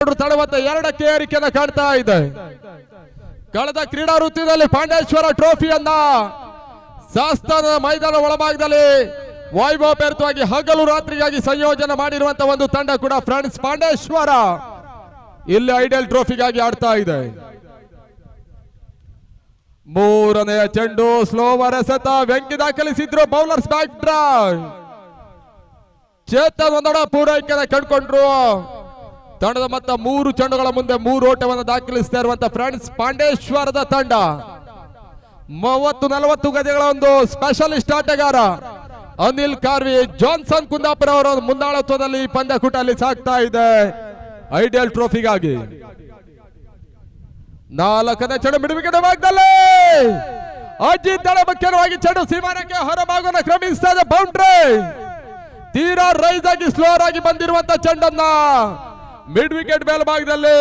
ಮಾಡಿಕೊಂಡ್ರು ತಡವತ್ತ 2ಕ್ಕೆ ಏರಿಕೆಯನ್ನು ಕಾಣ್ತಾ ಇದೆ. ಕಳೆದ ಕ್ರೀಡಾ ಋತುವಿನಲ್ಲಿ ಪಾಂಡೇಶ್ವರ ಟ್ರೋಫಿಯನ್ನ ಶಾಸ್ತ್ರದ ಮೈದಾನ ಒಳಭಾಗದಲ್ಲಿ ವೈಭವಪೇರಿತವಾಗಿ ಹಗಲು ರಾತ್ರಿಗಾಗಿ ಸಂಯೋಜನೆ ಮಾಡಿರುವಂತಹ ಒಂದು ತಂಡ ಕೂಡ ಫ್ರೆಂಡ್ಸ್ ಪಾಂಡೇಶ್ವರ ಇಲ್ಲಿ ಐಡಿಯಲ್ ಟ್ರೋಫಿಗಾಗಿ ಆಡ್ತಾ ಇದೆ. ಮೂರನೆಯ ಚೆಂಡು ಸ್ಲೋವರ್ ಎಸೆತ ವೆಂಕಿ ದಾಖಲಿಸಿದ್ರು. ಬೌಲರ್ಸ್ ಬ್ಯಾಕ್ ಡ್ರೈವ್ ಚೇತನ್ ಒಂದಡ ಪೂರೈಕೆಯನ್ನು ಕಂಡುಕೊಂಡ್ರು. ತಂಡದ ಮೊತ್ತ 3 ಚೆಂಡುಗಳ ಮುಂದೆ 3 ಓಟವನ್ನು ದಾಖಲಿಸ್ತಾ ಇರುವಂತಹ ಫ್ರೆಂಡ್ಸ್ ಪಾಂಡೇಶ್ವರದ ತಂಡ 30-40 ಗಜಗಳ ಒಂದು ಸ್ಪೆಷಲಿಸ್ಟ್ ಆಟಗಾರ ಅನಿಲ್ ಕಾರ್ವಿ ಜಾನ್ಸನ್ ಕುಂದಾಪುರ ಅವರ ಮುಂದಾಳತ್ವದಲ್ಲಿ ಪಂದ್ಯಕೂಟ ಅಲ್ಲಿ ಸಾಗ್ತಾ ಇದೆ ಐಡಿಯಲ್ ಟ್ರೋಫಿಗಾಗಿ. 4ನೇ ಚೆಂಡು ಮಿಡುವಿಕೆಟ್ ಭಾಗದಲ್ಲಿ ಅಜಿತ್ ದಳ ಮುಖ್ಯವಾಗಿ ಚೆಂಡು ಸೀಮಾರಕ್ಕೆ ಹೊರಭಾಗವನ್ನು ಕ್ರಮಿಸ್ತಾ ಇದೆ. ಬೌಂಡ್ರಿ ತೀರಾ ರೈಸ್ ಆಗಿ ಸ್ಲೋರ್ ಆಗಿ ಬಂದಿರುವಂತಹ ಚೆಂಡನ್ನ ಮಿಡ್ ವಿಕೆಟ್ ಮೇಲ್ಭಾಗದಲ್ಲಿ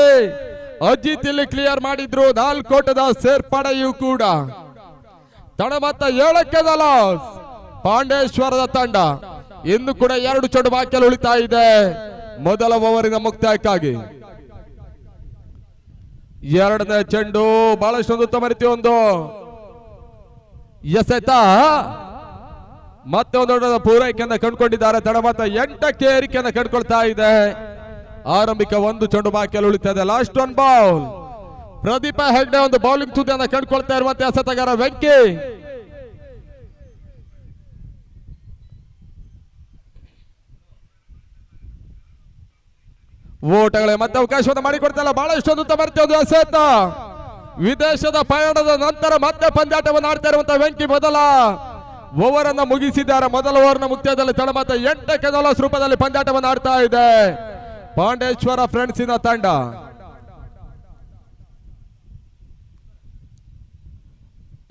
ಅಜಿತ್ ಇಲ್ಲಿ ಕ್ಲಿಯರ್ ಮಾಡಿದ್ರು. 4 ಓಟದ ಸೇರ್ಪಡೆಯೂ ಕೂಡ ತಂಡ ಮತ್ತ 7ಕ್ಕೆ ಲಾಸ್ ಪಾಂಡೇಶ್ವರದ ತಂಡ. ಇನ್ನು ಕೂಡ 2 ಚೆಂಡು ಬಾಕಿಯಲ್ಲಿ ಉಳಿತಾ ಇದೆ ಮೊದಲ ಓವರಿನ ಮುಕ್ತಾಯಕ್ಕಾಗಿ. 2ನೇ ಚೆಂಡು ಬಹಳಷ್ಟು ಉತ್ತಮ ರೀತಿ ಒಂದು ಎಸೆತ ಮತ್ತೆ ಒಂದು ದೊಡ್ಡ ಪೂರೈಕೆಯನ್ನು ಕಂಡುಕೊಂಡಿದ್ದಾರೆ. ತಂಡ ಮತ್ತ 8ಕ್ಕೆ ಏರಿಕೆಯನ್ನು ಕಂಡುಕೊಳ್ತಾ ಇದೆ. ಆರಂಭಿಕ 1 ಚೆಂಡು ಬಾಕಿಯಲ್ಲಿ ಉಳಿತಾ ಇದೆ. ಲಾಸ್ಟ್ 1 ಬಾಲ್ ಪ್ರದೀಪ ಹೆಗ್ಡೆ ಒಂದು ಬೌಲಿಂಗ್ ತುದಿಯನ್ನು ಕಂಡುಕೊಳ್ತಾ ಇರುವಂತಹ ಎಸೆತಗಾರ ವೆಂಕಿ. ಓಟಗಳೇ ಮತ್ತೆ ಅವಕಾಶವನ್ನು ಮಾಡಿಕೊಡ್ತಾ ಬಹಳಷ್ಟು ಉತ್ತಮ ಒಂದು ಎಸೆತ. ವಿದೇಶದ ಪಯಣದ ನಂತರ ಮತ್ತೆ ಪಂದ್ಯಾಟವನ್ನು ಆಡ್ತಾ ಇರುವಂತಹ ವೆಂಕಿ ಮೊದಲ ಓವರ್ ಅನ್ನು ಮುಗಿಸಿದ್ದಾರೆ. ಮೊದಲ ಓವರ್ನ ಮುಕ್ತಾಯದಲ್ಲಿ ತಂಡ ಮತ್ತೆ 8ಕ್ಕೆ 40 ರೂಪದಲ್ಲಿ ಪಂದ್ಯಾಟವನ್ನು ಆಡ್ತಾ ಇದೆ ಪಾಂಡೇಶ್ವರ ಫ್ರೆಂಡ್ಸಿನ ತಂಡ.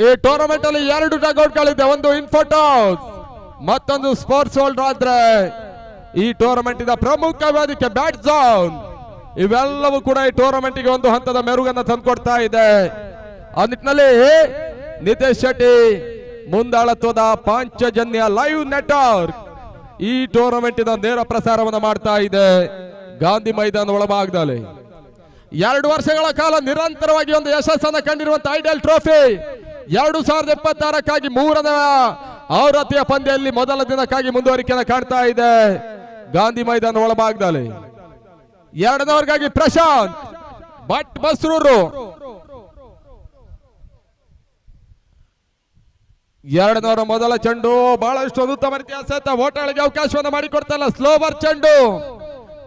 ಈ ಟೂರ್ನಮೆಂಟ್ ಅಲ್ಲಿ 2 ಡಗ್ಔಟ್ಗಳಿದೆ. ಒಂದು ಇನ್ಫೋಟಾಸ್ ಮತ್ತೊಂದು ಸ್ಪೋರ್ಟ್ಸ್ ವರ್ಲ್ಡ್. ಆದ್ರೆ ಈ ಟೂರ್ನಮೆಂಟ್ ಇಂದ ಪ್ರಮುಖ ವೇದಿಕೆ ಬ್ಯಾಟ್ ಝೋನ್ ಇವೆಲ್ಲವೂ ಕೂಡ ಈ ಟೂರ್ನಮೆಂಟ್ ಗೆ ಒಂದು ಹಂತದ ಮೆರುಗನ್ನು ತಂದುಕೊಡ್ತಾ ಇದೆ. ಆ ನಿಟ್ಟಿನಲ್ಲಿ ನಿತೇಶ್ ಶೆಟ್ಟಿ ಮುಂದಾಳತ್ವದ ಪಾಂಚಜನ್ಯ ಲೈವ್ ನೆಟ್ವರ್ಕ್ ಈ ಟೂರ್ನಮೆಂಟ್ ಇಂದ ನೇರ ಪ್ರಸಾರವನ್ನು ಮಾಡ್ತಾ ಇದೆ ಗಾಂಧಿ ಮೈದಾನ ಒಳಭಾಗದಲ್ಲಿ. 2 ವರ್ಷಗಳ ಕಾಲ ನಿರಂತರವಾಗಿ ಒಂದು ಯಶಸ್ಸನ್ನು ಕಂಡಿರುವಂತಹ ಐಡಿಯಲ್ ಟ್ರೋಫಿ 2026ಕ್ಕಾಗಿ 3ನೇ ಆವೃತ್ತಿಯ ಪಂದ್ಯದಲ್ಲಿ ಮೊದಲ ದಿನಕ್ಕಾಗಿ ಮುಂದುವರಿಕೆಯನ್ನು ಕಾಣ್ತಾ ಇದೆ ಗಾಂಧಿ ಮೈದಾನ ಒಳಭಾಗದಲ್ಲಿ. 2ನೇ ಓವರ್ಗಾಗಿ ಪ್ರಶಾಂತ್ ಭಟ್ ಬಸ್ರೂರು. 2ನೇ ಓವರ್ ಮೊದಲ ಚೆಂಡು ಬಹಳಷ್ಟು ಉತ್ತಮ ರೀತಿಯ ಎಸೆತ. ಓಟಗಳಿಗೆ ಅವಕಾಶವನ್ನು ಮಾಡಿಕೊಡ್ತಾ ಇಲ್ಲ. ಸ್ಲೋವರ್ ಚೆಂಡು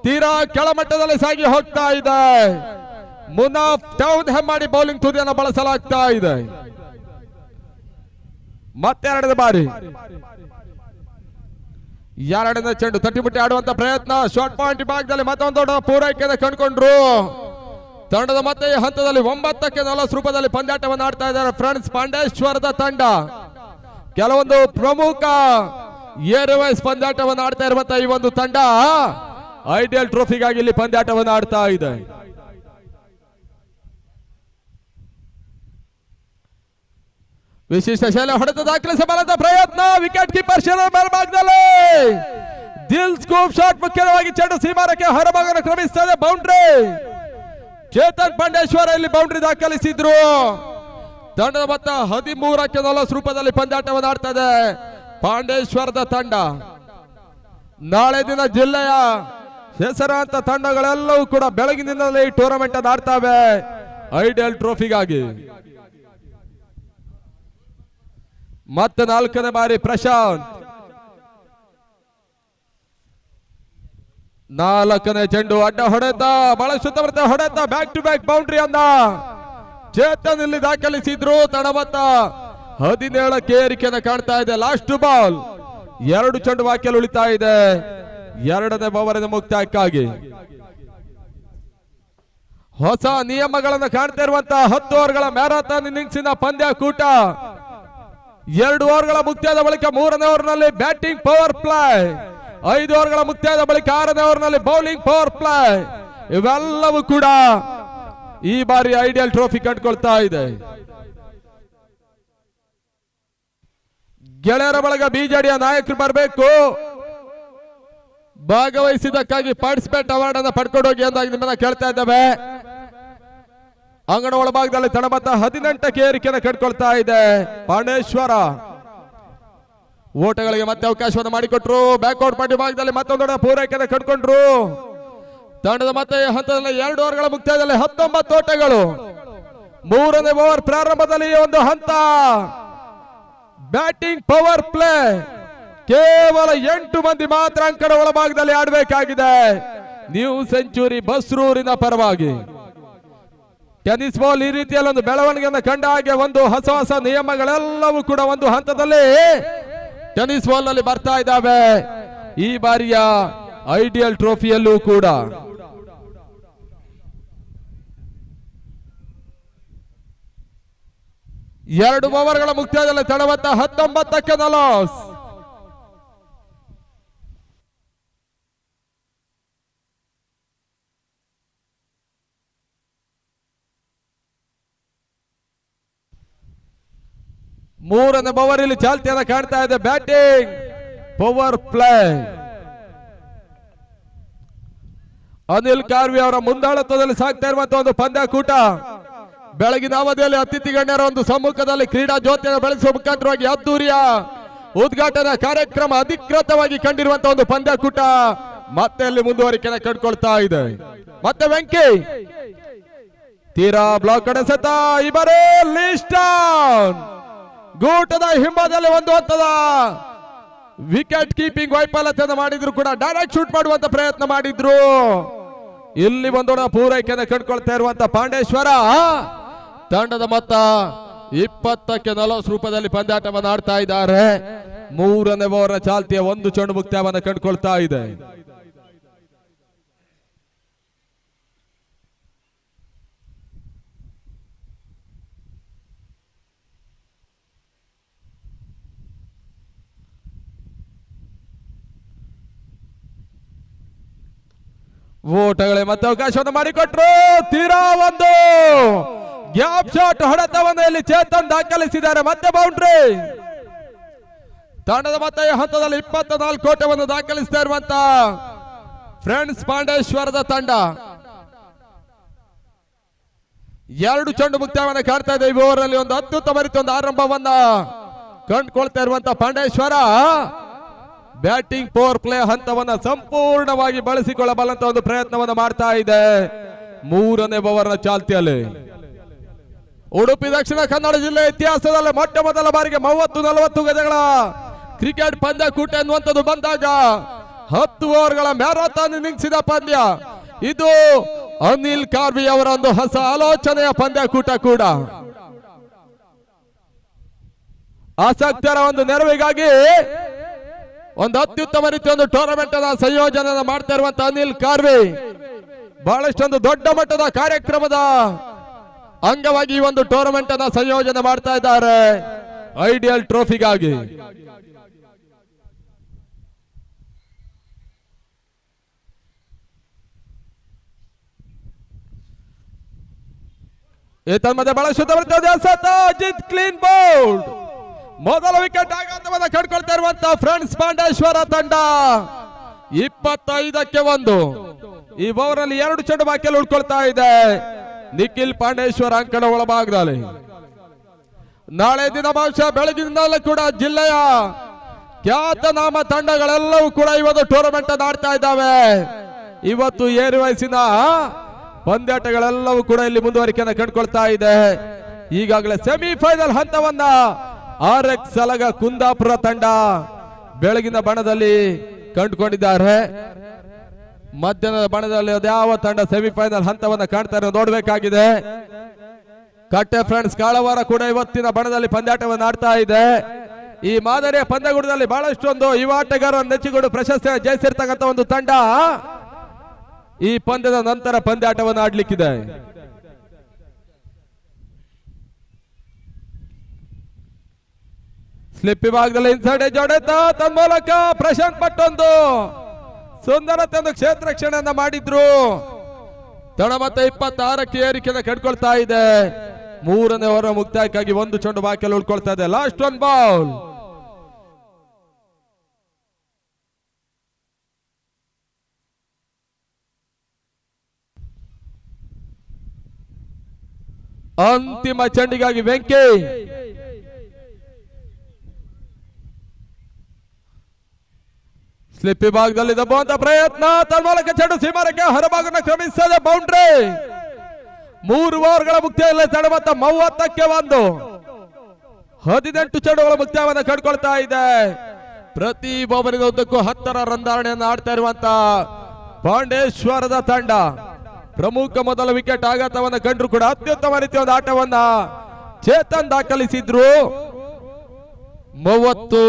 ತೀರಾ ಕೆಳಮಟ್ಟದಲ್ಲಿ ಸಾಗಿ ಹೋಗ್ತಾ ಇದೆ. ಮುನಾಫ್ ಟೌನ್ ಹೆಮ್ಮಾಡಿ ಬೌಲಿಂಗ್ ತುದಿಯನ್ನು ಬಳಸಲಾಗ್ತಾ ಇದೆ. ಮತ್ತೆ 2ನೇ ಬಾರಿ 2ನೇ ಚೆಂಡು ತಟ್ಟಿಮುಟ್ಟಿ ಆಡುವಂತ ಪ್ರಯತ್ನ. ಶಾರ್ಟ್ ಪಾಯಿಂಟ್ ಭಾಗದಲ್ಲಿ ಮತ್ತೊಂದು ದೊಡ್ಡ ಪೂರೈಕೆಯನ್ನು ಕಂಡುಕೊಂಡ್ರು. ತಂಡದ ಮತ್ತೆ ಈ ಹಂತದಲ್ಲಿ 9ಕ್ಕೆ 40 ರೂಪದಲ್ಲಿ ಪಂದ್ಯಾಟವನ್ನು ಆಡ್ತಾ ಇದ್ದಾರೆ ಫ್ರೆಂಡ್ಸ್ ಪಾಂಡೇಶ್ವರದ ತಂಡ. ಕೆಲವೊಂದು ಪ್ರಮುಖ ಏರ್ವೇಸ್ ಪಂದ್ಯಾಟವನ್ನು ಆಡ್ತಾ ಇರುವಂತಹ ಈ ಒಂದು ತಂಡ ಐಡಿಯಲ್ ಟ್ರೋಫಿಗಾಗಿ ಇಲ್ಲಿ ಪಂದ್ಯಾಟವನ್ನು ಆಡ್ತಾ ಇದೆ. ವಿಶಿಷ್ಟ ಶೈಲಿ ಹೊಡೆತ ದಾಖಲಿಸಬಲ್ಲದ ಪ್ರಯತ್ನ. ವಿಕೆಟ್ ಕೀಪರ್ ಶರಣ ಮೇಲ್ಭಾಗದಲ್ಲಿ ದಿಲ್ ಸ್ಕೂಪ್ ಶಾಟ್ ಮುಖ್ಯವಾಗಿ ಚೆಂಡು ಸೀಮಾರಕ್ಕೆ ಹೊರಭಾಗವನ್ನು ಕ್ರಮಿಸ್ತಾ ಇದೆ. ಬೌಂಡ್ರಿ ಚೇತನ್ ಪಾಂಡೇಶ್ವರ ಇಲ್ಲಿ ಬೌಂಡ್ರಿ ದಾಖಲಿಸಿದ್ರು. ತಂಡದ ಮೊತ್ತ 13ಕ್ಕೆ 40 ರೂಪದಲ್ಲಿ ಪಂದ್ಯಾಟವನ್ನು ಆಡ್ತಾ ಇದೆ ಪಾಂಡೇಶ್ವರದ ತಂಡ. ನಾಳೆ ದಿನ ಜಿಲ್ಲೆಯ ಹೆಸರಾಂತ ತಂಡಗಳೆಲ್ಲವೂ ಕೂಡ ಬೆಳಗಿನಿಂದಲೇ ಈ ಟೂರ್ನಮೆಂಟ್ ಅನ್ನು ಆಡ್ತಾವೆ ಐಡಿಯಲ್ ಟ್ರೋಫಿಗಾಗಿ. ಮತ್ತೆ 4ನೇ ಬಾರಿ ಪ್ರಶಾಂತ್. 4ನೇ ಚೆಂಡು ಅಡ್ಡ ಹೊಡೆತ ಬಹಳಷ್ಟು ಉತ್ತಮ ಹೊಡೆತ. ಬ್ಯಾಕ್ ಟು ಬ್ಯಾಕ್ ಬೌಂಡ್ರಿ ಅನ್ನ ಚೇತನ್ ಇಲ್ಲಿ ದಾಖಲಿಸಿದ್ರು. ತಡಮತ್ತ 17ಕ್ಕೆ ಏರಿಕೆಯನ್ನು ಕಾಣ್ತಾ ಇದೆ. ಲಾಸ್ಟ್ ಬಾಲ್ 2 ಚೆಂಡು ಬಾಕಿಯಲ್ಲಿ ಉಳಿತಾ ಇದೆ 2ನೇ ಓವರಿನ ಮುಕ್ತಾಯಕ್ಕಾಗಿ. ಹೊಸ ನಿಯಮಗಳನ್ನು ಕಾಣ್ತಾ ಇರುವಂತಹ 10 ಓವರ್ಗಳ ಮ್ಯಾರಥಾನ್ ಇನ್ನಿಂಗ್ಸಿನ ಪಂದ್ಯಕೂಟ. 2 ಓವರ್ಗಳ ಮುಕ್ತಾಯದ ಬಳಿಕ 3ನೇ ಓವರ್ನಲ್ಲಿ ಬ್ಯಾಟಿಂಗ್ ಪವರ್ ಪ್ಲೇ. 5 ಓವರ್ಗಳ ಮುಕ್ತಾಯದ ಬಳಿಕ 6ನೇ ಓವರ್ನಲ್ಲಿ ಬೌಲಿಂಗ್ ಪವರ್ ಪ್ಲೇ. ಇವೆಲ್ಲವೂ ಕೂಡ ಈ ಬಾರಿ ಐಡಿಯಲ್ ಟ್ರೋಫಿ ಕಂಡುಕೊಳ್ತಾ ಇದೆ. ಗೆಳೆಯರ ಬಳಗ ಬಿಜೆಡಿಯ ನಾಯಕರು ಬರಬೇಕು. ಭಾಗವಹಿಸಿದ್ದಕ್ಕಾಗಿ ಪಾರ್ಟಿಸಿಪೇಟ್ ಅವಾರ್ಡ್ ಅನ್ನು ಪಡ್ಕೊಂಡು ಹೋಗಿ ಎಂದಾಗಿ ನಿಮ್ಮನ್ನ ಕೇಳ್ತಾ ಇದ್ದೇವೆ. ಅಂಗಣ ಒಳಭಾಗದಲ್ಲಿ ತಳಮತ 18ಕ್ಕೆ ಏರಿಕೆಯನ್ನು ಕಂಡುಕೊಳ್ತಾ ಇದೆ ಪಾಂಡೇಶ್ವರ. ಓಟಗಳಿಗೆ ಮತ್ತೆ ಅವಕಾಶವನ್ನು ಮಾಡಿಕೊಟ್ರು. ಬ್ಯಾಕ್ಔಟ್ ಪಾರ್ಟಿ ಭಾಗದಲ್ಲಿ ಮತ್ತೊಂದು ಪೂರೈಕೆಯನ್ನು ಕಂಡುಕೊಂಡ್ರು. ತಂಡದ ಮತ್ತೆ ಹಂತದಲ್ಲಿ 2 ಓವರ್ಗಳ ಮುಕ್ತಾಯದಲ್ಲಿ 19 ಓಟಗಳು. 3ನೇ ಓವರ್ ಪ್ರಾರಂಭದಲ್ಲಿ ಒಂದು ಹಂತ ಬ್ಯಾಟಿಂಗ್ ಪವರ್ ಪ್ಲೇ. ಕೇವಲ 8 ಮಂದಿ ಮಾತ್ರ ಅಂಕಣ ಒಳಭಾಗದಲ್ಲಿ ಆಡಬೇಕಾಗಿದೆ. ನ್ಯೂ ಸೆಂಚುರಿ ಬಸ್ರೂರಿನ ಪರವಾಗಿ ಟೆನ್ನಿಸ್ ಬಾಲ್ ಈ ರೀತಿಯಲ್ಲಿ ಒಂದು ಬೆಳವಣಿಗೆಯನ್ನು ಕಂಡ ಹಾಗೆ ಒಂದು ಹೊಸ ಹೊಸ ನಿಯಮಗಳೆಲ್ಲವೂ ಕೂಡ ಒಂದು ಹಂತದಲ್ಲಿ ಟೆನ್ನಿಸ್ ಬಾಲ್ ನಲ್ಲಿ ಬರ್ತಾ ಇದ್ದಾವೆ. ಈ ಬಾರಿಯ ಐಡಿಯಲ್ ಟ್ರೋಫಿಯಲ್ಲೂ ಕೂಡ ಎರಡು ಓವರ್ಗಳ ಮುಕ್ತಾಯದಲ್ಲಿ ತಡವತ್ತ 19ಕ್ಕೆ 40. ಮೂರನೇ ಓವರ್ ಇಲ್ಲಿ ಚಾಲ್ತಿಯನ್ನು ಕಾಣ್ತಾ ಇದೆ. Batting power play. Anil Kharvi ಅವರ ಮುಂದಾಳತ್ವದಲ್ಲಿ ಸಾಗ್ತಾ ಇರುವಂತಹ ಒಂದು ಪಂದ್ಯಾಕೂಟ. ಬೆಳಗಿನ ಅವಧಿಯಲ್ಲಿ ಅತಿಥಿ ಗಣ್ಯರ ಒಂದು ಸಮ್ಮುಖದಲ್ಲಿ ಕ್ರೀಡಾ ಜ್ಯೋತಿಯನ್ನು ಬೆಳೆಸುವ ಮುಖಾಂತರವಾಗಿ ಅದ್ದೂರಿಯ ಉದ್ಘಾಟನಾ ಕಾರ್ಯಕ್ರಮ ಅಧಿಕೃತವಾಗಿ ಕಂಡಿರುವಂತಹ ಒಂದು ಪಂದ್ಯಾಕೂಟ ಮತ್ತೆ ಅಲ್ಲಿ ಮುಂದುವರಿಕೆಯನ್ನು ಕಂಡುಕೊಳ್ತಾ ಇದೆ. ಮತ್ತೆ ವೆಂಕಿ ತೀರಾ ಬ್ಲಾಕ್ ಕಡೆಸೆತ. ಈ ಬಾರಿ ಲಿಸ್ಟನ್ ಗೂಟದ ಹಿಂಬದಲ್ಲಿ ಒಂದು ಹಂತದ ವಿಕೆಟ್ ಕೀಪಿಂಗ್ ವೈಫಲ್ಯತೆಯನ್ನು ಮಾಡಿದ್ರು ಕೂಡ ಡೈರೆಕ್ಟ್ ಶೂಟ್ ಮಾಡುವಂತ ಪ್ರಯತ್ನ ಮಾಡಿದ್ರು. ಇಲ್ಲಿ ಒಂದೊಡ ಪೂರೈಕೆಯನ್ನು ಕಂಡುಕೊಳ್ತಾ ಇರುವಂತ ಪಾಂಡೇಶ್ವರ ತಂಡದ ಮೊತ್ತ 20ಕ್ಕೆ 40 ರೂಪದಲ್ಲಿ ಪಂದ್ಯಾಟವನ್ನು ಆಡ್ತಾ ಇದ್ದಾರೆ. ಮೂರನೇ ಓವರ್ ಚಾಲ್ತಿಯ ಒಂದು ಚೆಂಡು ಮುಕ್ತಾಯವನ್ನು ಕಂಡುಕೊಳ್ತಾ ಇದೆ. ಓಟಗಳೇ ಮತ್ತೆ ಅವಕಾಶವನ್ನು ಮಾಡಿಕೊಟ್ರು. ತೀರಾ ಒಂದು ಗ್ಯಾಪ್ ಶಾಟ್ ಹೊಡೆತವನ್ನು ಇಲ್ಲಿ ಚೇತನ್ ದಾಖಲಿಸಿದ್ದಾರೆ. ಮತ್ತೆ ಬೌಂಡ್ರಿ. ತಂಡದ ಮತ್ತೆ ಹಂತದಲ್ಲಿ 24 ಓಟವನ್ನು ದಾಖಲಿಸ್ತಾ ಇರುವಂತ ಫ್ರೆಂಡ್ಸ್ ಪಾಂಡೇಶ್ವರದ ತಂಡ 2 ಚೆಂಡು ಮುಕ್ತಾಯವನ್ನು ಕಾಡ್ತಾ ಇದೆ. ಈ ಓವರ್ ಅಲ್ಲಿ ಒಂದು ಅತ್ಯುತ್ತಮ ರೀತಿಯ ಒಂದು ಆರಂಭವನ್ನ ಕಂಡುಕೊಳ್ತಾ ಇರುವಂತ ಪಾಂಡೇಶ್ವರ ಬ್ಯಾಟಿಂಗ್ ಪವರ್ ಪ್ಲೇ ಹಂತವನ್ನ ಸಂಪೂರ್ಣವಾಗಿ ಬಳಸಿಕೊಳ್ಳಬಲ್ಲಂತ ಒಂದು ಪ್ರಯತ್ನವನ್ನು ಮಾಡ್ತಾ ಇದೆ. ಮೂರನೇ ಓವರ್ನ ಚಾಲ್ತಿಯಲ್ಲಿ ಉಡುಪಿ ದಕ್ಷಿಣ ಕನ್ನಡ ಜಿಲ್ಲೆ ಇತಿಹಾಸದಲ್ಲಿ ಮೊಟ್ಟ ಮೊದಲ ಬಾರಿಗೆ 30-40 ಗಜಗಳ ಕ್ರಿಕೆಟ್ ಪಂದ್ಯಕೂಟ ಎನ್ನುವಂಥದ್ದು ಬಂದಾಗ 10 ಓವರ್ಗಳ ಮ್ಯಾರಥಾನ್ ಇನ್ನಿಂಗ್ಸಿದ ಪಂದ್ಯ ಇದು. ಅನಿಲ್ ಕಾರ್ವಿ ಅವರ ಒಂದು ಹೊಸ ಆಲೋಚನೆಯ ಪಂದ್ಯಕೂಟ ಕೂಡ. ಆಸಕ್ತರ ಒಂದು ನೆರವಿಗಾಗಿ ಒಂದು ಅತ್ಯುತ್ತಮ ರೀತಿಯ ಒಂದು ಟೂರ್ನಮೆಂಟ್ ಅನ್ನ ಸಂಯೋಜನೆ ಮಾಡ್ತಾ ಇರುವಂತಹ ಅನಿಲ್ ಕಾರ್ವಿ ಬಹಳಷ್ಟೊಂದು ದೊಡ್ಡ ಮಟ್ಟದ ಕಾರ್ಯಕ್ರಮದ ಅಂಗವಾಗಿ ಈ ಒಂದು ಟೂರ್ನಮೆಂಟ್ ಅನ್ನ ಸಂಯೋಜನೆ ಮಾಡ್ತಾ ಇದ್ದಾರೆ ಐಡಿಯಲ್ ಟ್ರೋಫಿಗಾಗಿ. ಏತನ್ಮಧ್ಯೆ ಬಹಳ ಶುದ್ಧ ಬರ್ತದೆ. Ajit clean bowled. ಮೊದಲ ವಿಕೆಟ್ ಆಘಾತವನ್ನು ಕಂಡುಕೊಳ್ತಾ ಇರುವಂತಹ ಫ್ರೆಂಡ್ಸ್ ಪಾಂಡೇಶ್ವರ ತಂಡ 25ಕ್ಕೆ 1. ಈ ಓವರ್ ಅಲ್ಲಿ 2 ಚೆಂಡು ಬಾಕಿಯಲ್ಲಿ ಉಳ್ಕೊಳ್ತಾ ಇದೆ. ನಿಖಿಲ್ ಪಾಂಡೇಶ್ವರ ಅಂಕಣ ಒಳಭಾಗದಲ್ಲಿ ನಾಳೆ ದಿನ ಬಹುಶಃ ಬೆಳಗಿನಿಂದಲೂ ಕೂಡ ಜಿಲ್ಲೆಯ ಖ್ಯಾತನಾಮ ತಂಡಗಳೆಲ್ಲವೂ ಕೂಡ ಇವತ್ತು ಟೂರ್ನಮೆಂಟ್ ಅನ್ನು ಆಡ್ತಾ ಇದ್ದಾವೆ. ಇವತ್ತು ಏರು ವಯಸ್ಸಿನ ಪಂದ್ಯಾಟಗಳೆಲ್ಲವೂ ಕೂಡ ಇಲ್ಲಿ ಮುಂದುವರಿಕೆಯನ್ನು ಕಂಡುಕೊಳ್ತಾ ಇದೆ. ಈಗಾಗಲೇ ಸೆಮಿಫೈನಲ್ ಹಂತವನ್ನ RX ಸಲಗ ಕುಂದಾಪುರ ತಂಡ ಬೆಳಗಿನ ಬಣದಲ್ಲಿ ಕಂಡುಕೊಂಡಿದ್ದಾರೆ. ಮಧ್ಯಾಹ್ನದ ಬಣದಲ್ಲಿ ಯಾವ ತಂಡ ಸೆಮಿಫೈನಲ್ ಹಂತವನ್ನ ಕಾಣ್ತಾರೆ ನೋಡಬೇಕಾಗಿದೆ. ಕಟ್ಟೆ ಫ್ರೆಂಡ್ಸ್ ಕಾಳವಾರ ಕೂಡ ಇವತ್ತಿನ ಬಣದಲ್ಲಿ ಪಂದ್ಯಾಟವನ್ನು ಆಡ್ತಾ ಇದೆ. ಈ ಮಾದರಿಯ ಪಂದ್ಯಗೂಟದಲ್ಲಿ ಬಹಳಷ್ಟೊಂದು ಯುವ ಆಟಗಾರರನ್ನು ನೆಚ್ಚಿಕೊಂಡು ಪ್ರಶಸ್ತಿ ಜಯಿಸಿರ್ತಕ್ಕಂಥ ಒಂದು ತಂಡ ಈ ಪಂದ್ಯದ ನಂತರ ಪಂದ್ಯಾಟವನ್ನು ಆಡ್ಲಿಕ್ಕಿದೆ. ಸ್ಲಿಪ್ ವಿಭಾಗದಲ್ಲಿ ಇನ್ಸೈಡ್ ಎಡ್ಜ್ ಹೊಡೆತ ತನ್ಮೂಲಕ ಪ್ರಶಾಂತ್ ಭಟ್ ಒಂದು ಸುಂದರತೆ ಒಂದು ಕ್ಷೇತ್ರ ರಕ್ಷಣೆಯನ್ನ ಮಾಡಿದ್ರು. ತಡ ಮತ್ತೆ 26ಕ್ಕೆ ಏರಿಕೆಯನ್ನು ಕಂಡುಕೊಳ್ತಾ ಇದೆ. ಮೂರನೇ ಓವರ್ ಮುಕ್ತಾಯಕ್ಕಾಗಿ 1 ಚೆಂಡು ಬಾಕಿಯಲ್ಲಿ ಉಳ್ಕೊಳ್ತಾ ಇದೆ. Last 1 ball. ಅಂತಿಮ ಚೆಂಡಿಗಾಗಿ ವೆಂಕಿ. ಸ್ಲಿಪ್ ವಿಭಾಗದಲ್ಲಿ ದಬ್ಬುವಂತ ಪ್ರಯತ್ನ, ತನ್ಮೂಲಕ ಚೆಂಡು ಸೀಮಾರಕ್ಕೆ ಹೊರಭಾಗನ ಕ್ರಮಿಸದೆ ಬೌಂಡ್ರಿ. 3 ಓವರ್ಗಳ ಮುಕ್ತಿಯಲ್ಲಿ ತಡಮತ್ತ 30ಕ್ಕೆ 1. 18 ಚೆಂಡುಗಳ ಮುಕ್ತಾಯವನ್ನು ಕಂಡುಕೊಳ್ತಾ ಇದೆ. ಪ್ರತಿ ಓವರಿನ ಉದ್ದಕ್ಕೂ 10 ರನ್ ಧಾರಣೆಯನ್ನು ಆಡ್ತಾ ಇರುವಂತ ಪಾಂಡೇಶ್ವರದ ತಂಡ ಪ್ರಮುಖ ಮೊದಲ ವಿಕೆಟ್ ಆಘಾತವನ್ನು ಕಂಡ್ರು ಕೂಡ ಅತ್ಯುತ್ತಮ ರೀತಿಯ ಒಂದು ಆಟವನ್ನ ಚೇತನ್ ದಾಖಲಿಸಿದ್ರು. 30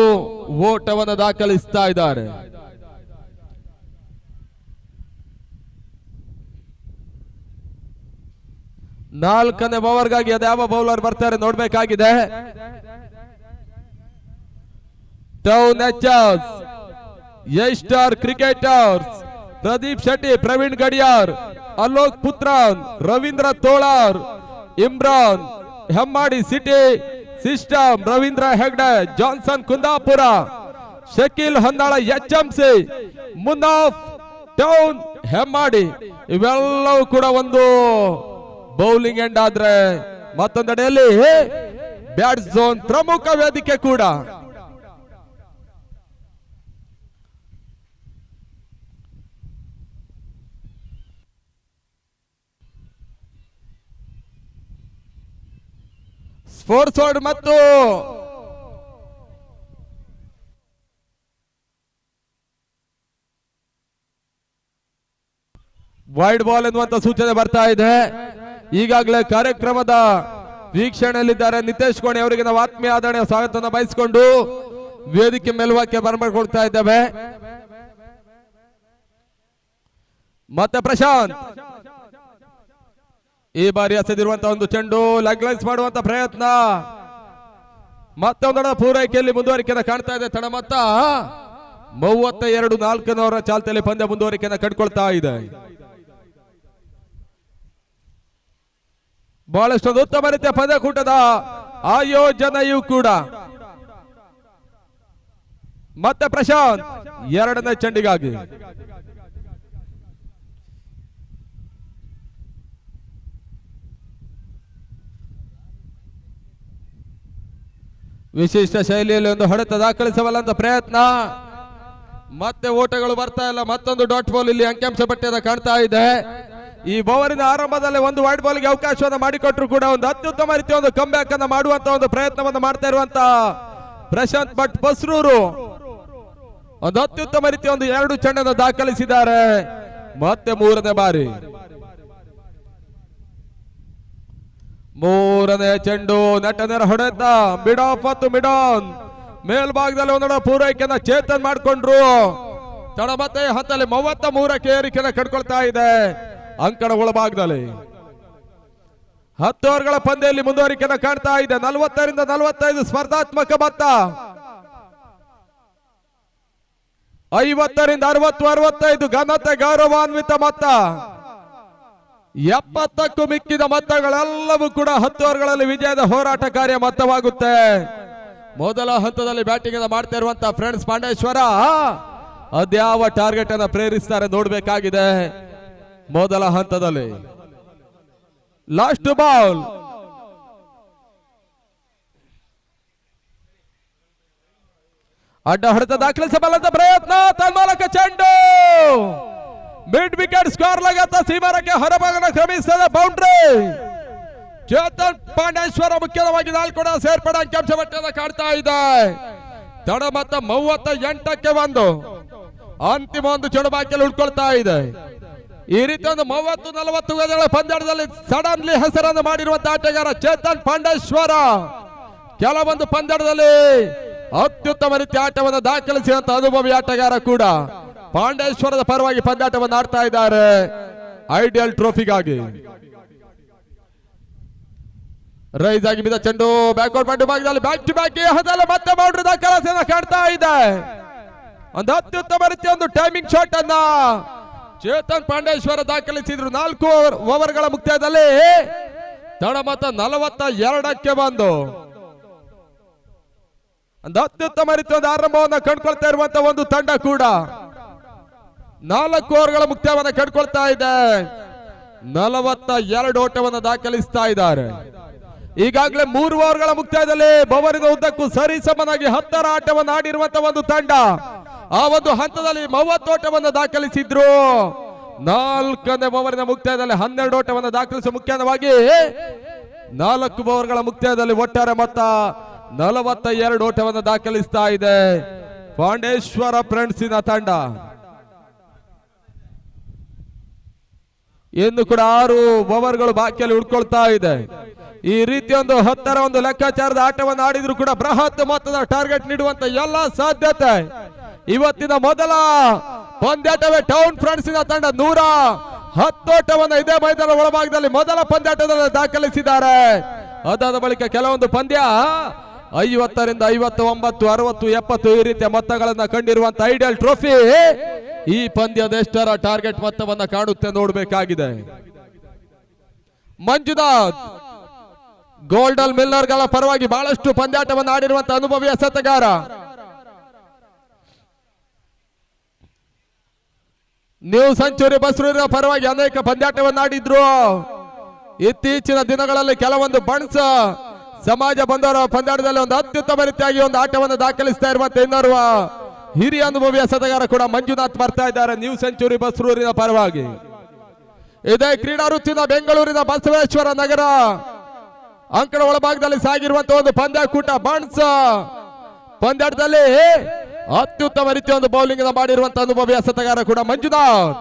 ಓಟವನ್ನು ದಾಖಲಿಸ್ತಾ ಇದ್ದಾರೆ. ನಾಲ್ಕನೇ ಓವರ್ಗಾಗಿ ಅದ್ಯಾವ ಬೌಲರ್ ಬರ್ತಾರೆ ನೋಡ್ಬೇಕಾಗಿದೆ. Town H star cricketers Pradeep Shetty, Praveen Gadiyar, Alok Puthran, Ravindra Tholar, Imran Hemmadi city system, Ravindra Hegde, Johnson Kundapura, Shakeel Honnala HMC, Munaf town Hemmadi. ಇವೆಲ್ಲವೂ ಕೂಡ ಒಂದು ಬೌಲಿಂಗ್ ಎಂಡ್ ಆದ್ರೆ ಮತ್ತೊಂದೆಡೆಯಲ್ಲಿ ಬ್ಯಾಟ್ ಝೋನ್ ಪ್ರಮುಖ ವೇದಿಕೆ ಕೂಡ. ಸ್ಪೋರ್ಟ್ಸ್ ವರ್ಡ್ ಮತ್ತು ವೈಡ್ ಬಾಲ್ ಎನ್ನುವಂತ ಸೂಚನೆ ಬರ್ತಾ ಇದೆ. ಈಗಾಗಲೇ ಕಾರ್ಯಕ್ರಮದ ವೀಕ್ಷಣೆಯಲ್ಲಿದ್ದಾರೆ ನಿತೇಶ್ ಕೋಣಿ ಅವರಿಗೆ ನಾವು ಆತ್ಮೀಯ ಆದರಣೆಯ ಸ್ವಾಗತವನ್ನು ಬಯಸಿಕೊಂಡು ವೇದಿಕೆ ಮೇಲ್ವಾಕ್ಯ ಬರಮಾಡಿಕೊಳ್ತಾ ಇದ್ದೇವೆ. ಮತ್ತೆ ಪ್ರಶಾಂತ್ ಈ ಬಾರಿ ಎಸೆದಿರುವಂತಹ ಒಂದು ಚೆಂಡು ಲೆಗ್ ಲೈನ್ಸ್ ಮಾಡುವಂತ ಪ್ರಯತ್ನ, ಮತ್ತೊಂದರ ಪೂರೈಕೆಯಲ್ಲಿ ಮುಂದುವರಿಕೆಯನ್ನು ಕಾಣ್ತಾ ಇದೆ. ತಡ ಮೊತ್ತ 32-4 ಚಾಲ್ತಿಯಲ್ಲಿ ಪಂದ್ಯ ಮುಂದುವರಿಕೆಯನ್ನು ಕಂಡುಕೊಳ್ತಾ ಇದೆ. ಬಹಳಷ್ಟೊಂದು ಉತ್ತಮ ರೀತಿಯ ಪಂದ್ಯಕೂಟದ ಆಯೋಜನೆಯೂ ಕೂಡ. ಮತ್ತೆ ಪ್ರಶಾಂತ್ 2ನೇ ಚೆಂಡಿಗಾಗಿ ವಿಶಿಷ್ಟ ಶೈಲಿಯಲ್ಲಿ ಒಂದು ಹೊಡೆತ ದಾಖಲಿಸಬಲ್ಲಂತ ಪ್ರಯತ್ನ, ಮತ್ತೆ ಓಟಗಳು ಬರ್ತಾ ಇಲ್ಲ. ಮತ್ತೊಂದು ಡಾಟ್ ಬಾಲ್ ಇಲ್ಲಿ ಅಂಕಿಅಂಶ ಪಟ್ಟಿಯದ ಕಾಣ್ತಾ ಇದೆ. ಈ ಓವರಿನ ಆರಂಭದಲ್ಲಿ ಒಂದು ವೈಡ್ ಬಾಲ್ಗೆ ಅವಕಾಶವನ್ನು ಮಾಡಿಕೊಟ್ರು ಕೂಡ ಒಂದು ಅತ್ಯುತ್ತಮ ರೀತಿಯ ಒಂದು ಕಮ್ ಬ್ಯಾಕ್ ಅನ್ನು ಮಾಡುವಂತ ಒಂದು ಪ್ರಯತ್ನವನ್ನು ಮಾಡ್ತಾ ಇರುವಂತ ಪ್ರಶಾಂತ್ ಭಟ್ ಬಸ್ರೂರು ಒಂದು ಅತ್ಯುತ್ತಮ ರೀತಿಯ ಒಂದು 2 ಚೆಂಡನ್ನು ದಾಖಲಿಸಿದ್ದಾರೆ. ಮತ್ತೆ 3ನೇ ಬಾರಿ 3ನೇ ಚೆಂಡು ನೆಟ್ಟ ನೇರ ಹೊಡೆತ, ಮಿಡ್ ಆಫ್ ಮತ್ತು ಮಿಡ್ ಆನ್ ಮೇಲ್ಭಾಗದಲ್ಲಿ ಒಂದೊಡ ಪೂರೈಕೆಯನ್ನ ಚೇತನ್ ಮಾಡಿಕೊಂಡ್ರು. ತಡ ಮತ್ತೆ ಹತ್ತಲ್ಲಿ 33ಕ್ಕೆ ಏರಿಕೆಯನ್ನು ಕಂಡುಕೊಳ್ತಾ ಇದೆ. ಅಂಕಣ ಒಳಭಾಗದಲ್ಲಿ 10 ಓವರ್ಗಳ ಪಂದ್ಯದಲ್ಲಿ ಮುಂದುವರಿಕೆಯನ್ನು ಕಾಣ್ತಾ ಇದೆ. 40-45 ಸ್ಪರ್ಧಾತ್ಮಕ ಮೊತ್ತ, 50-60-65 ಘನತೆ ಗೌರವಾನ್ವಿತ ಮೊತ್ತ, 70ಕ್ಕೂ ಮಿಕ್ಕಿದ ಮೊತ್ತಗಳೆಲ್ಲವೂ ಕೂಡ 10 ಓವರ್ಗಳಲ್ಲಿ ವಿಜಯದ ಹೋರಾಟ ಕಾರ್ಯ ಮೊತ್ತವಾಗುತ್ತೆ. ಮೊದಲ ಹಂತದಲ್ಲಿ ಬ್ಯಾಟಿಂಗ್ ಅನ್ನು ಮಾಡ್ತಾ ಇರುವಂತಹ ಫ್ರೆಂಡ್ಸ್ ಪಾಂಡೇಶ್ವರ ಅದ್ಯಾವ ಟಾರ್ಗೆಟ್ ಅನ್ನು ಪ್ರೇರಿಸ್ತಾರೆ ನೋಡಬೇಕಾಗಿದೆ. ಮೊದಲ ಹಂತದಲ್ಲಿ ಲಾಸ್ಟ್ ಬಾಲ್ ಅಡ್ಡ ಹೊಡೆತ ದಾಖಲಿಸಬಲ್ಲಂತ ಪ್ರಯತ್ನ, ತನ್ಮೂಲಕ ಚೆಂಡು ಮಿಡ್ ವಿಕೆಟ್ ಸ್ಕೋರ್ ಲಗತ್ತ ಸೀಮಾರಕ್ಕೆ ಹೊರಭಾಗನ ಕ್ರಮಿಸಿದ ಬೌಂಡ್ರಿ. ಚೇತನ್ ಪಾಂಡೇಶ್ವರ ಮುಖ್ಯವಾಗಿ 4 ಸೇರ್ಪಡೆ ಅಂಕಿಅಂಶ ಪಟ್ಟಿಯನ್ನು ಕಾಡ್ತಾ ಇದೆ. ತಡ ಮೊತ್ತ 38ಕ್ಕೆ 1. ಅಂತಿಮ ಒಂದು ಚೆಂಡು ಬಾಕಿಯಲ್ಲಿ ಉಳ್ಕೊಳ್ತಾ ಇದೆ. ಈ ರೀತಿ ಒಂದು 30-40 ಗಜಗಳ ಪಂದ್ಯದಲ್ಲಿ ಸಡನ್ಲಿ ಹೆಸರನ್ನು ಮಾಡಿರುವಂತಹ ಆಟಗಾರ ಚೇತನ್ ಪಾಂಡೇಶ್ವರ ಕೆಲವೊಂದು ಪಂದ್ಯದಲ್ಲಿ ಅತ್ಯುತ್ತಮ ರೀತಿಯ ಆಟವನ್ನು ದಾಖಲಿಸಿದಂತ ಅನುಭವಿ ಆಟಗಾರ ಕೂಡ. ಪಾಂಡೇಶ್ವರದ ಪರವಾಗಿ ಪಂದ್ಯಾಟವನ್ನು ಆಡ್ತಾ ಇದ್ದಾರೆ ಐಡಿಯಲ್ ಟ್ರೋಫಿಗಾಗಿ. ರೈಸ್ ಆಗಿ ಬಿದ್ದ ಚೆಂಡು ಬ್ಯಾಕ್ವರ್ಡ್ ಬಂಡು ಭಾಗದಲ್ಲಿ ಬ್ಯಾಕ್ ಟು ಬ್ಯಾಕ್ ಹದಲ್ಲ ಮತ್ತೆ ಬೌಂಡ್ರಿ ದಾಖಲಾತಿಯನ್ನು ಕಾಣ್ತಾ ಇದೆ. ಒಂದು ಅತ್ಯುತ್ತಮ ರೀತಿಯ ಒಂದು ಟೈಮಿಂಗ್ ಶಾಟ್ ಅನ್ನ ಚೇತನ್ ಪಾಂಡೇಶ್ವರ ದಾಖಲಿಸಿದ್ರು. 4 ಓವರ್ಗಳ ಮುಕ್ತಾಯದಲ್ಲಿ ತಡ ಮೊತ್ತ 42ಕ್ಕೆ 1. ಒಂದು ಅತ್ಯುತ್ತಮ ರೀತಿಯ ಒಂದು ಆರಂಭವನ್ನು ಕಂಡುಕೊಳ್ತಾ ಇರುವಂತಹ ಒಂದು ತಂಡ ಕೂಡ 4 ಓವರ್ಗಳ ಮುಕ್ತಾಯವನ್ನು ಕಂಡುಕೊಳ್ತಾ ಇದೆ. 42 ಓಟವನ್ನು ದಾಖಲಿಸ್ತಾ ಇದ್ದಾರೆ. ಈಗಾಗಲೇ 3 ಓವರ್ಗಳ ಮುಕ್ತಾಯದಲ್ಲಿ ಬವರಿನ ಉದ್ದಕ್ಕೂ ಸರಿಸಮನಾಗಿ 10ರ ಆಟವನ್ನು ಆಡಿರುವಂತಹ ಒಂದು ತಂಡ ಆ ಒಂದು ಹಂತದಲ್ಲಿ 30 ಓಟವನ್ನು ದಾಖಲಿಸಿದ್ರು. 4ನೇ ಓವರಿನ ಮುಕ್ತಾಯದಲ್ಲಿ 12 ಓಟವನ್ನು ದಾಖಲಿಸುವ ಮುಖ್ಯವಾಗಿ 4 ಓವರ್ಗಳ ಮುಕ್ತಾಯದಲ್ಲಿ ಒಟ್ಟಾರೆ ಮೊತ್ತ 42 ಓಟವನ್ನು ದಾಖಲಿಸ್ತಾ ಇದೆ ಪಾಂಡೇಶ್ವರ ಫ್ರೆಂಡ್ಸಿನ ತಂಡ. ಇನ್ನು ಕೂಡ 6 ಓವರ್ಗಳು ಬಾಕಿಯಲ್ಲಿ ಉಳ್ಕೊಳ್ತಾ ಇದೆ. ಈ ರೀತಿ ಒಂದು 10ರ ಒಂದು ಲೆಕ್ಕಾಚಾರದ ಆಟವನ್ನು ಆಡಿದ್ರು ಕೂಡ ಬೃಹತ್ ಮೊತ್ತದ ಟಾರ್ಗೆಟ್ ನೀಡುವಂತ ಎಲ್ಲ ಸಾಧ್ಯತೆ ಇವತ್ತಿನ ಮೊದಲ ಪಂದ್ಯಾಟವೇ ಟೌನ್ ಫ್ರೆಂಡ್ಸಿನ ತಂಡ 110 ಓಟವನ್ನು ಇದೇ ಮೈದಾನ ಒಳಭಾಗದಲ್ಲಿ ಮೊದಲ ಪಂದ್ಯಾಟದಲ್ಲಿ ದಾಖಲಿಸಿದ್ದಾರೆ. ಅದಾದ ಬಳಿಕ ಕೆಲವೊಂದು ಪಂದ್ಯ 50ರಿಂದ 59, 60, 70 ಈ ರೀತಿಯ ಮೊತ್ತಗಳನ್ನ ಕಂಡಿರುವಂತ ಐಡಿಯಲ್ ಟ್ರೋಫಿ ಈ ಪಂದ್ಯದ ಎಷ್ಟರ ಟಾರ್ಗೆಟ್ ಮೊತ್ತವನ್ನ ಕಾಣುತ್ತೆ ನೋಡಬೇಕಾಗಿದೆ. ಮಂಜುನಾಥ್ ಗೋಲ್ಡನ್ ಮಿಲ್ಲರ್ಗಳ ಪರವಾಗಿ ಬಹಳಷ್ಟು ಪಂದ್ಯಾಟವನ್ನು ಆಡಿರುವಂತಹ ಅನುಭವಿ ಎಸೆತಗಾರ. ನ್ಯೂ ಸೆಂಚುರಿ ಬಸ್ರೂರಿನ ಪರವಾಗಿ ಅನೇಕ ಪಂದ್ಯಾಟವನ್ನು ಆಡಿದ್ರು. ಇತ್ತೀಚಿನ ದಿನಗಳಲ್ಲಿ ಕೆಲವೊಂದು ಬಣ್ಸ ಸಮಾಜ ಬಂದವರ ಪಂದ್ಯಾಟದಲ್ಲಿ ಒಂದು ಅತ್ಯುತ್ತಮ ರೀತಿಯಾಗಿ ಒಂದು ಆಟವನ್ನು ದಾಖಲಿಸ್ತಾ ಇರುವಂತೆ ಇನ್ನೋರ್ವ ಹಿರಿಯ ಅನುಭವಿ ಎಸೆತಗಾರ ಕೂಡ ಮಂಜುನಾಥ್ ಬರ್ತಾ ಇದ್ದಾರೆ ನ್ಯೂ ಸೆಂಚುರಿ ಬಸ್ರೂರಿನ ಪರವಾಗಿ. ಇದೇ ಕ್ರೀಡಾ ಋತುವಿನ ಬೆಂಗಳೂರಿನ ಬಸವೇಶ್ವರ ನಗರ ಅಂಕಣ ಒಳಭಾಗದಲ್ಲಿ ಸಾಗಿರುವಂತಹ ಒಂದು ಪಂದ್ಯಾಕೂಟ ಬಣ್ಸ್ ಪಂದ್ಯಾಟದಲ್ಲಿ ಅತ್ಯುತ್ತಮ ರೀತಿಯ ಒಂದು ಬೌಲಿಂಗ್ ಮಾಡಿರುವಂತಹ ಅನುಭವಿ ಎಸೆತಗಾರ ಕೂಡ ಮಂಜುನಾಥ್.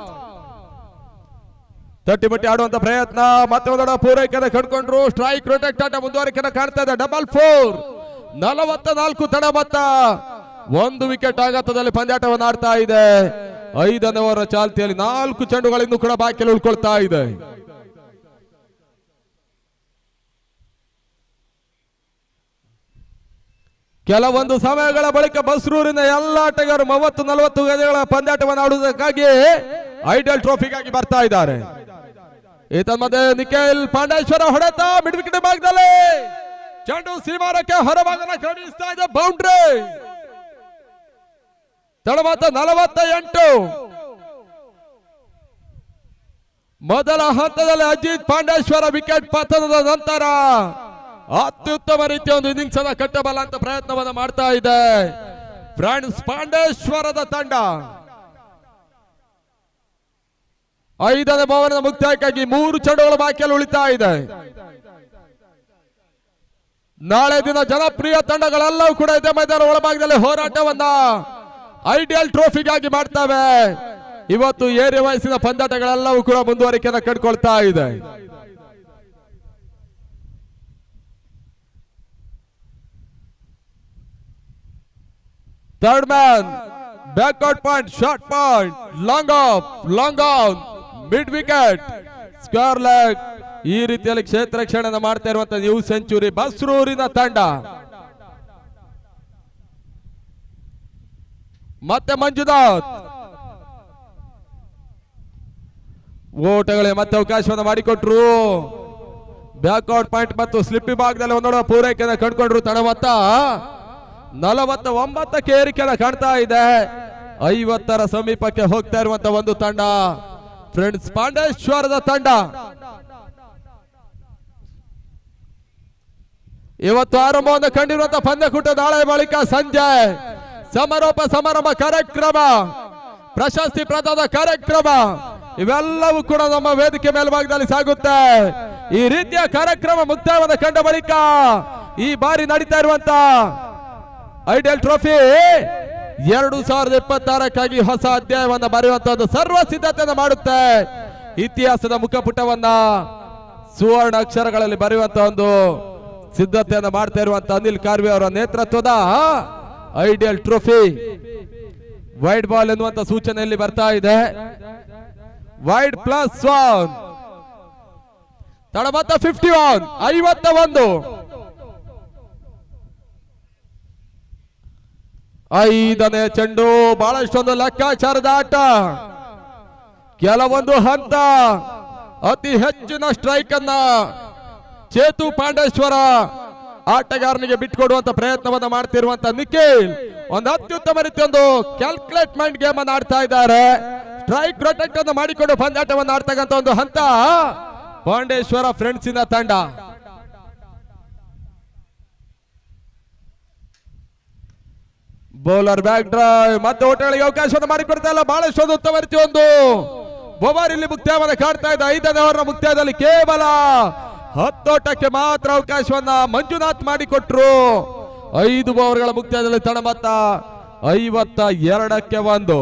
ತಟ್ಟಿಮಟ್ಟಿ ಆಡುವಂತ ಪ್ರಯತ್ನ ಮತ್ತೆ ಒಂದೊಡ ಪೂರೈಕೆಯನ್ನು ಕಂಡುಕೊಂಡ್ರು. ಸ್ಟ್ರೈಕ್ ರೊಟೆಕ್ಟ್ ಆಟ ಮುಂದುವರಿಕೆಯನ್ನು ಕಾಣ್ತಾ ಇದೆ. 4 44 ತಡ ಮೊತ್ತ 1 ವಿಕೆಟ್ ಆಘಾತದಲ್ಲಿ ಪಂದ್ಯಾಟವನ್ನು ಆಡ್ತಾ ಇದೆ. 5ನೇ ಓವರ್ ಚಾಲ್ತಿಯಲ್ಲಿ 4 ಚೆಂಡುಗಳಿಂದ ಕೂಡ ಬಾಕಿಯಲ್ಲಿ ಉಳ್ಕೊಳ್ತಾ ಇದೆ. ಕೆಲವೊಂದು ಸಮಯಗಳ ಬಳಿಕ ಬಸ್ರೂರಿನ ಎಲ್ಲ ಆಟಗಾರರು 30-40 ಗಜಗಳ ಪಂದ್ಯಾಟವನ್ನು ಆಡುವುದಕ್ಕಾಗಿ ಐಡಿಯಲ್ ಟ್ರೋಫಿಗಾಗಿ ಬರ್ತಾ ಇದ್ದಾರೆ. ಮಧ್ಯೆ ನಿಖಿಲ್ ಪಾಂಡೇಶ್ವರ ಹೊಡೆತ ಮಿಡ್ ವಿಕೆಟ್ ಭಾಗದಲ್ಲಿ ಚೆಂಡು ಸೀಮಾರಕ್ಕೆ ಹೊರಭಾಗನ ಕ್ರಮಿಸ್ತಾ ಇದೆ. ಬೌಂಡ್ರಿ ತಡಮಾತ 48. ಮೊದಲ ಹಂತದಲ್ಲಿ ಅಜಿತ್ ಪಾಂಡೇಶ್ವರ ವಿಕೆಟ್ ಪತನದ ನಂತರ ಅತ್ಯುತ್ತಮ ರೀತಿಯ ಒಂದು ಇನ್ನಿಂಗ್ಸ್ ಅನ್ನ ಕಟ್ಟಬಲ್ಲ ಅಂತ ಪ್ರಯತ್ನವನ್ನ ಮಾಡ್ತಾ ಇದೆ ಫ್ರೆಂಡ್ಸ್ ಪಾಂಡೇಶ್ವರದ ತಂಡ. 5ನೇ ಓವರಿನ ಮುಕ್ತಾಯಕ್ಕಾಗಿ 3 ಚೆಂಡುಗಳು ಬಾಕಿಯಲ್ಲಿ ಉಳಿತಾ ಇದೆ. ನಾಳೆ ದಿನ ಜನಪ್ರಿಯ ತಂಡಗಳೆಲ್ಲವೂ ಕೂಡ ಇದೇ ಮೈದಾನ ಒಳಭಾಗದಲ್ಲಿ ಹೋರಾಟವನ್ನ ಐಡಿಯಲ್ ಟ್ರೋಫಿಗಾಗಿ ಮಾಡ್ತವೆ. ಇವತ್ತು ಏರಿಯ ವಯಸ್ಸಿನ ಪಂದ್ಯಾಟಗಳೆಲ್ಲವೂ ಕೂಡ ಮುಂದುವರಿಕೆಯನ್ನು ಕಂಡುಕೊಳ್ತಾ ಇದೆ. Third man ಬ್ಯಾಕ್ಔಟ್ point, short point, long of, long on, mid wicket, square leg ಈ ರೀತಿಯಲ್ಲಿ ಕ್ಷೇತ್ರ ರಕ್ಷಣೆ ಮಾಡ್ತಾ ಇರುವಂತಹ ನ್ಯೂ ಸೆಂಚುರಿ ಬಸ್ರೂರಿನ ತಂಡ. ಮತ್ತೆ ಮಂಜುನಾಥ್ ಓಟಗಳಿಗೆ ಮತ್ತೆ ಅವಕಾಶವನ್ನು ಮಾಡಿಕೊಟ್ರು. ಬ್ಯಾಕ್ಔಟ್ ಪಾಯಿಂಟ್ ಮತ್ತು ಸ್ಲಿಪ್ಪಿ ಭಾಗದಲ್ಲಿ ಒಂದೊಡ ಪೂರೈಕೆಯನ್ನು ಕಂಡುಕೊಂಡ್ರು. ತಡ ಮೊತ್ತ 49ಕ್ಕೆ ಏರಿಕೆಯನ್ನು ಕಾಣ್ತಾ ಇದೆ. 50ರ ಸಮೀಪಕ್ಕೆ ಹೋಗ್ತಾ ಇರುವಂತಹ ಒಂದು ತಂಡ ಫ್ರೆಂಡ್ಸ್ ಪಾಂಡೇಶ್ವರದ ತಂಡ. ಇವತ್ತು ಆರಂಭವನ್ನು ಕಂಡಿರುವಂತಹ ಪಂದ್ಯಕೂಟ ನಾಳೆ ಬಳಿಕ ಸಂಜೆ ಸಮಾರೋಪ ಸಮಾರಂಭ ಕಾರ್ಯಕ್ರಮ, ಪ್ರಶಸ್ತಿ ಪ್ರದಾನ ಕಾರ್ಯಕ್ರಮ ಇವೆಲ್ಲವೂ ಕೂಡ ನಮ್ಮ ವೇದಿಕೆ ಮೇಲ್ಭಾಗದಲ್ಲಿ ಸಾಗುತ್ತೆ. ಈ ರೀತಿಯ ಕಾರ್ಯಕ್ರಮ ಮುಕ್ತಾಯವನ್ನು ಕಂಡ ಬಳಿಕ ಈ ಬಾರಿ ನಡೀತಾ ಇರುವಂತ ಐಡಿಯಲ್ ಟ್ರೋಫಿ 2026ಕ್ಕಾಗಿ ಹೊಸ ಅಧ್ಯಾಯವನ್ನ ಬರೆಯುವಂತದ್ದು ಸರ್ವ ಸಿದ್ಧತೆಯನ್ನು ಮಾಡುತ್ತೆ. ಇತಿಹಾಸದ ಮುಖಪುಟವನ್ನ ಸುವರ್ಣ ಅಕ್ಷರಗಳಲ್ಲಿ ಬರೆಯುವಂತ ಒಂದು ಸಿದ್ಧತೆಯನ್ನು ಮಾಡ್ತಾ ಇರುವಂತ ಅನಿಲ್ ಕಾರ್ವಿ ಅವರ ನೇತೃತ್ವದ ಐಡಿಯಲ್ ಟ್ರೋಫಿ ವೈಡ್ ಬಾಲ್ ಎನ್ನುವಂತ ಸೂಚನೆಯಲ್ಲಿ ಬರ್ತಾ ಇದೆ. ವೈಡ್ +1 ತಡಮತ್ತ 51 51. 5ನೇ ಚೆಂಡು ಬಹಳಷ್ಟೊಂದು ಲೆಕ್ಕಾಚಾರದ ಆಟ. ಕೆಲವೊಂದು ಹಂತ ಅತಿ ಹೆಚ್ಚಿನ ಸ್ಟ್ರೈಕ್ ಅನ್ನ ಚೇತು ಪಾಂಡೇಶ್ವರ ಆಟಗಾರನಿಗೆ ಬಿಟ್ಟುಕೊಡುವಂತ ಪ್ರಯತ್ನವನ್ನ ಮಾಡ್ತಿರುವಂತ ನಿಖಿಲ್ ಒಂದು ಅತ್ಯುತ್ತಮ ರೀತಿಯ ಒಂದು ಕ್ಯಾಲ್ಕುಲೇಟ್ ಮೈಂಡ್ ಗೇಮ್ ಅನ್ನು ಆಡ್ತಾ ಇದ್ದಾರೆ. ಸ್ಟ್ರೈಕ್ ಪ್ರೊಟೆಕ್ಟ್ ಅನ್ನು ಮಾಡಿಕೊಂಡು ಪಂದ್ಯಾಟವನ್ನು ಆಡ್ತಕ್ಕಂಥ ಒಂದು ಹಂತ ಪಾಂಡೇಶ್ವರ ಫ್ರೆಂಡ್ಸಿನ ತಂಡ. ಬೌಲರ್ ಬ್ಯಾಕ್ ಡ್ರೈವ್ ಮತ್ತೆ ಓಟಗಳಿಗೆ ಅವಕಾಶವನ್ನು ಮಾಡಿಕೊಡ್ತಾ ಇಲ್ಲ. ಬಹಳಷ್ಟು ಒಂದು ಉತ್ತಮ ರೀತಿ ಒಂದು ಓವರ್ ಇಲ್ಲಿ ಮುಕ್ತಾಯವನ್ನು ಕಾಡ್ತಾ ಇದ್ದ 5ನೇ ಓವರ್ನ ಮುಕ್ತಾಯದಲ್ಲಿ ಕೇವಲ 10 ಓಟಕ್ಕೆ ಮಾತ್ರ ಅವಕಾಶವನ್ನ ಮಂಜುನಾಥ್ ಮಾಡಿಕೊಟ್ರು. 5 ಓವರ್ಗಳ ಮುಕ್ತಾಯದಲ್ಲಿ ತಂಡ ಮೊತ್ತ 52ಕ್ಕೆ 1.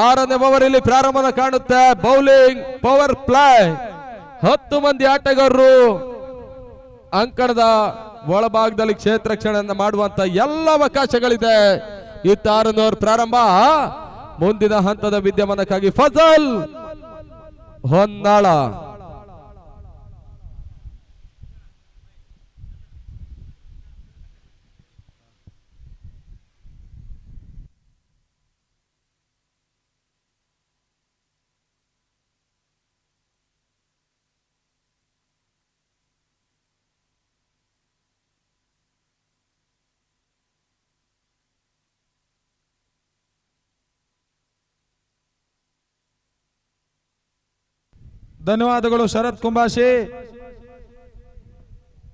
6ನೇ ಓವರ್ ಇಲ್ಲಿ ಪ್ರಾರಂಭವನ್ನು ಕಾಣುತ್ತೆ. ಬೌಲಿಂಗ್ ಪವರ್ ಪ್ಲೇ 10 ಮಂದಿ ಆಟಗಾರರು ಅಂಕಣದ ಒಳಭಾಗದಲ್ಲಿ ಕ್ಷೇತ್ರ ರಕ್ಷಣೆಯನ್ನು ಮಾಡುವಂತ ಎಲ್ಲ ಅವಕಾಶಗಳಿದೆ. ಇತ್ತ 6ನೇ ಓವರ್ ಪ್ರಾರಂಭ. ಮುಂದಿನ ಹಂತದ ವಿದ್ಯಮಾನಕ್ಕಾಗಿ ಫಜಲ್ ಹೊನ್ನಾಳ. ಧನ್ಯವಾದಗಳು ಶರತ್ ಕುಂಬಾಶಿ.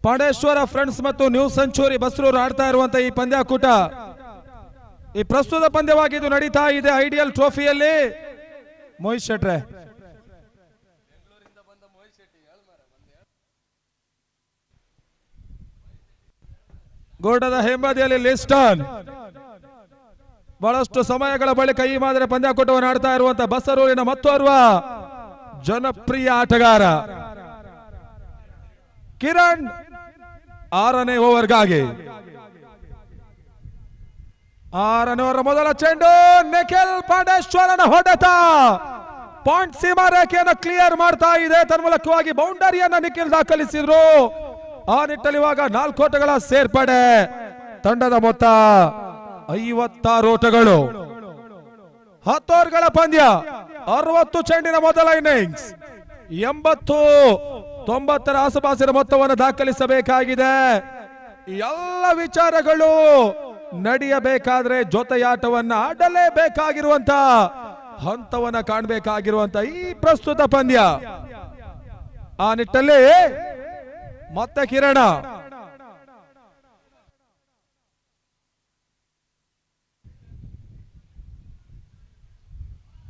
ಪಾಂಡೇಶ್ವರ ಫ್ರೆಂಡ್ಸ್ ಮತ್ತು ನ್ಯೂ ಸೆಂಚುರಿ ಬಸ್ರೂರು ಆಡ್ತಾ ಇರುವಂತಹ ಈ ಪಂದ್ಯಾಕೂಟ ಈ ಪ್ರಸ್ತುತ ಪಂದ್ಯವಾಗಿದ್ದು ನಡೀತಾ ಇದೆ ಐಡಿಯಲ್ ಟ್ರೋಫಿಯಲ್ಲಿ. ಮೋಹಿತ್ ಶೆಟ್ರೆ ಗೋಡದ ಹಿಂಬದಿಯಲ್ಲಿ ಲಿಸ್ಟನ್ ಬಹಳಷ್ಟು ಸಮಯಗಳ ಬಳಿಕ ಈ ಮಾದರಿ ಪಂದ್ಯಾಕೂಟವನ್ನು ಆಡ್ತಾ ಇರುವಂತಹ ಬಸರೂರಿನ ಮತ್ತೋರ್ವ ಜನಪ್ರಿಯ ಆಟಗಾರ ಕಿರಣ್. 6ನೇ ಓವರ್ಗಾಗಿ 6ನೇ ಓವರ್ ಮೊದಲ ಚೆಂಡು ನಿಖಿಲ್ ಪಾಂಡೇಶ್ವರನ ಹೊಡೆತ ಪಾಯಿಂಟ್ ಸೀಮಾ ರೇಖೆಯನ್ನು ಕ್ಲಿಯರ್ ಮಾಡ್ತಾ ಇದೆ. ತನ್ಮೂಲಕವಾಗಿ ಬೌಂಡರಿಯನ್ನ ನಿಖಿಲ್ ದಾಖಲಿಸಿದ್ರು. ಆ ನಿಟ್ಟಲ್ಲಿ ಇವಾಗ 4 ಓಟಗಳ ಸೇರ್ಪಡೆ. ತಂಡದ ಮೊತ್ತ 56 ಓಟಗಳು. 10 ಓವರ್ಗಳ ಪಂದ್ಯ. 60 ಚೆಂಡಿನ ಮೊದಲ ಇನ್ನಿಂಗ್ಸ್. 80-90 ಆಸುಪಾಸಿನ ಮೊತ್ತವನ್ನು ದಾಖಲಿಸಬೇಕಾಗಿದೆ. ಎಲ್ಲ ವಿಚಾರಗಳು ನಡೆಯಬೇಕಾದ್ರೆ ಜೊತೆಯಾಟವನ್ನ ಆಡಲೇಬೇಕಾಗಿರುವಂತ ಹಂತವನ್ನ ಕಾಣಬೇಕಾಗಿರುವಂತ ಈ ಪ್ರಸ್ತುತ ಪಂದ್ಯ. ಆ ನಿಟ್ಟಲ್ಲಿ ಮತ್ತೆ ಕಿರಣ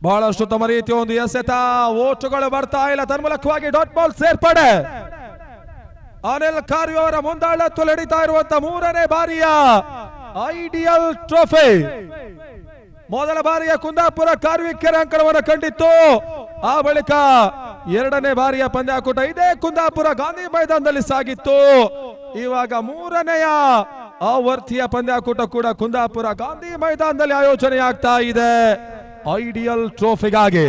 ಬಹಳಷ್ಟು ತಮ್ಮ ರೀತಿಯ ಒಂದು ಎಸೆತ. ಓಟುಗಳು ಬರ್ತಾ ಇಲ್ಲ. ತನ್ಮೂಲಕವಾಗಿ ಡಾಟ್ ಬಾಲ್ ಸೇರ್ಪಡೆ. ಅನಿಲ್ ಕಾರ್ಯೋ ಅವರ ಮುಂದಾಳತ್ವದಲ್ಲಿ ನಡೀತಾ ಇರುವಂತಹ 3ನೇ ಬಾರಿಯ ಐಡಿಯಲ್ ಟ್ರೋಫಿ. ಮೊದಲ ಬಾರಿಯ ಕುಂದಾಪುರ ಕಾರ್ವಿಕೆರೆ ಅಂಕಣವನ್ನು ಕಂಡಿತ್ತು. ಆ ಬಳಿಕ 2ನೇ ಬಾರಿಯ ಪಂದ್ಯಾಕೂಟ ಇದೇ ಕುಂದಾಪುರ ಗಾಂಧಿ ಮೈದಾನದಲ್ಲಿ ಸಾಗಿತ್ತು. ಇವಾಗ 3ನೇಯ ಆವರ್ತಿಯ ಪಂದ್ಯಾಕೂಟ ಕೂಡ ಕುಂದಾಪುರ ಗಾಂಧಿ ಮೈದಾನದಲ್ಲಿ ಆಯೋಜನೆ ಆಗ್ತಾ ಇದೆ ಐಡಿಯಲ್ ಟ್ರೋಫಿಗಾಗಿ.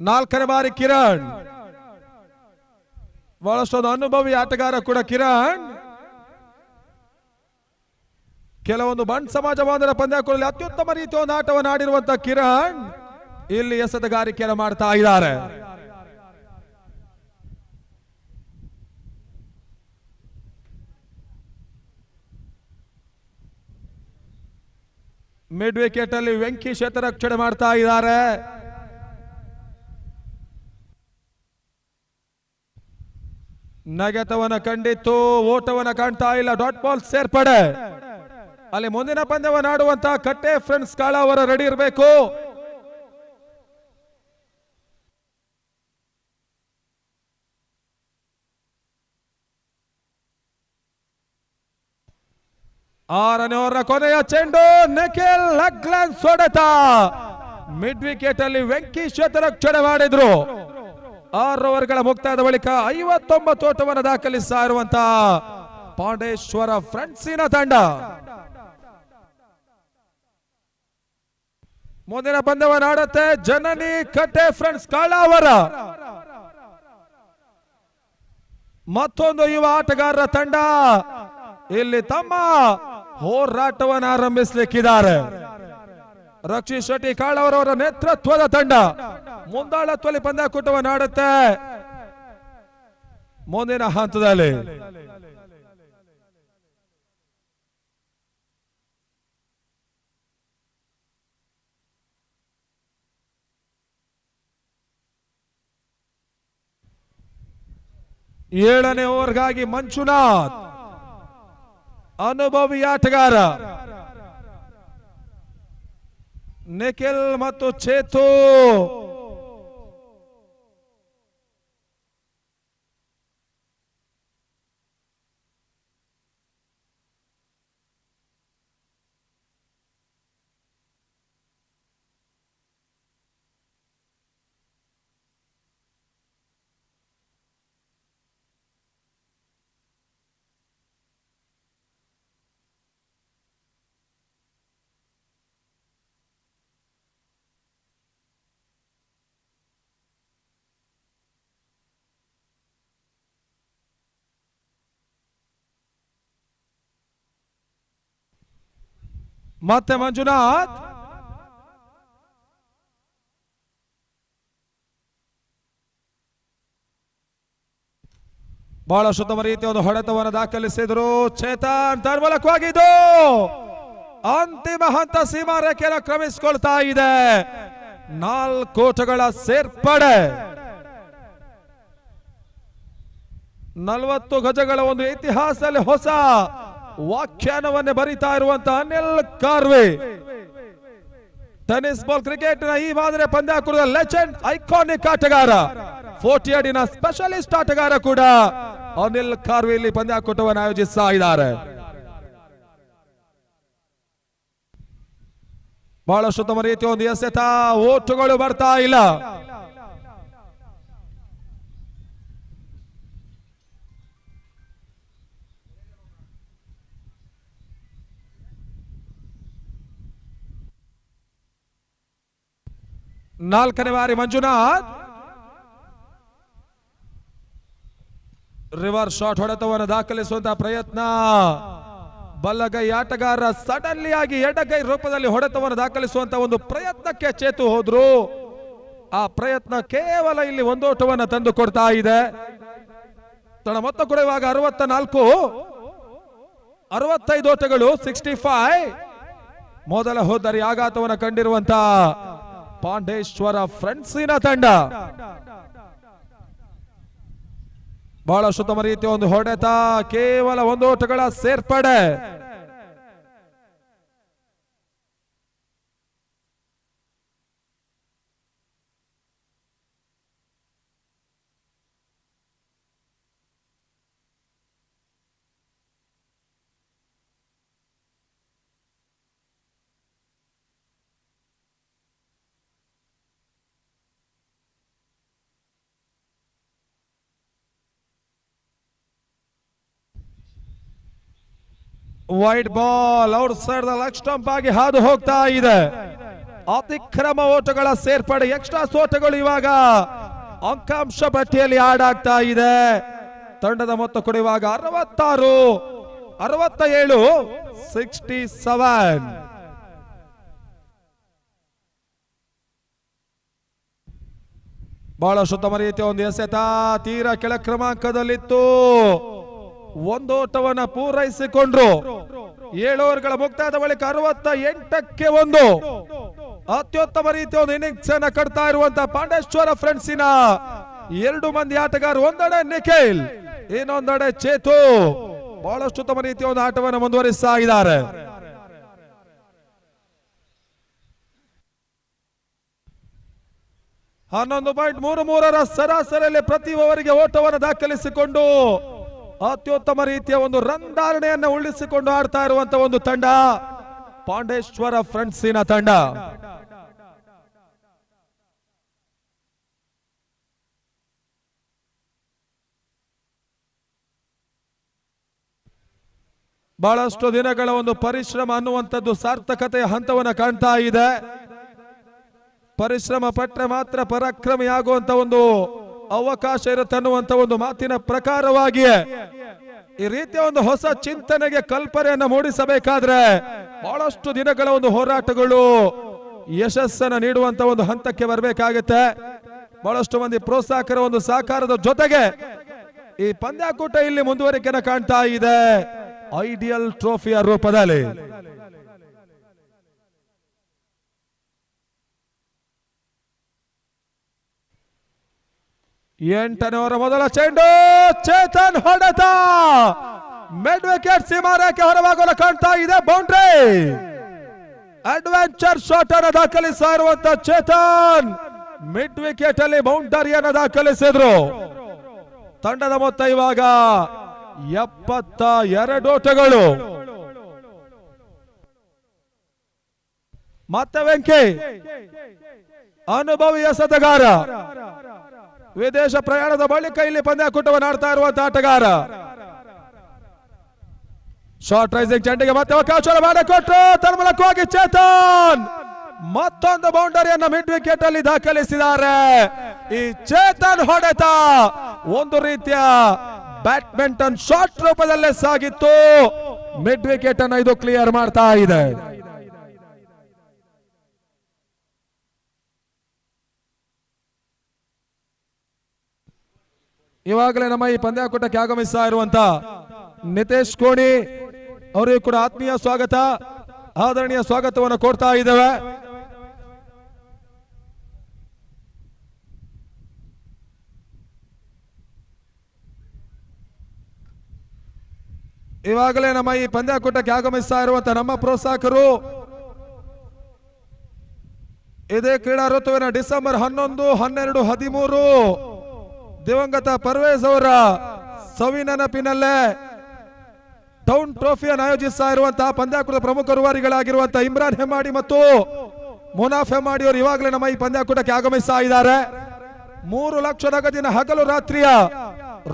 ನಾಲ್ಕನೇ ಬಾರಿ ಕಿರಣ್. ಬಹಳಷ್ಟು ಅನುಭವಿ ಆಟಗಾರ ಕೂಡ ಕಿರಣ್. ಕೆಲವೊಂದು ಬಂಡ್ ಸಮಾಜ ಬಾಂಧವರ ಪಂದ್ಯಾಕೂಟದಲ್ಲಿ ಅತ್ಯುತ್ತಮ ರೀತಿಯ ಒಂದು ಆಟವನ್ನು ಆಡಿರುವಂತಹ ಕಿರಣ್ ಇಲ್ಲಿ ಎಸೆತಗಾರಿಕೆಯನ್ನು ಮಾಡ್ತಾ ಇದ್ದಾರೆ. ಮಿಡ್ ವಿಕೆಟ್ ಅಲ್ಲಿ ವೆಂಕಿ ಕ್ಷೇತ್ರರಕ್ಷಣೆ ಮಾಡ್ತಾ ಇದ್ದಾರೆ. ನಗೆತವನ್ನ ಕಂಡಿತ್ತು. ಓಟವನ್ನ ಕಾಣ್ತಾ ಇಲ್ಲ. ಡಾಟ್ ಬಾಲ್ ಸೇರ್ಪಡೆ. ಅಲ್ಲಿ ಮುಂದಿನ ಪಂದ್ಯವನ್ನು ಆಡುವಂತಹ ಕಟ್ಟೆ ಫ್ರೆಂಡ್ಸ್ ಕಾಳ ಅವರ ರೆಡಿ ಇರಬೇಕು. ಆರನೇ ಓವರ್ ಕೊನೆಯ ಚೆಂಡು ನಿಖಿಲ್ ಲಗ್ಲಾನ್ಸ್ ಹೊಡೆತ. ಮಿಡ್ ವಿಕೆಟ್ ಅಲ್ಲಿ ವೆಂಕಿ ಕ್ಷೇತ್ರರಕ್ಷಣೆ ಮಾಡಿದ್ರು. 6 ಓವರ್ಗಳ ಮುಕ್ತಾಯದ ಬಳಿಕ 59 ಓಟವನ್ನು ದಾಖಲಿಸ್ತಾ ಇರುವಂತಹ ಪಾಂಡೇಶ್ವರ ಫ್ರೆಂಡ್ಸಿನ ತಂಡ ಮುಂದಿನ ಪಂದ್ಯವನ್ನು ಆಡುತ್ತೆ ಜನನಿ ಕಟ್ಟೆ ಫ್ರೆಂಡ್ಸ್ ಕಾಳಾವರ. ಮತ್ತೊಂದು ಯುವ ಆಟಗಾರರ ತಂಡ ಇಲ್ಲಿ ತಮ್ಮ ಹೋರಾಟವನ್ನು ಆರಂಭಿಸಲಿಕ್ಕಿದ್ದಾರೆ. ರಕ್ಷಿತ್ ಶೆಟ್ಟಿ ಕಾಳವರವರ ನೇತೃತ್ವದ ತಂಡ ಮುಂದಾಳತ್ವದಲ್ಲಿ ಪಂದ್ಯಾಕೂಟವನ್ನು ಆಡುತ್ತೆ. ಮುಂದಿನ ಹಂತದಲ್ಲಿ ಏಳನೇ ಓವರ್ಗಾಗಿ ಮಂಜುನಾಥ್ ಅನುಭವಿ ಆಟಗಾರ, ನಿಖಿಲ್ ಮತ್ತು ಚೇತು. ಮತ್ತೆ ಮಂಜುನಾಥ್, ಬಹಳ ಉತ್ತಮ ರೀತಿಯ ಒಂದು ಹೊಡೆತವನ್ನು ದಾಖಲಿಸಿದ್ರು ಚೇತನ್. ತನ್ಮೂಲಕವಾಗಿದ್ದು ಅಂತಿಮ ಹಂತ ಸೀಮಾ ರೇಖೆಯನ್ನು ಕ್ರಮಿಸಿಕೊಳ್ತಾ ಇದೆ. 4 ಓಟಗಳ ಸೇರ್ಪಡೆ, 40 ಗಜಗಳ ಒಂದು ಇತಿಹಾಸದಲ್ಲಿ ಹೊಸ ವ್ಯಾಖ್ಯಾನವನ್ನೇ ಬರಿತಾ ಇರುವಂತಹ ಅನಿಲ್ ಕಾರ್ವೆ. ಟೆನ್ನಿಸ್ ಬಾಲ್ ಕ್ರಿಕೆಟ್ ನ ಈ ಮಾದರಿ ಪಂದ್ಯಾಕೂಟದ ಲೆಜೆಂಡ್, ಐಕಾನಿಕ್ ಆಟಗಾರ, 40 ಅಡಿನ ಸ್ಪೆಷಲಿಸ್ಟ್ ಆಟಗಾರ ಕೂಡ ಅನಿಲ್ ಕಾರ್ವೆ ಇಲ್ಲಿ ಪಂದ್ಯಾಕೂಟವನ್ನು ಆಯೋಜಿಸ್ತಾ ಇದ್ದಾರೆ. ಬಹಳಷ್ಟು ಉತ್ತಮ ರೀತಿಯ ಒಂದು ಎಸೆತ, ಓಟುಗಳು ಬರ್ತಾ ಇಲ್ಲ. ನಾಲ್ಕನೇ ಬಾರಿ ಮಂಜುನಾಥ್ ರಿವರ್ಸ್ ಶಾಟ್ ಹೊಡೆತವನ್ನು ದಾಖಲಿಸುವಂತಹ ಪ್ರಯತ್ನ. ಬಲ್ಲಗೈ ಆಟಗಾರ ಸಡನ್ಲಿ ಆಗಿ ಎಡಗೈ ರೂಪದಲ್ಲಿ ಹೊಡೆತವನ್ನು ದಾಖಲಿಸುವಂತಹ ಒಂದು ಪ್ರಯತ್ನಕ್ಕೆ ಚೇತು ಹೋದ್ರು. ಆ ಪ್ರಯತ್ನ ಕೇವಲ ಇಲ್ಲಿ ಒಂದೋಟವನ್ನು ತಂದು ಕೊಡ್ತಾ ಇದೆ. ತನ್ನ ಮೊತ್ತ ಕೂಡ ಇವಾಗ 65 ಓಟಗಳು, 65. ಮೊದಲ ಹೋದರಿ ಆಘಾತವನ್ನು ಕಂಡಿರುವಂತಹ ಪಾಂಡೇಶ್ವರ ಫ್ರೆಂಡ್ಸಿನ ತಂಡ. ಬಹಳ ಉತ್ತಮ ರೀತಿಯ ಒಂದು ಹೊಡೆತ, ಕೇವಲ 1 ಓಟಗಳ ಸೇರ್ಪಡೆ. Wide ball out side the leg stump ಆಗಿ ಹಾದು ಹೋಗ್ತಾ ಇದೆ. ಅತಿಕ್ರಮ ಓಟಗಳ ಸೇರ್ಪಡೆ, ಎಕ್ಸ್ಟ್ರಾ ಓಟಗಳು ಇವಾಗ ಅಂಕಾಂಶ ಪಟ್ಟಿಯಲ್ಲಿ ಆಡ್ ಆಗ್ತಾ ಇದೆ. ತಂಡದ ಮೊತ್ತ ಕೂಡ ಇವಾಗ 66, 67, 67. ಬಹಳ ಉತ್ತಮ ರೀತಿಯ ಒಂದು ಎಸೆತ, ತೀರಾ ಕೆಳ ಕ್ರಮಾಂಕದಲ್ಲಿತ್ತು. 1 ಓಟವನ್ನು ಪೂರೈಸಿಕೊಂಡ್ರು. 7 ಓವರ್ಗಳ ಮುಕ್ತಾಯದ ಬಳಿಕ 68ಕ್ಕೆ 1 ಅತ್ಯುತ್ತಮ ರೀತಿಯ ಒಂದು ಇನ್ನಿಂಗ್ಸ್ ಅನ್ನ ಕಟ್ತಾ ಇರುವಂತಹ ಪಾಂಡೇಶ್ವರ ಫ್ರೆಂಡ್ಸಿನ 2 ಮಂದಿ ಆಟಗಾರರು, ಒಂದೆಡೆ ನಿಖಿಲ್, ಇನ್ನೊಂದೆಡೆ ಚೇತು, ಬಹಳಷ್ಟು ಉತ್ತಮ ರೀತಿಯ ಒಂದು ಆಟವನ್ನು ಮುಂದುವರಿಸ್ತಾ ಇದ್ದಾರೆ. .33 ಸರಾಸರಿಯಲ್ಲಿ ಪ್ರತಿ ಓವರಿಗೆ ಓಟವನ್ನು ದಾಖಲಿಸಿಕೊಂಡು ಅತ್ಯುತ್ತಮ ರೀತಿಯ ಒಂದು ರನ್ ಧಾರಣೆಯನ್ನು ಉಳಿಸಿಕೊಂಡು ಆಡ್ತಾ ಇರುವಂತಹ ಒಂದು ತಂಡ ಪಾಂಡೇಶ್ವರ ಫ್ರೆಂಡ್ಸಿನ ತಂಡ. ಬಹಳಷ್ಟು ದಿನಗಳ ಒಂದು ಪರಿಶ್ರಮ ಅನ್ನುವಂಥದ್ದು ಸಾರ್ಥಕತೆಯ ಹಂತವನ್ನು ಕಾಣ್ತಾ ಇದೆ. ಪರಿಶ್ರಮ ಪಟ್ಟರೆ ಮಾತ್ರ ಪರಾಕ್ರಮಿ ಆಗುವಂತ ಒಂದು ಅವಕಾಶ ಇರುತ್ತೆ ಅನ್ನುವಂತ ಒಂದು ಮಾತಿನ ಪ್ರಕಾರವಾಗಿಯೇ ಈ ರೀತಿಯ ಒಂದು ಹೊಸ ಚಿಂತನೆಗೆ ಕಲ್ಪನೆಯನ್ನು ಮೂಡಿಸಬೇಕಾದ್ರೆ ಬಹಳಷ್ಟು ದಿನಗಳ ಒಂದು ಹೋರಾಟಗಳು ಯಶಸ್ಸನ್ನು ನೀಡುವಂತ ಒಂದು ಹಂತಕ್ಕೆ ಬರಬೇಕಾಗುತ್ತೆ. ಬಹಳಷ್ಟು ಮಂದಿ ಪ್ರೋತ್ಸಾಹಕರ ಒಂದು ಸಹಕಾರದ ಜೊತೆಗೆ ಈ ಪಂದ್ಯಾಕೂಟ ಇಲ್ಲಿ ಮುಂದುವರಿಕೆಯನ್ನು ಕಾಣ್ತಾ ಇದೆ ಐಡಿಯಲ್ ಟ್ರೋಫಿಯ ರೂಪದಲ್ಲಿ. 8ನೇ ಓವರ್ ಮೊದಲ ಚೆಂಡು ಚೇತನ್ ಹೊಡೆತ ಮಿಡ್ ವಿಕೆಟ್ ಸೀಮಾರೇಖೆ ಹೊರವಾಗಲು ಕಾಣ್ತಾ ಇದೆ. ಬೌಂಡ್ರಿ ಅಡ್ವೆಂಚರ್ ಶಾಟ್ ಅನ್ನು ದಾಖಲಿಸ್ತಾ ಇರುವಂತ ಚೇತನ್ ಮಿಡ್ ವಿಕೆಟ್ ಅಲ್ಲಿ ಬೌಂಡರಿಯನ್ನು ದಾಖಲಿಸಿದ್ರು. ತಂಡದ ಮೊತ್ತ ಇವಾಗ 72 ಓಟಗಳು. ಮತ್ತೆ ವೆಂಕಿ ಅನುಭವಿ ಎಸೆತಗಾರ, ವಿದೇಶ ಪ್ರಯಾಣದ ಬಳಿಕ ಇಲ್ಲಿ ಪಂದ್ಯಾಕೂಟವನ್ನು ಆಡ್ತಾ ಇರುವಂತಹ ಆಟಗಾರ. ಶಾರ್ಟ್ ರೈಸಿಂಗ್ ಚೆಂಡಿಗೆ ಮತ್ತೆ ಅವಕಾಶ ಮಾಡಿಕೊಟ್ರು. ತನ್ಮೂಲಕವಾಗಿ ಚೇತನ್ ಮತ್ತೊಂದು ಬೌಂಡರಿಯನ್ನು ಮಿಡ್ ವಿಕೆಟ್ ಅಲ್ಲಿ ದಾಖಲಿಸಿದ್ದಾರೆ. ಈ ಚೇತನ್ ಹೊಡೆತ ಒಂದು ರೀತಿಯ ಬ್ಯಾಡ್ಮಿಂಟನ್ ಶಾಟ್ ರೂಪದಲ್ಲೇ ಸಾಗಿತ್ತು. ಮಿಡ್ ವಿಕೆಟ್ ಅನ್ನು ಇದು ಕ್ಲಿಯರ್ ಮಾಡ್ತಾ ಇದೆ. ಇವಾಗಲೇ ನಮ್ಮ ಈ ಪಂದ್ಯಾಕೂಟಕ್ಕೆ ಆಗಮಿಸ್ತಾ ಇರುವಂತ ನಿತೇಶ್ ಕೋಣಿ ಅವರಿಗೂ ಕೂಡ ಆತ್ಮೀಯ ಸ್ವಾಗತ, ಆದರಣೀಯ ಸ್ವಾಗತವನ್ನು ಕೊಡ್ತಾ ಇದ್ದೇವೆ. ಇವಾಗಲೇ ನಮ್ಮ ಈ ಪಂದ್ಯಾಕೂಟಕ್ಕೆ ಆಗಮಿಸ್ತಾ ಇರುವಂತ ನಮ್ಮ ಪ್ರೋತ್ಸಾಹಕರು ಇದೇ ಕ್ರೀಡಾ ಋತುವಿನ ಡಿಸೆಂಬರ್ 11, 12, 13 ದಿವಂಗತ ಪರ್ವೇಜ್ ಅವರ ಸವಿ ನೆನಪಿನಲ್ಲೇ ಟೌನ್ ಟ್ರೋಫಿಯನ್ನು ಆಯೋಜಿಸ್ತಾ ಇರುವಂತಹ ಪಂದ್ಯಾಕೂಟದ ಪ್ರಮುಖ ರೂವಾರಿಗಳಾಗಿರುವಂತಹ ಇಮ್ರಾನ್ ಹೆಮ್ಮಾಡಿ ಮತ್ತು ಮುನಾಫ್ ಹೆಮ್ಮಾಡಿ ಅವರು ಇವಾಗಲೇ ನಮ್ಮ ಈ ಪಂದ್ಯಾಕೂಟಕ್ಕೆ ಆಗಮಿಸ್ತಾ ಇದ್ದಾರೆ. 3 ಲಕ್ಷ ನಗದಿನ ಹಗಲು ರಾತ್ರಿಯ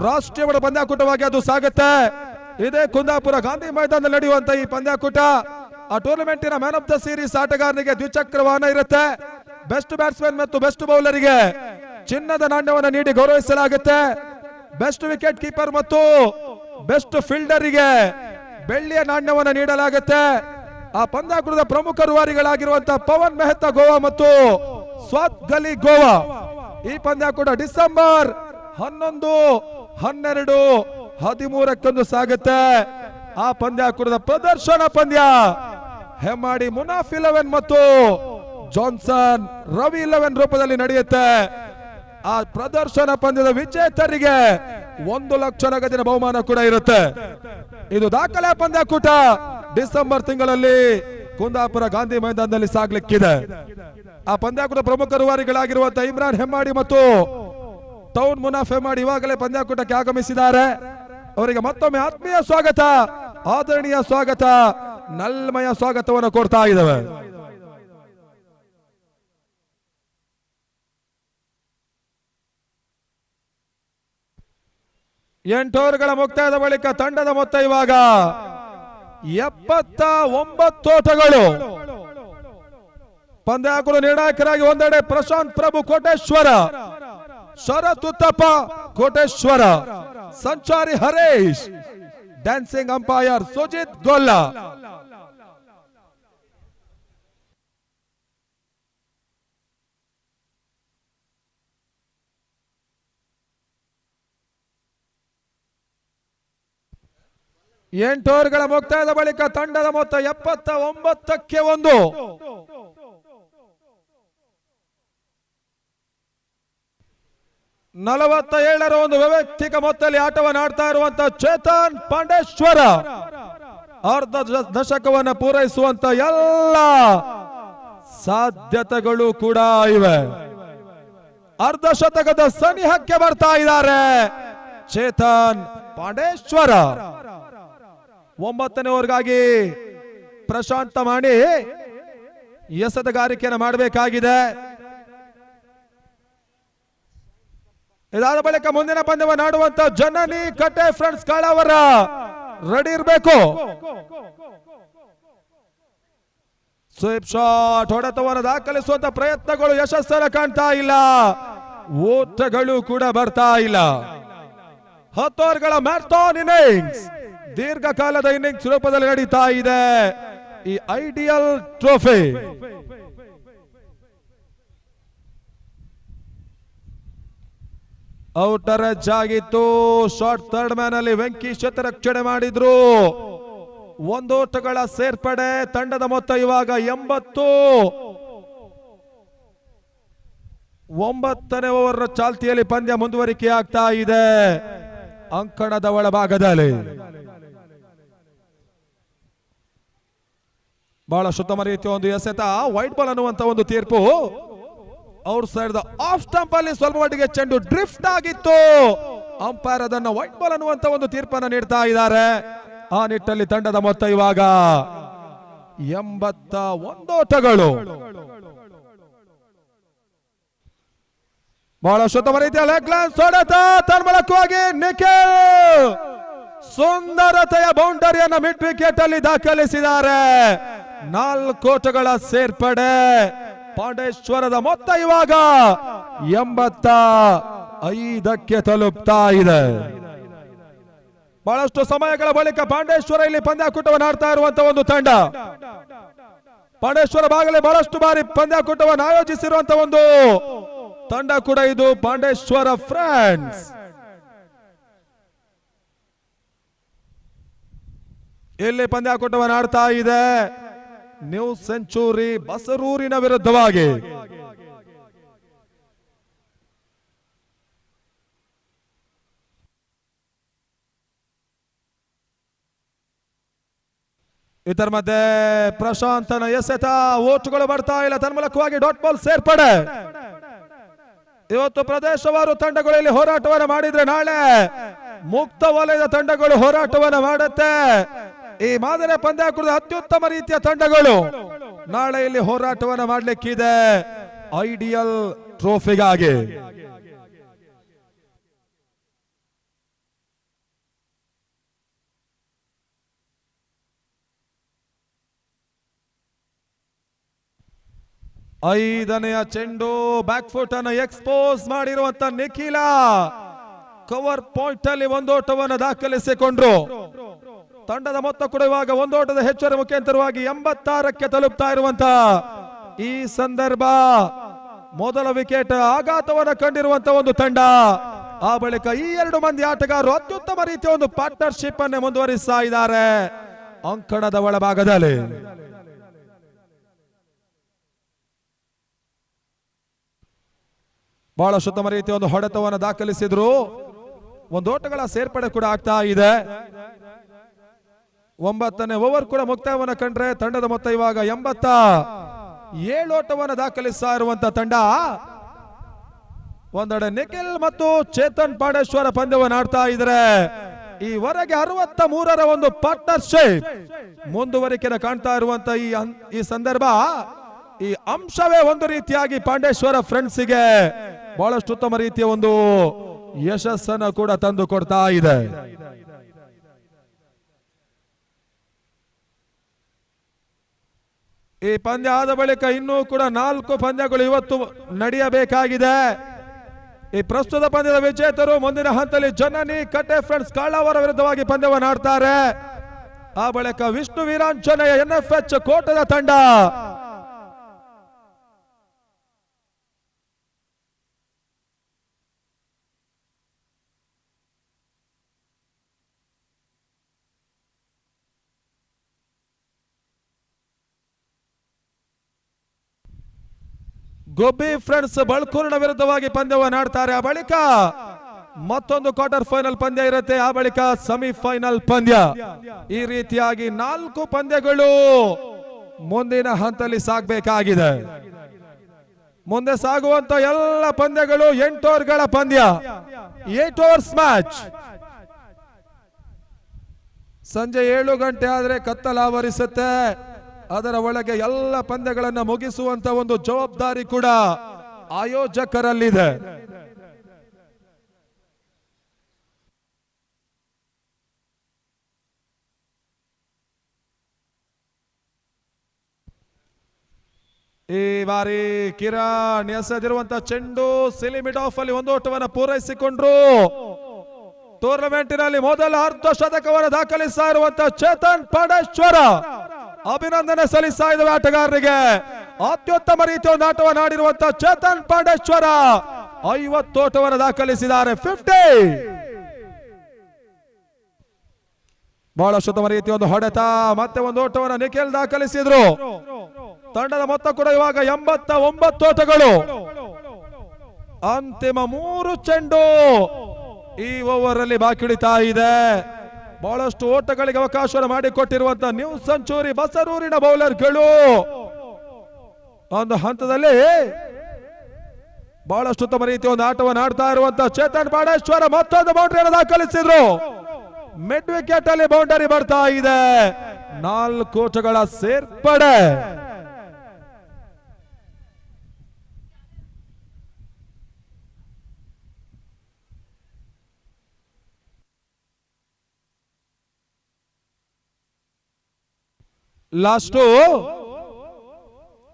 ರಾಷ್ಟ್ರೀಯ ಮಟ್ಟ ಪಂದ್ಯಾಕೂಟವಾಗಿ ಅದು ಸಾಗುತ್ತೆ. ಇದೇ ಕುಂದಾಪುರ ಗಾಂಧಿ ಮೈದಾನದಲ್ಲಿ ನಡೆಯುವಂತಹ ಈ ಪಂದ್ಯಾಕೂಟ ಆ ಟೂರ್ನಮೆಂಟಿನ ಮ್ಯಾನ್ ಆಫ್ ದ ಸೀರೀಸ್ ಆಟಗಾರನಿಗೆ ದ್ವಿಚಕ್ರ ವಾಹನ ಇರುತ್ತೆ. ಬೆಸ್ಟ್ ಬ್ಯಾಟ್ಸ್ಮನ್ ಮತ್ತು ಬೆಸ್ಟ್ ಬೌಲರಿಗೆ ಚಿನ್ನದ ನಾಣ್ಯವನ್ನು ನೀಡಿ ಗೌರವಿಸಲಾಗುತ್ತೆ. ಬೆಸ್ಟ್ ವಿಕೆಟ್ ಕೀಪರ್ ಮತ್ತು ಬೆಸ್ಟ್ ಫೀಲ್ಡರಿಗೆ ಬೆಳ್ಳಿಯ ನಾಣ್ಯವನ್ನು ನೀಡಲಾಗುತ್ತೆ. ಆ ಪಂದ್ಯಾಕೂಟದ ಪ್ರಮುಖ ರೂವಾರಿಗಳಾಗಿರುವಂತಹ ಪವನ್ ಮೆಹ್ತಾ ಗೋವಾ ಮತ್ತು ಸ್ವಾತ್ ಗಲಿ ಗೋವಾ ಈ ಪಂದ್ಯಾಕೂಟ ಡಿಸೆಂಬರ್ 11, 12, 13 ಸಾಗುತ್ತೆ. ಆ ಪಂದ್ಯಾಕೂಟದ ಪ್ರದರ್ಶನ ಪಂದ್ಯ ಹೆಮ್ಮಾಡಿ ಮುನಾಫ್ 11 ಮತ್ತು ಜಾನ್ಸನ್ ರವಿ 11 ರೂಪದಲ್ಲಿ ನಡೆಯುತ್ತೆ. ಆ ಪ್ರದರ್ಶನ ಪಂದ್ಯದ ವಿಜೇತರಿಗೆ 1 ಲಕ್ಷ ನಗದಿನ ಬಹುಮಾನ ಕೂಡ ಇರುತ್ತೆ. ಇದು ದಾಖಲೆ ಪಂದ್ಯಾಕೂಟ ಡಿಸೆಂಬರ್ ತಿಂಗಳಲ್ಲಿ ಕುಂದಾಪುರ ಗಾಂಧಿ ಮೈದಾನದಲ್ಲಿ ಸಾಗ್ಲಿಕ್ಕಿದೆ. ಆ ಪಂದ್ಯಾಕೂಟ ಪ್ರಮುಖ ರೂವಾರಿಗಳಾಗಿರುವಂತಹ ಇಮ್ರಾನ್ ಹೆಮ್ಮಾಡಿ ಮತ್ತು ಟೌನ್ ಮುನಾಫ್ ಹೆಮ್ಮಾಡಿ ಇವಾಗಲೇ ಪಂದ್ಯಾಕೂಟಕ್ಕೆ ಆಗಮಿಸಿದ್ದಾರೆ. ಅವರಿಗೆ ಮತ್ತೊಮ್ಮೆ ಆತ್ಮೀಯ ಸ್ವಾಗತ, ಆದರಣೀಯ ಸ್ವಾಗತ, ನಲ್ಮಯ ಸ್ವಾಗತವನ್ನು ಕೊಡ್ತಾ ಇದ್ದೇವೆ. ಎಂಟು ಓವರ್ಗಳ ಮುಕ್ತಾಯದ ಬಳಿಕ ತಂಡದ ಮೊತ್ತ ಇವಾಗ 79 ಓಟಗಳು. ಪಂದ್ಯಾಕೂಟ ನಿರ್ಣಾಯಕರಾಗಿ ಒಂದೆಡೆ ಪ್ರಶಾಂತ್ ಪ್ರಭು ಕೋಟೇಶ್ವರ, ಶರತ್ ಉತ್ತಪ್ಪ ಕೋಟೇಶ್ವರ, ಸಂಚಾರಿ ಹರೇಶ್, ಡ್ಯಾನ್ಸಿಂಗ್ ಅಂಪೈರ್ ಸುಜಿತ್ ಗೊಲ್ಲ. ಎಂಟು ಓವರ್ಗಳ ಮುಕ್ತಾಯದ ಬಳಿಕ ತಂಡದ ಮೊತ್ತ 79ಕ್ಕೆ 1. ನಲವತ್ತೇಳರ ಒಂದು ವೈಯಕ್ತಿಕ ಮೊತ್ತದಲ್ಲಿ ಆಟವನ್ನು ಆಡ್ತಾ ಇರುವಂತಹ ಚೇತನ್ ಪಾಂಡೇಶ್ವರ ಅರ್ಧ ದಶಕವನ್ನು ಪೂರೈಸುವಂತ ಎಲ್ಲ ಸಾಧ್ಯತೆಗಳು ಕೂಡ ಇವೆ. ಅರ್ಧ ಶತಕದ ಸನಿಹಕ್ಕೆ ಬರ್ತಾ ಇದ್ದಾರೆ ಚೇತನ್ ಪಾಂಡೇಶ್ವರ. 9ನೇ ಓವರ್ಗಾಗಿ ಪ್ರಶಾಂತ ಮಾಡಿ ಎಸೆತಗಾರಿಕೆಯನ್ನು ಮಾಡಬೇಕಾಗಿದೆ. ಇದಾದ ಬಳಿಕ ಮುಂದಿನ ಪಂದ್ಯವನ್ನು ಆಡುವಂತ ಜನನಿ ಕಟ್ಟೆ ಫ್ರೆಂಡ್ಸ್ ಕಾಳವರ ರೆಡಿ ಇರಬೇಕು. ಸ್ವೀಪ್ ಶಾಟ್ ಹೊಡೆತವನ್ನು ದಾಖಲಿಸುವಂತ ಪ್ರಯತ್ನಗಳು ಯಶಸ್ಸನ್ನು ಕಾಣ್ತಾ ಇಲ್ಲ, ಓಟಗಳು ಕೂಡ ಬರ್ತಾ ಇಲ್ಲ. 10 ಓವರ್ಗಳ ಮ್ಯಾರಥಾನ್ ಇನ್ನಿಂಗ್ಸ್, ದೀರ್ಘಕಾಲದ ಇನ್ನಿಂಗ್ಸ್ ರೂಪದಲ್ಲಿ ನಡೀತಾ ಇದೆ ಈ ಐಡಿಯಲ್ ಟ್ರೋಫಿ. ಔಟರ್ ಎಡ್ಜ್ ಆಗಿತ್ತು. ಶಾರ್ಟ್ ಥರ್ಡ್ ಮ್ಯಾನ್ ಅಲ್ಲಿ ವೆಂಕಿ ಶತರಕ್ಷಣೆ ಮಾಡಿದ್ರು. 1 ಓಟಗಳ ಸೇರ್ಪಡೆ. ತಂಡದ ಮೊತ್ತ ಇವಾಗ 80. 9ನೇ ಓವರ್ ಚಾಲ್ತಿಯಲ್ಲಿ ಪಂದ್ಯ ಮುಂದುವರಿಕೆ ಆಗ್ತಾ ಇದೆ ಅಂಕಣದ ಒಳಭಾಗದಲ್ಲಿ. ಬಹಳ ಉತ್ತಮ ರೀತಿಯ ಒಂದು ಎಸೆತ, ವೈಟ್ ಬಾಲ್ ಅನ್ನುವಂತ ಒಂದು ತೀರ್ಪು. ಔಟ್ ಸೈಡ್ ಆಫ್ ಸ್ಟಂಪ್ ಅಲ್ಲಿ ಸ್ವಲ್ಪ ಮಟ್ಟಿಗೆ ಚೆಂಡು ಡ್ರಿಫ್ಟ್ ಆಗಿತ್ತು. ಅಂಪೈರ್ ಅದನ್ನ ವೈಟ್ ಬಾಲ್ ಅನ್ನುವಂತ ಒಂದು ತೀರ್ಪನ್ನು ನೀಡ್ತಾ ಇದ್ದಾರೆ. ಆ ನಿಟ್ಟಲ್ಲಿ ತಂಡದ ಮೊತ್ತ ಇವಾಗ 81 ಓಟಗಳು. ಬಹಳ ಉತ್ತಮ ರೀತಿಯ ಲೆಗ್ ಲಾನ್ಸ್ ಹೊಡೆತ ತನ್ಮೂಲಕವಾಗಿ ನಿಖಿಲ್ ಸುಂದರತೆಯ ಬೌಂಡರಿಯನ್ನು ಮಿಡ್ ವಿಕೆಟ್ ಅಲ್ಲಿ ದಾಖಲಿಸಿದ್ದಾರೆ. 4 ಓಟಗಳ ಸೇರ್ಪಡೆ. ಪಾಂಡೇಶ್ವರದ ಮೊತ್ತ ಇವಾಗ 85ಕ್ಕೆ ತಲುಪ್ತಾ ಇದೆ. ಬಹಳಷ್ಟು ಸಮಯಗಳ ಬಳಿಕ ಪಾಂಡೇಶ್ವರ ಇಲ್ಲಿ ಪಂದ್ಯಾಕೂಟವನ್ನು ಆಡ್ತಾ ಇರುವಂತಹ ಒಂದು ತಂಡ. ಪಾಂಡೇಶ್ವರ ಭಾಗಲೇ ಬಹಳಷ್ಟು ಬಾರಿ ಪಂದ್ಯಾಕೂಟವನ್ನು ಆಯೋಜಿಸಿರುವಂತಹ ಒಂದು ತಂಡ ಕೂಡ ಇದು ಪಾಂಡೇಶ್ವರ ಫ್ರೆಂಡ್ಸ್. ಇಲ್ಲಿ ಪಂದ್ಯಾಕೂಟವನ್ನು ಆಡ್ತಾ ಇದೆ ನ್ಯೂ ಸೆಂಚುರಿ ಬಸರೂರಿನ ವಿರುದ್ಧವಾಗಿ. ಇದರ ಮಧ್ಯೆ ಪ್ರಶಾಂತನ ಎಸೆತ, ಓಟುಗಳು ಬರ್ತಾ ಇಲ್ಲ, ತನ್ಮೂಲಕವಾಗಿ ಡಾಟ್ ಬಾಲ್ ಸೇರ್ಪಡೆ. ಇವತ್ತು ಪ್ರದೇಶವಾರು ತಂಡಗಳು ಇಲ್ಲಿ ಹೋರಾಟವನ್ನು ಮಾಡಿದ್ರೆ ನಾಳೆ ಮುಕ್ತ ವಲಯದ ತಂಡಗಳು ಹೋರಾಟವನ್ನು ಮಾಡುತ್ತೆ. ಈ ಮಾದರಿ ಪಂದ್ಯಾಕೂಟದ ಅತ್ಯುತ್ತಮ ರೀತಿಯ ತಂಡಗಳು ನಾಳೆ ಇಲ್ಲಿ ಹೋರಾಟವನ್ನು ಮಾಡಲಿಕ್ಕಿದೆ ಐಡಿಯಲ್ ಟ್ರೋಫಿಗಾಗಿ. ಐದನೆಯ ಚೆಂಡು ಬ್ಯಾಕ್ ಫುಟ್ ಅನ್ನು ಎಕ್ಸ್ಪೋಸ್ ಮಾಡಿರುವಂತ ನಿಖಿಲ ಕವರ್ ಪಾಯಿಂಟ್ ಅಲ್ಲಿ ಒಂದು ಓಟವನ್ನು ದಾಖಲಿಸಿಕೊಂಡ್ರು. ತಂಡದ ಮೊತ್ತ ಕೂಡ ಇವಾಗ ಒಂದು ಓಟದ ಹೆಚ್ಚುವರಿ ಮುಖಾಂತರವಾಗಿ 86ಕ್ಕೆ ತಲುಪ್ತಾ ಇರುವಂತಹ ಈ ಸಂದರ್ಭ ಮೊದಲ ವಿಕೆಟ್ ಆಘಾತವನ್ನು ಕಂಡಿರುವಂತಹ ಒಂದು ತಂಡ. ಆ ಬಳಿಕ ಈ 2 ಮಂದಿ ಆಟಗಾರರು ಅತ್ಯುತ್ತಮ ರೀತಿಯ ಒಂದು ಪಾರ್ಟ್ನರ್ಶಿಪ್ ಅನ್ನು ಮುಂದುವರಿಸ್ತಾ ಇದ್ದಾರೆ ಅಂಕಣದ ಒಳಭಾಗದಲ್ಲಿ. ಬಹಳ ಉತ್ತಮ ರೀತಿಯ ಒಂದು ಹೊಡೆತವನ್ನು ದಾಖಲಿಸಿದ್ರು. ಒಂದು ಓಟಗಳ ಸೇರ್ಪಡೆ ಕೂಡ ಆಗ್ತಾ ಇದೆ. 9ನೇ ಓವರ್ ಕೂಡ ಮುಕ್ತಾಯವನ್ನು ಕಂಡ್ರೆ ತಂಡದ ಮೊತ್ತ ಇವಾಗ 87 ಓಟವನ್ನು ದಾಖಲಿಸ್ತಾ ಇರುವಂತ ತಂಡ. ಒಂದೆಡೆ ನಿಖಿಲ್ ಮತ್ತು ಚೇತನ್ ಪಾಂಡೇಶ್ವರ ಪಂದ್ಯವನ್ನು ಆಡ್ತಾ ಇದ್ದಾರೆ. ಈವರೆಗೆ 63ರ ಒಂದು ಪಾರ್ಟ್ನರ್ಶಿಪ್ ಮುಂದುವರಿಕೆಯನ್ನು ಕಾಣ್ತಾ ಇರುವಂತ ಈ ಸಂದರ್ಭ, ಈ ಅಂಶವೇ ಒಂದು ರೀತಿಯಾಗಿ ಪಾಂಡೇಶ್ವರ ಫ್ರೆಂಡ್ಸ್ಗೆ ಬಹಳಷ್ಟು ಉತ್ತಮ ರೀತಿಯ ಒಂದು ಯಶಸ್ಸನ್ನು ಕೂಡ ತಂದು ಕೊಡ್ತಾ ಇದೆ. ಈ ಪಂದ್ಯ ಆದ ಬಳಿಕ ಇನ್ನೂ ಕೂಡ 4 ಪಂದ್ಯಗಳು ಇವತ್ತು ನಡೆಯಬೇಕಾಗಿದೆ. ಈ ಪ್ರಸ್ತುತ ಪಂದ್ಯದ ವಿಜೇತರು ಮುಂದಿನ ಹಂತದಲ್ಲಿ ಜನನಿ ಕಟ್ಟೆ ಫ್ರೆಂಡ್ಸ್ ಕಾಳಾವರ ವಿರುದ್ಧವಾಗಿ ಪಂದ್ಯವನ್ನು ಆಡ್ತಾರೆ. ಆ ಬಳಿಕ ವಿಷ್ಣು ವೀರಾಂಜನೇಯ NFH ಕೋಟದ ತಂಡ ಗೋಬಿ ಫ್ರೆಂಡ್ಸ್ ಬಳ್ಕೂರಿನ ವಿರುದ್ಧವಾಗಿ ಪಂದ್ಯವನ್ನು ಆಡ್ತಾರೆ. ಆ ಬಳಿಕ ಮತ್ತೊಂದು ಕ್ವಾರ್ಟರ್ ಫೈನಲ್ ಪಂದ್ಯ ಇರುತ್ತೆ. ಆ ಬಳಿಕ ಸೆಮಿಫೈನಲ್ ಪಂದ್ಯ. ಈ ರೀತಿಯಾಗಿ 4 ಪಂದ್ಯಗಳು ಮುಂದಿನ ಹಂತದಲ್ಲಿ ಸಾಗಬೇಕಾಗಿದೆ. ಮುಂದೆ ಸಾಗುವಂತ ಎಲ್ಲ ಪಂದ್ಯಗಳು 8 ಓವರ್ಗಳ ಪಂದ್ಯ, 8 ಓವರ್ಸ್ ಮ್ಯಾಚ್. ಸಂಜೆ 7 ಗಂಟೆ ಆದ್ರೆ ಕತ್ತಲಾವರಿಸುತ್ತೆ. ಅದರ ಒಳಗೆ ಎಲ್ಲ ಪಂದ್ಯಗಳನ್ನು ಮುಗಿಸುವಂತ ಒಂದು ಜವಾಬ್ದಾರಿ ಕೂಡ ಆಯೋಜಕರಲ್ಲಿದೆ. ಈ ಬಾರಿ ಕಿರಣ್ ಎಸೆದಿರುವಂತಹ ಚೆಂಡು ಸಿಲಿಮಿಡ್ ಆಫ್ ಅಲ್ಲಿ ಒಂದು ಓಟವನ್ನು ಪೂರೈಸಿಕೊಂಡ್ರು. ಟೂರ್ನಮೆಂಟಿನಲ್ಲಿ ಮೊದಲ ಅರ್ಧ ಶತಕವನ್ನು ದಾಖಲಿಸ್ತಾ ಇರುವಂತಹ ಚೇತನ್ ಪಾಂಡೇಶ್ವರ ಅಭಿನಂದನೆ ಸಲ್ಲಿಸ್ತಾ ಇದ್ದೇವೆ ಆಟಗಾರರಿಗೆ. ಅತ್ಯುತ್ತಮ ರೀತಿಯ ಒಂದು ಆಟವನ್ನು ಆಡಿರುವಂತಹ ಚೇತನ್ ಪಾಂಡೇಶ್ವರ 50 ಓಟವನ್ನು ದಾಖಲಿಸಿದ್ದಾರೆ. 50. ಬಹಳ ಉತ್ತಮ ರೀತಿಯ ಒಂದು ಹೊಡೆತ, ಮತ್ತೆ ಒಂದು ಓಟವನ್ನು ನಿಖಿಲ್ ದಾಖಲಿಸಿದ್ರು. ತಂಡದ ಮೊತ್ತ ಕೂಡ ಇವಾಗ 89 ಓಟಗಳು. ಅಂತಿಮ 3 ಚೆಂಡು ಈ ಓವರ್ ಅಲ್ಲಿ ಬಾಕಿ ಉಳಿತಾ ಇದೆ. ಬಹಳಷ್ಟು ಓಟಗಳಿಗೆ ಅವಕಾಶ ಮಾಡಿಕೊಟ್ಟಿರುವಂತಹ ನ್ಯೂ ಸೆಂಚುರಿ ಬಸರೂರಿನ ಬೌಲರ್ಗಳು ಒಂದು ಹಂತದಲ್ಲಿ ಬಹಳಷ್ಟು ಉತ್ತಮ ರೀತಿಯ ಒಂದು ಆಟವನ್ನು ಆಡ್ತಾ ಇರುವಂತಹ ಚೇತನ್ ಬಾಡೇಶ್ವರ ಮತ್ತೊಂದು ಬೌಂಡ್ರಿಯನ್ನು ದಾಖಲಿಸಿದ್ರು. ಮಿಡ್ ವಿಕೆಟ್ ಅಲ್ಲಿ ಬೌಂಡರಿ ಬರ್ತಾ ಇದೆ. 4 ಓಟಗಳ ಸೇರ್ಪಡೆ. ಲಾಸ್ಟು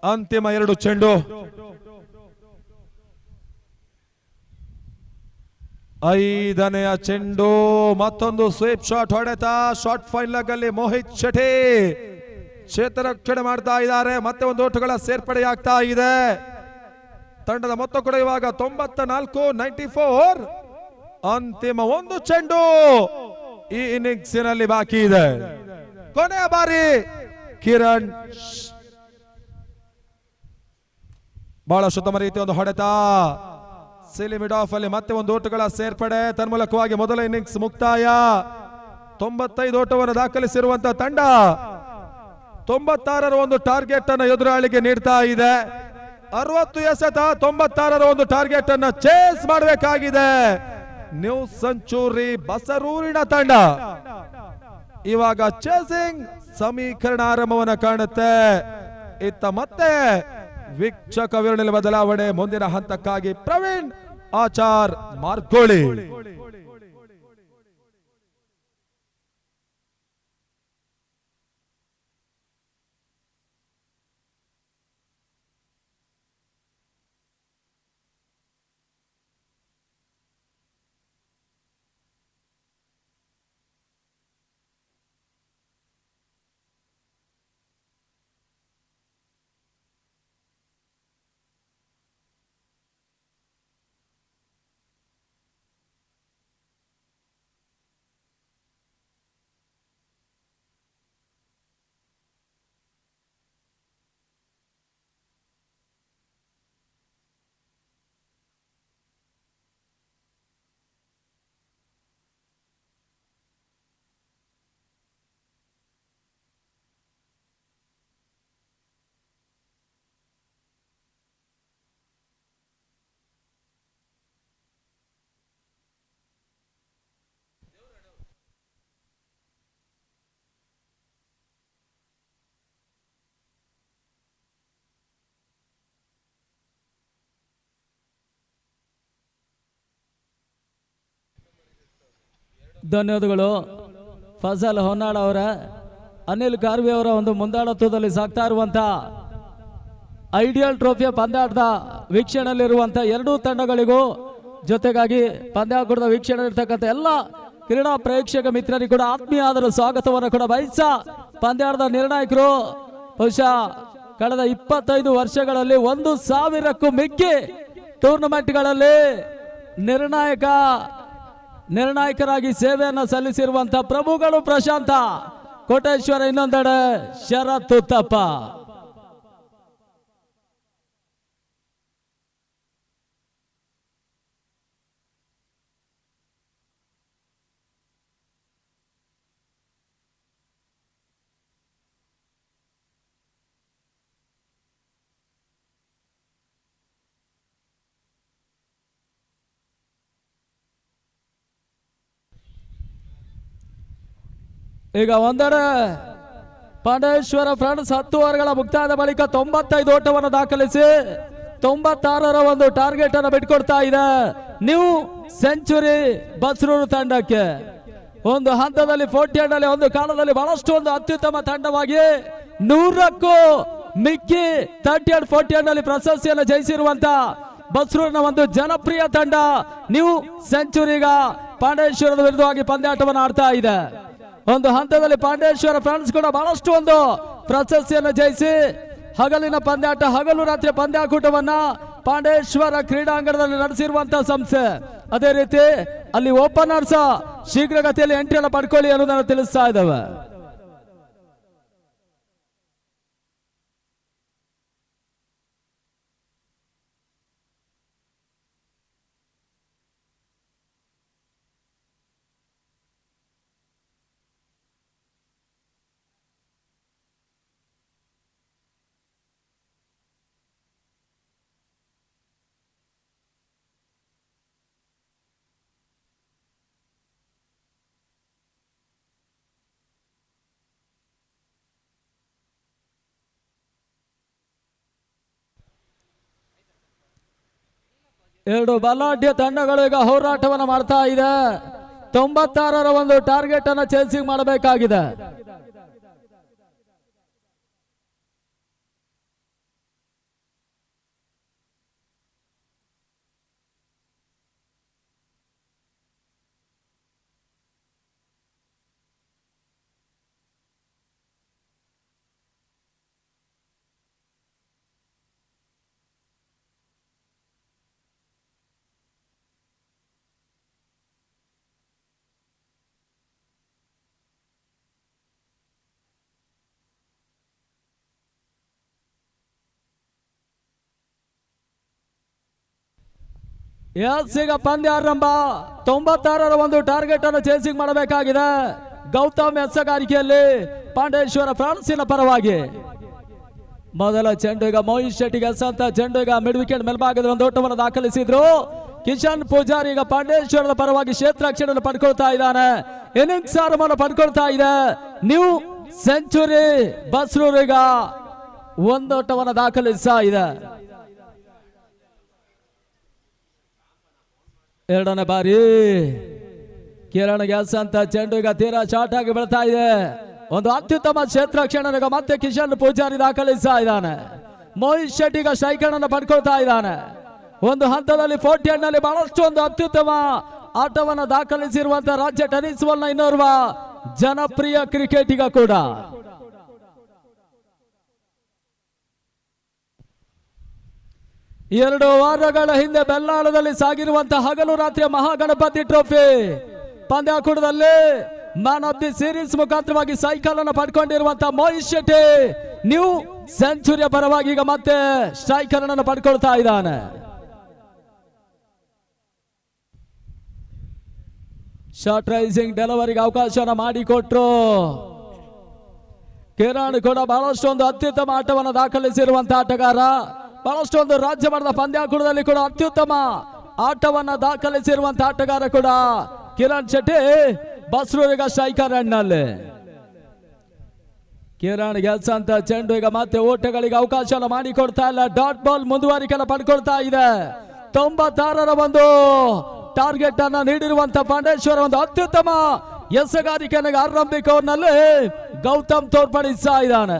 ಅಂತಿಮ 2 ಚೆಂಡು. 5ನೇ ಚೆಂಡು ಮತ್ತೊಂದು ಸ್ವೀಪ್ ಶಾಟ್ ಹೊಡೆತ. ಶಾರ್ಟ್ ಫೈನ್ ಲೆಗ್ ಅಲ್ಲಿ ಮೋಹಿತ್ ಶೆಟ್ಟಿ ಕ್ಷೇತ್ರರಕ್ಷಣೆ ಮಾಡ್ತಾ ಇದ್ದಾರೆ. ಮತ್ತೆ ಒಂದು ಓಟಗಳ ಸೇರ್ಪಡೆಯಾಗ್ತಾ ಇದೆ. ತಂಡದ ಮೊತ್ತ ಕೂಡ ಇವಾಗ 94. ಅಂತಿಮ 1 ಚೆಂಡು ಈ ಇನ್ನಿಂಗ್ಸಿನಲ್ಲಿ ಬಾಕಿ ಇದೆ. ಕೊನೆಯ ಬಾರಿ ಕಿರಣ್ ಬಹಳ ಉತ್ತಮ ರೀತಿಯ ಒಂದು ಹೊಡೆತ. ಸಿಲಿ ಮಿಡ್ ಆಫ್ ಅಲ್ಲಿ ಮತ್ತೆ ಒಂದು ಓಟಗಳ ಸೇರ್ಪಡೆ. ತನ್ಮೂಲಕವಾಗಿ ಮೊದಲ ಇನ್ನಿಂಗ್ಸ್ ಮುಕ್ತಾಯ. 95 ಓಟವನ್ನು ದಾಖಲಿಸಿರುವಂತಹ ತಂಡ 96ರ ಒಂದು ಟಾರ್ಗೆಟ್ ಅನ್ನು ಎದುರಾಳಿಗೆ ನೀಡ್ತಾ ಇದೆ. 60 ಎಸೆತ 96ರ ಒಂದು ಟಾರ್ಗೆಟ್ ಅನ್ನು ಚೇಸ್ ಮಾಡಬೇಕಾಗಿದೆ ನ್ಯೂ ಸೆಂಚುರಿ ಬಸರೂರಿನ ತಂಡ. ಇವಾಗ ಚೇಸಿಂಗ್ ಸಮೀಕರಣ ಆರಂಭವನ್ನು ಕಾಣುತ್ತೆ. ಇತ್ತ ಮತ್ತೆ ವೀಕ್ಷಕ ವಿವರಣೆಯಲ್ಲಿ ಬದಲಾವಣೆ. ಮುಂದಿನ ಹಂತಕ್ಕಾಗಿ ಪ್ರವೀಣ್ ಆಚಾರ್ ಮಾರ್ಗೋಳಿ. ಧನ್ಯವಾದಗಳು ಫಜಲ್ ಹೊನ್ನಾಳ್ ಅವರ. ಅನಿಲ್ ಕಾರ್ವಿ ಅವರ ಒಂದು ಮುಂದಾಳತ್ವದಲ್ಲಿ ಸಾಗ್ತಾ ಇರುವಂತ ಐಡಿಯಲ್ ಟ್ರೋಫಿಯ ಪಂದ್ಯಾಟದ ವೀಕ್ಷಣೆಯಲ್ಲಿರುವಂತ ಎರಡೂ ತಂಡಗಳಿಗೂ ಜೊತೆಗಾಗಿ ಪಂದ್ಯಾಟದ ವೀಕ್ಷಣೆ ಇರ್ತಕ್ಕಂಥ ಎಲ್ಲ ಕ್ರೀಡಾ ಪ್ರೇಕ್ಷಕ ಮಿತ್ರರಿಗೂ ಕೂಡ ಆತ್ಮೀಯ ಆದರೂ ಸ್ವಾಗತವನ್ನು ಕೂಡ ಬಯಸ ಪಂದ್ಯಾಟದ ನಿರ್ಣಾಯಕರು ಬಹುಶಃ ಕಳೆದ 25 ವರ್ಷಗಳಲ್ಲಿ 1,000ಕ್ಕೂ ಮಿಕ್ಕಿ ಟೂರ್ನಮೆಂಟ್ಗಳಲ್ಲಿ ನಿರ್ಣಾಯಕರಾಗಿ ಸೇವೆಯನ್ನು ಸಲ್ಲಿಸಿರುವಂತಹ ಪ್ರಭುಗಳು ಪ್ರಶಾಂತ ಕೋಟೇಶ್ವರ, ಇನ್ನೊಂದೆಡೆ ಶರತ್ ಉತ್ತಪ್ಪ. ಈಗ ಒಂದೆಡೆ ಪಾಂಡೇಶ್ವರ ಫ್ರೆಂಡ್ಸ್ 10 ಓವರ್ಗಳ ಮುಕ್ತಾಯದ ಬಳಿಕ 95 ಓಟವನ್ನು ದಾಖಲಿಸಿ 96ರ ಒಂದು ಟಾರ್ಗೆಟ್ ಅನ್ನು ಬಿಟ್ಕೊಡ್ತಾ ಇದೆ ನ್ಯೂ ಸೆಂಚುರಿ ಬಸ್ರೂರು ತಂಡಕ್ಕೆ. ಒಂದು ಹಂತದಲ್ಲಿ 48 ನಲ್ಲಿ ಒಂದು ಕಾಲದಲ್ಲಿ ಬಹಳಷ್ಟು ಒಂದು ಅತ್ಯುತ್ತಮ ತಂಡವಾಗಿ 100ಕ್ಕೂ ಮಿಕ್ಕಿ 38-48 ನಲ್ಲಿ ಪ್ರಶಸ್ತಿಯನ್ನು ಜಯಿಸಿರುವಂತ ಬಸ್ರೂರಿನ ಒಂದು ಜನಪ್ರಿಯ ತಂಡ ನ್ಯೂ ಸೆಂಚುರಿಗ ಪಾಂಡೇಶ್ವರದ ವಿರುದ್ಧವಾಗಿ ಪಂದ್ಯಾಟವನ್ನು ಆಡ್ತಾ ಇದೆ. ಒಂದು ಹಂತದಲ್ಲಿ ಪಾಂಡೇಶ್ವರ ಫ್ರೆಂಡ್ಸ್ ಕೂಡ ಬಹಳಷ್ಟು ಒಂದು ಪ್ರಶಸ್ತಿಯನ್ನು ಜಯಿಸಿ ಹಗಲಿನ ಪಂದ್ಯಾಟ, ಹಗಲು ರಾತ್ರಿ ಪಂದ್ಯಾಕೂಟವನ್ನ ಪಾಂಡೇಶ್ವರ ಕ್ರೀಡಾಂಗಣದಲ್ಲಿ ನಡೆಸಿರುವಂತಹ ಸಂಸ್ಥೆ. ಅದೇ ರೀತಿ ಅಲ್ಲಿ ಓಪನರ್ಸ್ ಶೀಘ್ರಗತಿಯಲ್ಲಿ ಎಂಟ್ರಿಯನ್ನು ಪಡ್ಕೊಳ್ಳಿ ಅನ್ನೋದನ್ನು ತಿಳಿಸ್ತಾ ಇದ್ದಾವೆ. ಎರಡು ಬಲಾಢ್ಯ ತಂಡಗಳು ಈಗ ಹೋರಾಟವನ್ನು ಮಾಡ್ತಾ ಇದೆ. 96ರ ಒಂದು ಟಾರ್ಗೆಟ್ ಅನ್ನು ಚೇಸಿಂಗ್ ಮಾಡಬೇಕಾಗಿದೆ. ಈಗ ಪಂದ್ಯ ಆರಂಭ. 96ರ ಒಂದು ಟಾರ್ಗೆಟ್ ಅನ್ನು ಚೇಸಿಂಗ್ ಮಾಡಬೇಕಾಗಿದೆ. ಗೌತಮ್ ಎಸಗಾರಿಕೆಯಲ್ಲಿ ಪಾಂಡೇಶ್ವರ ಫ್ರಾನ್ಸಿನ ಪರವಾಗಿ ಮೊದಲ ಚೆಂಡು ಈಗ ಮೋಹಿತ್ ಶೆಟ್ಟಿಗೆ ಎಸಂತ ಚೆಂಡು ಈಗ ಮಿಡ್ ವಿಕೆಟ್ ಮೇಲ್ಭಾಗದ ಒಂದು ಓಟವನ್ನು ದಾಖಲಿಸಿದ್ರು. ಕಿಶನ್ ಪೂಜಾರಿ ಈಗ ಪಾಂಡೇಶ್ವರದ ಪರವಾಗಿ ಕ್ಷೇತ್ರಾಕ್ಷಣೆಯನ್ನು ಪಡ್ಕೊಳ್ತಾ ಇದ್ದಾನೆ. ಇನ್ನಿಂಗ್ಸ್ ಆರಂಭವನ್ನು ಪಡ್ಕೊಳ್ತಾ ಇದೆ. ನ್ಯೂ ಸೆಂಚುರಿ ಬಸ್ರೂರ್ ಈಗ ಒಂದು ಓಟವನ್ನು ದಾಖಲಿಸ್ತಾ ಇದೆ. ಎರಡನೇ ಬಾರಿ ಕಿರಣ್ ಗ್ಯಾಸ್ ಅಂತ ಚೆಂಡು ಈಗ ತೀರಾ ಶಾರ್ಟ್ ಆಗಿ ಬೀಳ್ತಾ ಇದೆ. ಒಂದು ಅತ್ಯುತ್ತಮ ಕ್ಷೇತ್ರಕ್ಷಣ ಈಗ ಮತ್ತೆ ಕಿಶನ್ ಪೂಜಾರಿ ದಾಖಲಿಸ್ತಾ ಇದ್ದಾನೆ. ಮೋಹಿತ್ ಶೆಟ್ಟಿ ಈಗ ಸ್ಟ್ರೈಕರ್ ಅನ್ನು ಪಡ್ಕೊಳ್ತಾ ಇದ್ದಾನೆ. ಒಂದು ಹಂತದಲ್ಲಿ 48 ನಲ್ಲಿ ಬಹಳಷ್ಟು ಒಂದು ಅತ್ಯುತ್ತಮ ಆಟವನ್ನು ದಾಖಲಿಸಿರುವಂತಹ ರಾಜ್ಯ ಟೆನಿಸ್ ಬಾಲ್ ನ ಇನ್ನೋರ್ವ ಜನಪ್ರಿಯ ಕ್ರಿಕೆಟಿಗ ಕೂಡ. ಎರಡು ವಾರಗಳ ಹಿಂದೆ ಬೆಲ್ಲಾಳದಲ್ಲಿ ಸಾಗಿರುವಂತಹ ಹಗಲು ರಾತ್ರಿಯ ಮಹಾಗಣಪತಿ ಟ್ರೋಫಿ ಪಂದ್ಯಾಕೂಟದಲ್ಲಿ ಮ್ಯಾನ್ ಆಫ್ ದಿ ಸೀರೀಸ್ ಮುಖಾಂತರವಾಗಿ ಸೈಕಲ್ ಅನ್ನು ಪಡ್ಕೊಂಡಿರುವಂತಹ ಮೋಹಿತ್ ಶೆಟ್ಟಿ ನ್ಯೂ ಸೆಂಚುರಿಯ ಪರವಾಗಿ ಈಗ ಮತ್ತೆ ಸ್ಟ್ರೈಕರ್ ಅನ್ನು ಪಡ್ಕೊಳ್ತಾ ಇದ್ದಾನೆ. ಶಾರ್ಟ್ ರೈಸಿಂಗ್ ಡೆಲಿವರಿಗೆ ಅವಕಾಶವನ್ನು ಮಾಡಿಕೊಟ್ರು. ಕಿರಣ್ ಕೂಡ ಬಹಳಷ್ಟು ಒಂದು ಅತ್ಯುತ್ತಮ ಆಟವನ್ನು ದಾಖಲಿಸಿರುವಂತಹ ಆಟಗಾರ. ಬಹಳಷ್ಟು ಒಂದು ರಾಜ್ಯ ಮಟ್ಟದ ಪಂದ್ಯಾಕೂಟದಲ್ಲಿ ಕೂಡ ಅತ್ಯುತ್ತಮ ಆಟವನ್ನು ದಾಖಲಿಸಿರುವಂತಹ ಆಟಗಾರ ಕೂಡ ಕಿರಣ್ ಶೆಟ್ಟಿ. ಬಸ್ರೂರಿಗ ಸ್ಟ್ರೈಕರ್ ನಲ್ಲಿ ಕಿರಣ್ ಗೆಲ್ಸಂತ ಚೆಂಡು ಈಗ ಮತ್ತೆ ಓಟಗಳಿಗೆ ಅವಕಾಶ ಮಾಡಿಕೊಡ್ತಾ ಇಲ್ಲ. ಡಾಟ್ ಬಾಲ್ ಮುಂದುವರಿಕೆಯನ್ನು ಪಡ್ಕೊಳ್ತಾ ಇದೆ. 96ರ ಒಂದು ಟಾರ್ಗೆಟ್ ಅನ್ನ ನೀಡಿರುವಂತಹ ಪಾಂಡೇಶ್ವರ ಒಂದು ಅತ್ಯುತ್ತಮ ಎಸಗಾರಿಕೆಯನ್ನು ಆರಂಭಿಕ ಓವರ್ನಲ್ಲಿ ಗೌತಮ್ ತೋರ್ಪಡಿಸ್ತಾ ಇದ್ದಾನೆ.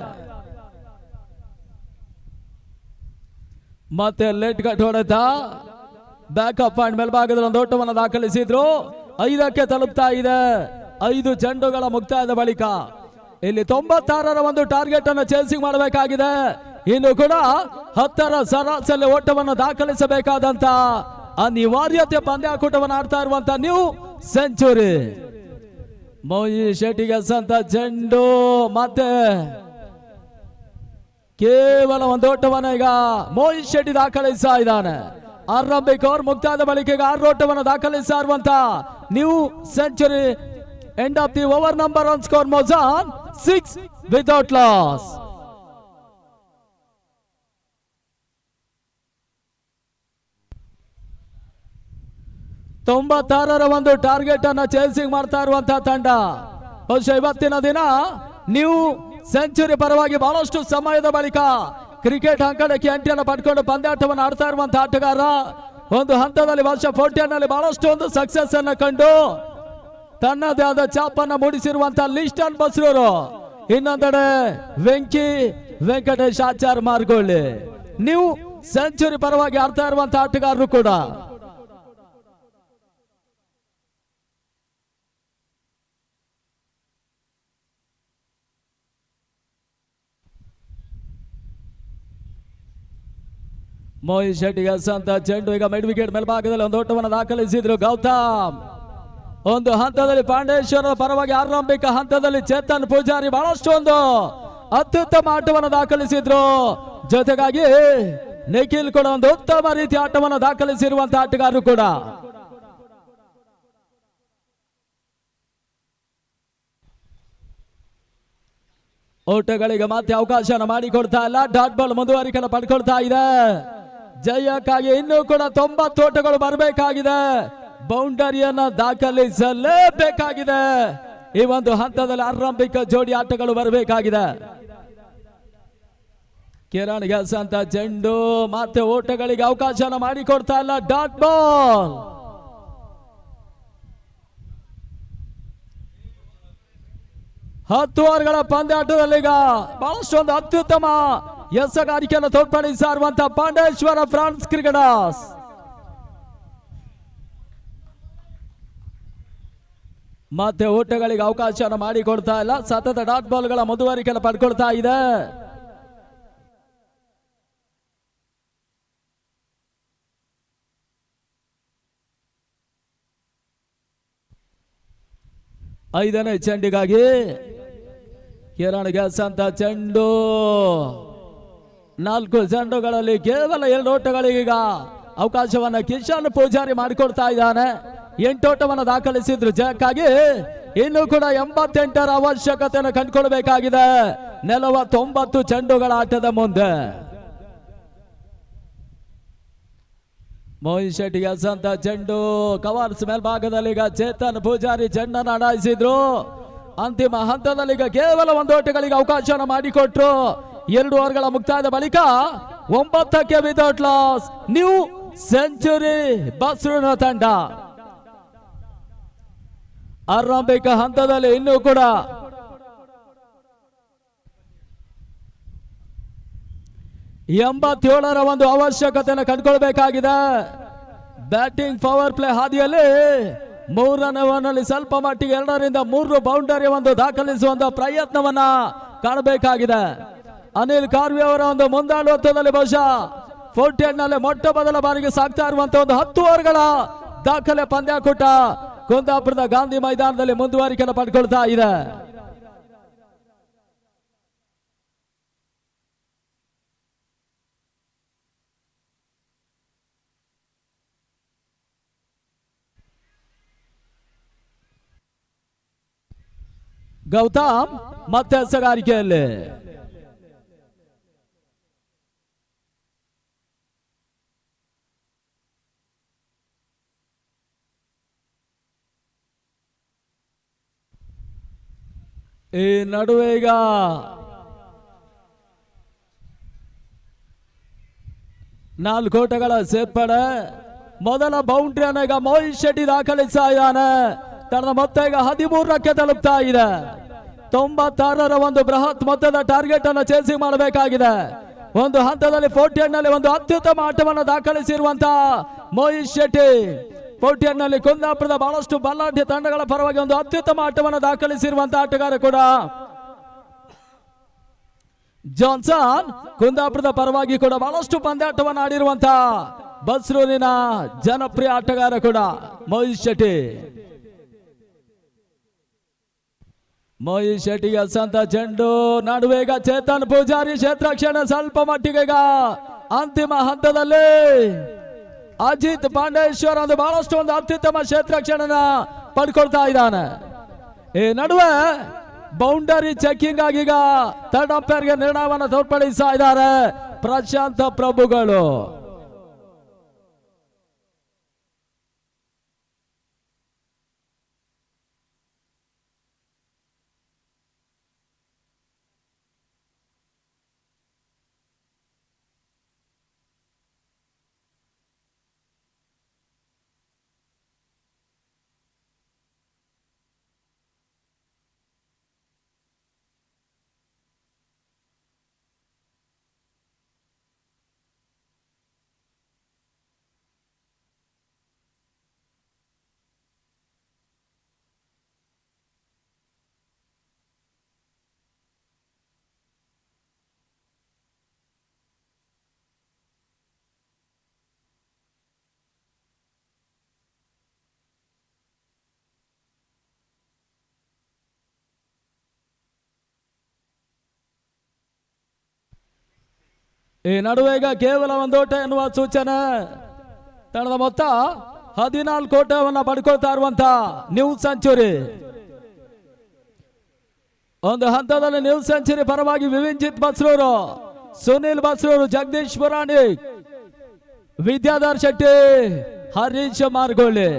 ಮತ್ತೆ ಲೆಟ್ ಕಟ್ ಹೊಡೆತ ಬ್ಯಾಕಪ್ ಪಾಯಿಂಟ್ ಮೇಲ್ಭಾಗದಲ್ಲಿ ಒಂದು ಓಟವನ್ನು ದಾಖಲಿಸಿದ್ರು. 5ಕ್ಕೆ ತಲುಪ್ತಾ ಇದೆ. 5 ಚೆಂಡುಗಳ ಮುಕ್ತಾಯದ ಬಳಿಕ ಇಲ್ಲಿ 96ರ ಒಂದು ಟಾರ್ಗೆಟ್ ಅನ್ನು ಚೇಸಿಂಗ್ ಮಾಡಬೇಕಾಗಿದೆ. ಇನ್ನು ಕೂಡ 10ರ ಸರಾಸರಿ ಓಟವನ್ನು ದಾಖಲಿಸಬೇಕಾದಂತ ಅನಿವಾರ್ಯತೆ ಪಂದ್ಯಾಕೂಟವನ್ನು ಆಡ್ತಾ ಇರುವಂತಹ ನ್ಯೂ ಸೆಂಚುರಿ. ಮೋಹಿತ್ ಶೆಟ್ಟಿಗೆ ಸಂತ ಚೆಂಡು ಮತ್ತೆ ಕೇವಲ ಒಂದು ಓಟವನ್ನು ಈಗ ಮೋಹಿತ್ ಶೆಟ್ಟಿ ದಾಖಲಿಸ್ತಾ ಇದ್ದಾನೆ. ಆರಂಭಿಕ ಓವರ್ ಮುಕ್ತಾಯದ ಬಳಿಕ ಈಗ 6 ಓಟವನ್ನು ದಾಖಲಿಸ್ತಾ ಇರುವಂತಹ new century. End of the over number one score ಮೊಜಾನ್ 6 ವಿತೌಟ್ ಲಾಸ್. ತೊಂಬತ್ತಾರರ ಒಂದು ಟಾರ್ಗೆಟ್ ಅನ್ನ ಚೇಸಿಂಗ್ ಮಾಡ್ತಾ ಇರುವಂತಹ ತಂಡ. ಬಹುಶಃ ಇವತ್ತಿನ ದಿನ ನ್ಯೂ ಸೆಂಚುರಿ ಪರವಾಗಿ ಬಹಳಷ್ಟು ಸಮಯದ ಬಳಿಕ ಕ್ರಿಕೆಟ್ ಅಂಕಣಕ್ಕೆ ಎಂಟ್ರಿಯನ್ನು ಪಡ್ಕೊಂಡು ಪಂದ್ಯಾಟವನ್ನು ಆಡ್ತಾ ಇರುವಂತಹ ಆಟಗಾರ. ಒಂದು ಹಂತದಲ್ಲಿ ವರ್ಷ 14 ನಲ್ಲಿ ಬಹಳಷ್ಟು ಒಂದು ಸಕ್ಸಸ್ ಅನ್ನು ಕಂಡು ತನ್ನದೇ ಆದ ಚಾಪನ್ನು ಮೂಡಿಸಿರುವಂತಹ ಲಿಸ್ಟನ್ ಬಸ್ರೂರು. ಇನ್ನೊಂದೆಡೆ ವೆಂಕಟೇಶ್ ಆಚಾರ್ ಮಾರ್ಗೋಳಿ ನ್ಯೂ ಸೆಂಚುರಿ ಪರವಾಗಿ ಆಡ್ತಾ ಇರುವಂತಹ ಆಟಗಾರರು ಕೂಡ. ಮೋಹಿತ್ ಶೆಟ್ಟಿ ಅಂತ ಚೆಂಡು ಈಗ ಮಿಡ್ ವಿಕೆಟ್ ಮೇಲ್ಭಾಗದಲ್ಲಿ ಒಂದು ಓಟವನ್ನು ದಾಖಲಿಸಿದ್ರು ಗೌತಮ್. ಒಂದು ಹಂತದಲ್ಲಿ ಪಾಂಡೇಶ್ವರ ಪರವಾಗಿ ಆರಂಭಿಕ ಹಂತದಲ್ಲಿ ಚೇತನ್ ಪೂಜಾರಿ ಬಹಳಷ್ಟು ಒಂದು ಅತ್ಯುತ್ತಮ ಆಟವನ್ನು ದಾಖಲಿಸಿದ್ರು. ಜೊತೆಗಾಗಿ ನಿಖಿಲ್ ಕೂಡ ಒಂದು ಉತ್ತಮ ರೀತಿಯ ಆಟವನ್ನು ದಾಖಲಿಸಿರುವಂತಹ ಆಟಗಾರರು ಕೂಡ. ಓಟಗಳಿಗೆ ಮತ್ತೆ ಅವಕಾಶ ಮಾಡಿಕೊಡ್ತಾ ಇಲ್ಲ. ಡಾಟ್ ಬಾಲ್ ಮುಂದುವರಿಕೆಯನ್ನು ಪಡ್ಕೊಳ್ತಾ ಇದೆ. ಜಯಕ್ಕಾಗಿ ಇನ್ನೂ ಕೂಡ 90 ಓಟಗಳು ಬರಬೇಕಾಗಿದೆ. ಬೌಂಡರಿಯನ್ನ ದಾಖಲಿಸಲೇಬೇಕಾಗಿದೆ. ಈ ಒಂದು ಹಂತದಲ್ಲಿ ಆರಂಭಿಕ ಜೋಡಿ ಆಟಗಳು ಬರಬೇಕಾಗಿದೆ. ಕಿರಣ್ ಗೆಲ್ಸ್ ಅಂತ ಚೆಂಡು ಮತ್ತೆ ಓಟಗಳಿಗೆ ಅವಕಾಶನ ಮಾಡಿಕೊಡ್ತಾ ಇಲ್ಲ. Dot ball. ಹತ್ತು ಓವರ್ಗಳ ಪಂದ್ಯಾಟದಲ್ಲಿ ಈಗ ಬಹಳಷ್ಟು ಒಂದು ಅತ್ಯುತ್ತಮ ಎಸಗಾರಿಕೆಯನ್ನು ತೋರ್ಪಡಿಸಿರುವಂತಹ ಪಾಂಡೇಶ್ವರ ಫ್ರಾನ್ಸ್ ಕ್ರಿಕೆಟರ್ಸ್ ಮತ್ತೆ ಓಟಗಳಿಗೆ ಅವಕಾಶನ ಮಾಡಿಕೊಡ್ತಾ ಇಲ್ಲ. ಸತತ ಡಾಟ್ ಬಾಲ್ಗಳ ಮುಂದುವರಿಕೆಯನ್ನು ಪಡ್ಕೊಳ್ತಾ ಇದೆ. ಐದನೇ ಚೆಂಡಿಗಾಗಿ ಕಿರಣ್ ಗೆಲ್ಸ್ ಅಂತ ಚೆಂಡು. 4 ಚೆಂಡುಗಳಲ್ಲಿ ಕೇವಲ 2 ಓಟಗಳಿಗೀಗ ಅವಕಾಶವನ್ನ ಕಿಶನ್ ಪೂಜಾರಿ ಮಾಡಿಕೊಡ್ತಾ ಇದ್ದಾನೆ. 8 ಓಟವನ್ನು ದಾಖಲಿಸಿದ್ರು ಜಯಕ್ಕಾಗಿ. ಇನ್ನು ಕೂಡ 88ರ ಅವಶ್ಯಕತೆಯನ್ನು ಕಂಡುಕೊಳ್ಬೇಕಾಗಿದೆ 49 ಚೆಂಡುಗಳ ಆಟದ ಮುಂದೆ. ಮೋಹಿತ್ ಶೆಟ್ಟಿ ಗೆಲ್ಸ್ ಅಂತ ಚೆಂಡು ಕವರ್ಸ್ ಮೇಲ್ಭಾಗದಲ್ಲಿ ಈಗ ಚೇತನ್ ಪೂಜಾರಿ ಚೆಂಡನ್ನು ಅಡಾಯಿಸಿದ್ರು. ಅಂತಿಮ ಹಂತದಲ್ಲಿ ಈಗ ಕೇವಲ 1 ಓಟಗಳಿಗೆ ಅವಕಾಶವನ್ನು ಮಾಡಿಕೊಟ್ರು. 2 ಓವರ್ಗಳ ಮುಕ್ತಾಯದ ಬಳಿಕ 9ಕ್ಕೆ ವಿತೌಟ್ ಲಾಸ್ ನ್ಯೂ ಸೆಂಚುರಿ ಬಸ್ರೂನ ತಂಡ ಆರಂಭಿಕ ಹಂತದಲ್ಲಿ ಇನ್ನೂ ಕೂಡ 87ರ ಒಂದು ಅವಶ್ಯಕತೆಯನ್ನು ಕಂಡುಕೊಳ್ಬೇಕಾಗಿದೆ. ಬ್ಯಾಟಿಂಗ್ ಪವರ್ ಪ್ಲೇ ಹಾದಿಯಲ್ಲಿ 3ನೇ ಓವರ್ನಲ್ಲಿ ಸ್ವಲ್ಪ ಮಟ್ಟಿಗೆ 2ರಿಂದ 3 ಬೌಂಡರಿ ಒಂದು ದಾಖಲಿಸುವಂತ ಪ್ರಯತ್ನವನ್ನ ಕಾಣಬೇಕಾಗಿದೆ. ಅನಿಲ್ ಕಾರ್ವಿ ಅವರ ಒಂದು ಮುಂದಾಳುತ್ವದಲ್ಲಿ ಬಹುಶಃ 48 ನಲ್ಲಿ ಮೊಟ್ಟ ಮೊದಲ ಬಾರಿಗೆ ಸಾಗ್ತಾ ಇರುವಂತಹ ಒಂದು 10 ಓವರ್ಗಳ ದಾಖಲೆ ಪಂದ್ಯಾಕೂಟ ಕುಂದಾಪುರದ ಗಾಂಧಿ ಮೈದಾನದಲ್ಲಿ ಮುಂದುವರಿಕೆಯನ್ನು ಪಡ್ಕೊಳ್ತಾ ಇದೆ. ಗೌತಮ್ ಮತ್ತೆ ಎಸಗಾರಿಕೆಯಲ್ಲಿ ಈ ನಡುವೆ ಈಗ 4 ಓಟಗಳ ಸೇರ್ಪಡೆ. ಮೊದಲ ಬೌಂಡ್ರಿಯನ್ನು ಈಗ ಮೋಹಿತ್ ಶೆಟ್ಟಿ ದಾಖಲಿಸ್ತಾ ಇದ್ದಾನೆ. ತನ್ನ ಮೊತ್ತ ಈಗ 13ಕ್ಕೆ ತಲುಪ್ತಾ ಇದೆ. 96ರ ಒಂದು ಬೃಹತ್ ಮೊತ್ತದ ಟಾರ್ಗೆಟ್ ಅನ್ನು ಚೇಸಿಂಗ್ ಮಾಡಬೇಕಾಗಿದೆ. ಒಂದು ಹಂತದಲ್ಲಿ 48 ನಲ್ಲಿ ಒಂದು ಅತ್ಯುತ್ತಮ ಆಟವನ್ನು ದಾಖಲಿಸಿರುವಂತಹ ಮೋಹಿತ್ ಶೆಟ್ಟಿ 48 ನಲ್ಲಿ ಕುಂದಾಪುರದ ಬಹಳಷ್ಟು ಬಲಾಢ್ಯ ತಂಡಗಳ ಪರವಾಗಿ ಒಂದು ಅತ್ಯುತ್ತಮ ಆಟವನ್ನು ದಾಖಲಿಸಿರುವಂತಹ ಆಟಗಾರ ಕೂಡ. ಜಾನ್ಸನ್ ಕುಂದಾಪುರದ ಪರವಾಗಿ ಕೂಡ ಬಹಳಷ್ಟು ಪಂದ್ಯಾಟವನ್ನು ಆಡಿರುವಂತಹ ಬಸ್ರೂರಿನ ಜನಪ್ರಿಯ ಆಟಗಾರ ಕೂಡ ಮೋಹಿತ್ ಶೆಟ್ಟಿ. ಮೋಹಿತ್ ಶೆಟ್ಟಿ ಗೆಲ್ಸಂತ ಚೆಂಡು ನಡುವೆ ಈಗ ಚೇತನ್ ಪೂಜಾರಿ ಕ್ಷೇತ್ರಕ್ಷಣೆ ಸ್ವಲ್ಪ ಮಟ್ಟಿಗೆ ಈಗ ಅಂತಿಮ ಹಂತದಲ್ಲಿ ಅಜಿತ್ ಪಾಂಡೇಶ್ವರ್ ಒಂದು ಬಹಳಷ್ಟು ಒಂದು ಅತ್ಯುತ್ತಮ ಕ್ಷೇತ್ರಕ್ಷಣನ ಪಡ್ಕೊಳ್ತಾ ಇದ್ದಾನೆ. ಈ ನಡುವೆ ಬೌಂಡರಿ ಚೆಕಿಂಗ್ ಆಗಿ ಈಗ ಥರ್ಡ್ ಅಂಪೈರ್ಗೆ ನಿರ್ಣಯವನ್ನು ತೋರ್ಪಡಿಸ್ತಾ ಇದ್ದಾರೆ ಪ್ರಶಾಂತ ಪ್ರಭುಗಳು. ಈ ನಡುವೆ ಈಗ ಕೇವಲ 1 ಓಟ ಎನ್ನುವ ಸೂಚನೆ. ತಂಡದ ಮೊತ್ತ 14 ಓಟವನ್ನು ಪಡ್ಕೊಳ್ತಾ ಇರುವಂತ ನ್ಯೂ ಸೆಂಚುರಿ. ಒಂದು ಹಂತದಲ್ಲಿ ನ್ಯೂ ಸೆಂಚುರಿ ಪರವಾಗಿ ವಿವಿಂಜಿತ್ ಬಸ್ರೂರು, ಸುನಿಲ್ ಬಸ್ರೂರು, ಜಗದೀಶ್ ಪುರಾಣಿಕ್, ವಿದ್ಯಾಧರ್ ಶೆಟ್ಟಿ, ಹರೀಶ್ ಮಾರ್ಗೋಳಿ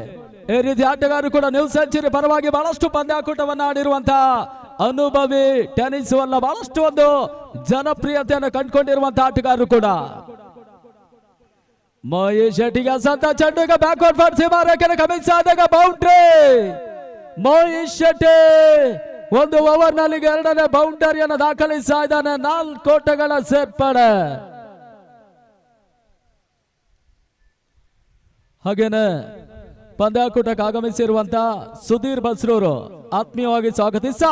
ಈ ರೀತಿ ಆಟಗಾರರು ಕೂಡ ನ್ಯೂ ಸೆಂಚುರಿ ಪರವಾಗಿ ಬಹಳಷ್ಟು ಪಂದ್ಯಾಕೂಟವನ್ನು ಆಡಿರುವಂತಹ ಅನುಭವಿ ಟೆನಿಸ್ ವಲ್ಲ ಬಹಳಷ್ಟು ಒಂದು ಜನಪ್ರಿಯತೆಯನ್ನು ಕಂಡುಕೊಂಡಿರುವಂತಹ ಆಟಗಾರರು ಕೂಡ. ಮಹೇಶ್ ಶೆಟ್ಟಿಗೆ ಸಂತ ಚೆಂಡಿಗೆ ಬ್ಯಾಕ್ವರ್ಡ್ ಫಾರ್ಸಿ ಮಾರಕ್ಕೆ ಗಮನಿಸಿದಾಗ ಬೌಂಡ್ರಿ. ಮಹೇಶ್ ಶೆಟ್ಟಿ ಒಂದು ಓವರ್ ನಲ್ಲಿ ಎರಡನೇ ಬೌಂಡರಿಯನ್ನು ದಾಖಲಿಸ್ತಾ ಇದ್ದಾನೆ. 4 ಓಟಗಳ ಸೇರ್ಪಡೆ. ಹಾಗೇನೆ ಪಂದ್ಯಾಕೂಟಕ್ಕೆ ಆಗಮಿಸಿರುವಂತ ಸುಧೀರ್ ಬಸ್ರೂರು ಆತ್ಮೀಯವಾಗಿ ಸ್ವಾಗತಿಸ.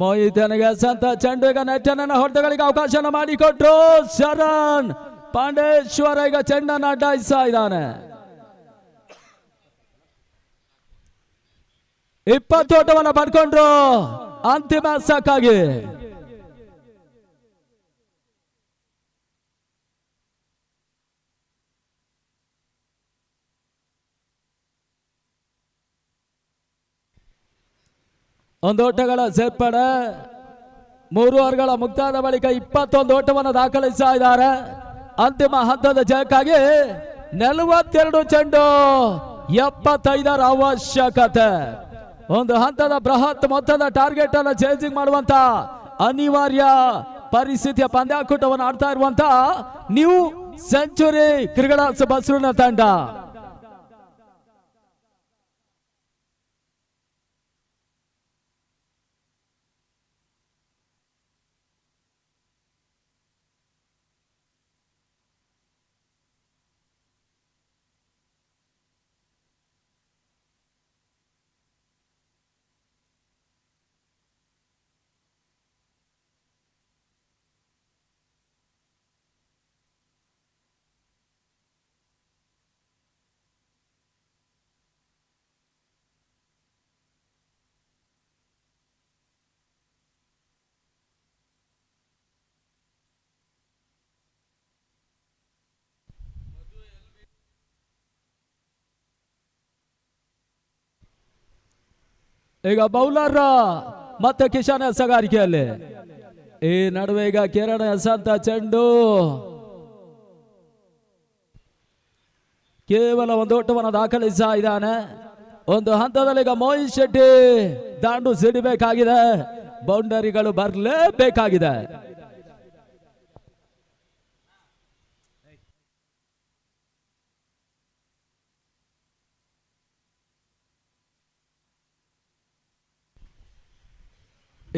ಮೋಹಿತನಿಗೆ ಸಂತ ಚೆಂಡಿಗ ನೆಟ್ಟನ ಹೊಡೆತಗಳಿಗೆ ಅವಕಾಶ ಮಾಡಿಕೊಟ್ರು ಶರಣ್. ಪಾಂಡೇಶ್ವರ ಈಗ ಚೆಂಡನ್ನು ಅಡ್ಡಾಯಿಸ್ತಾ ಇದ್ದಾನೆ. 20 ಓಟವನ್ನು ಪಡ್ಕೊಂಡ್ರು ಅಂತಿಮ ಸಾಕಾಗಿ. ಒಂದು ಓಟಗಳ ಸೇರ್ಪಡೆ. 3 ಓವರ್ಗಳ ಮುಕ್ತಾಯದ ಬಳಿಕ 21 ಓಟವನ್ನು ದಾಖಲಿಸ್ತಾ ಇದ್ದಾರೆ. ಅಂತಿಮ ಹಂತದ ಜಯಕ್ಕಾಗಿ 42 ಚೆಂಡು 75 ಅವಶ್ಯಕತೆ. ಒಂದು ಹಂತದ ಬೃಹತ್ ಮೊತ್ತದ ಟಾರ್ಗೆಟ್ ಅನ್ನು ಚೇಸಿಂಗ್ ಮಾಡುವಂತ ಅನಿವಾರ್ಯ ಪರಿಸ್ಥಿತಿಯ ಪಂದ್ಯಾಕೂಟವನ್ನು ಆಡ್ತಾ ಇರುವಂತ ನ್ಯೂ ಸೆಂಚುರಿ ಕ್ರಿಕೆಟರ್ಸ್ ಬಸ್ರೂರಿನ ತಂಡ. ಈಗ ಬೌಲರ್ ಮತ್ತೆ ಕಿಶನ್ ಸಗಾರಿಕೆಯಲ್ಲಿ. ಈ ನಡುವೆ ಈಗ ಕಿರಣ್ ಸಂತ ಚೆಂಡು ಕೇವಲ ಒಂದು ಓಟವನ್ನು ದಾಖಲಿಸ್ತಾ ಇದ್ದಾನೆ. ಒಂದು ಹಂತದಲ್ಲಿ ಈಗ ಮೋಹಿತ್ ಶೆಟ್ಟಿ ದಾಂಡು ಸಿಡಿಬೇಕಾಗಿದೆ. ಬೌಂಡರಿಗಳು ಬರಲೇಬೇಕಾಗಿದೆ.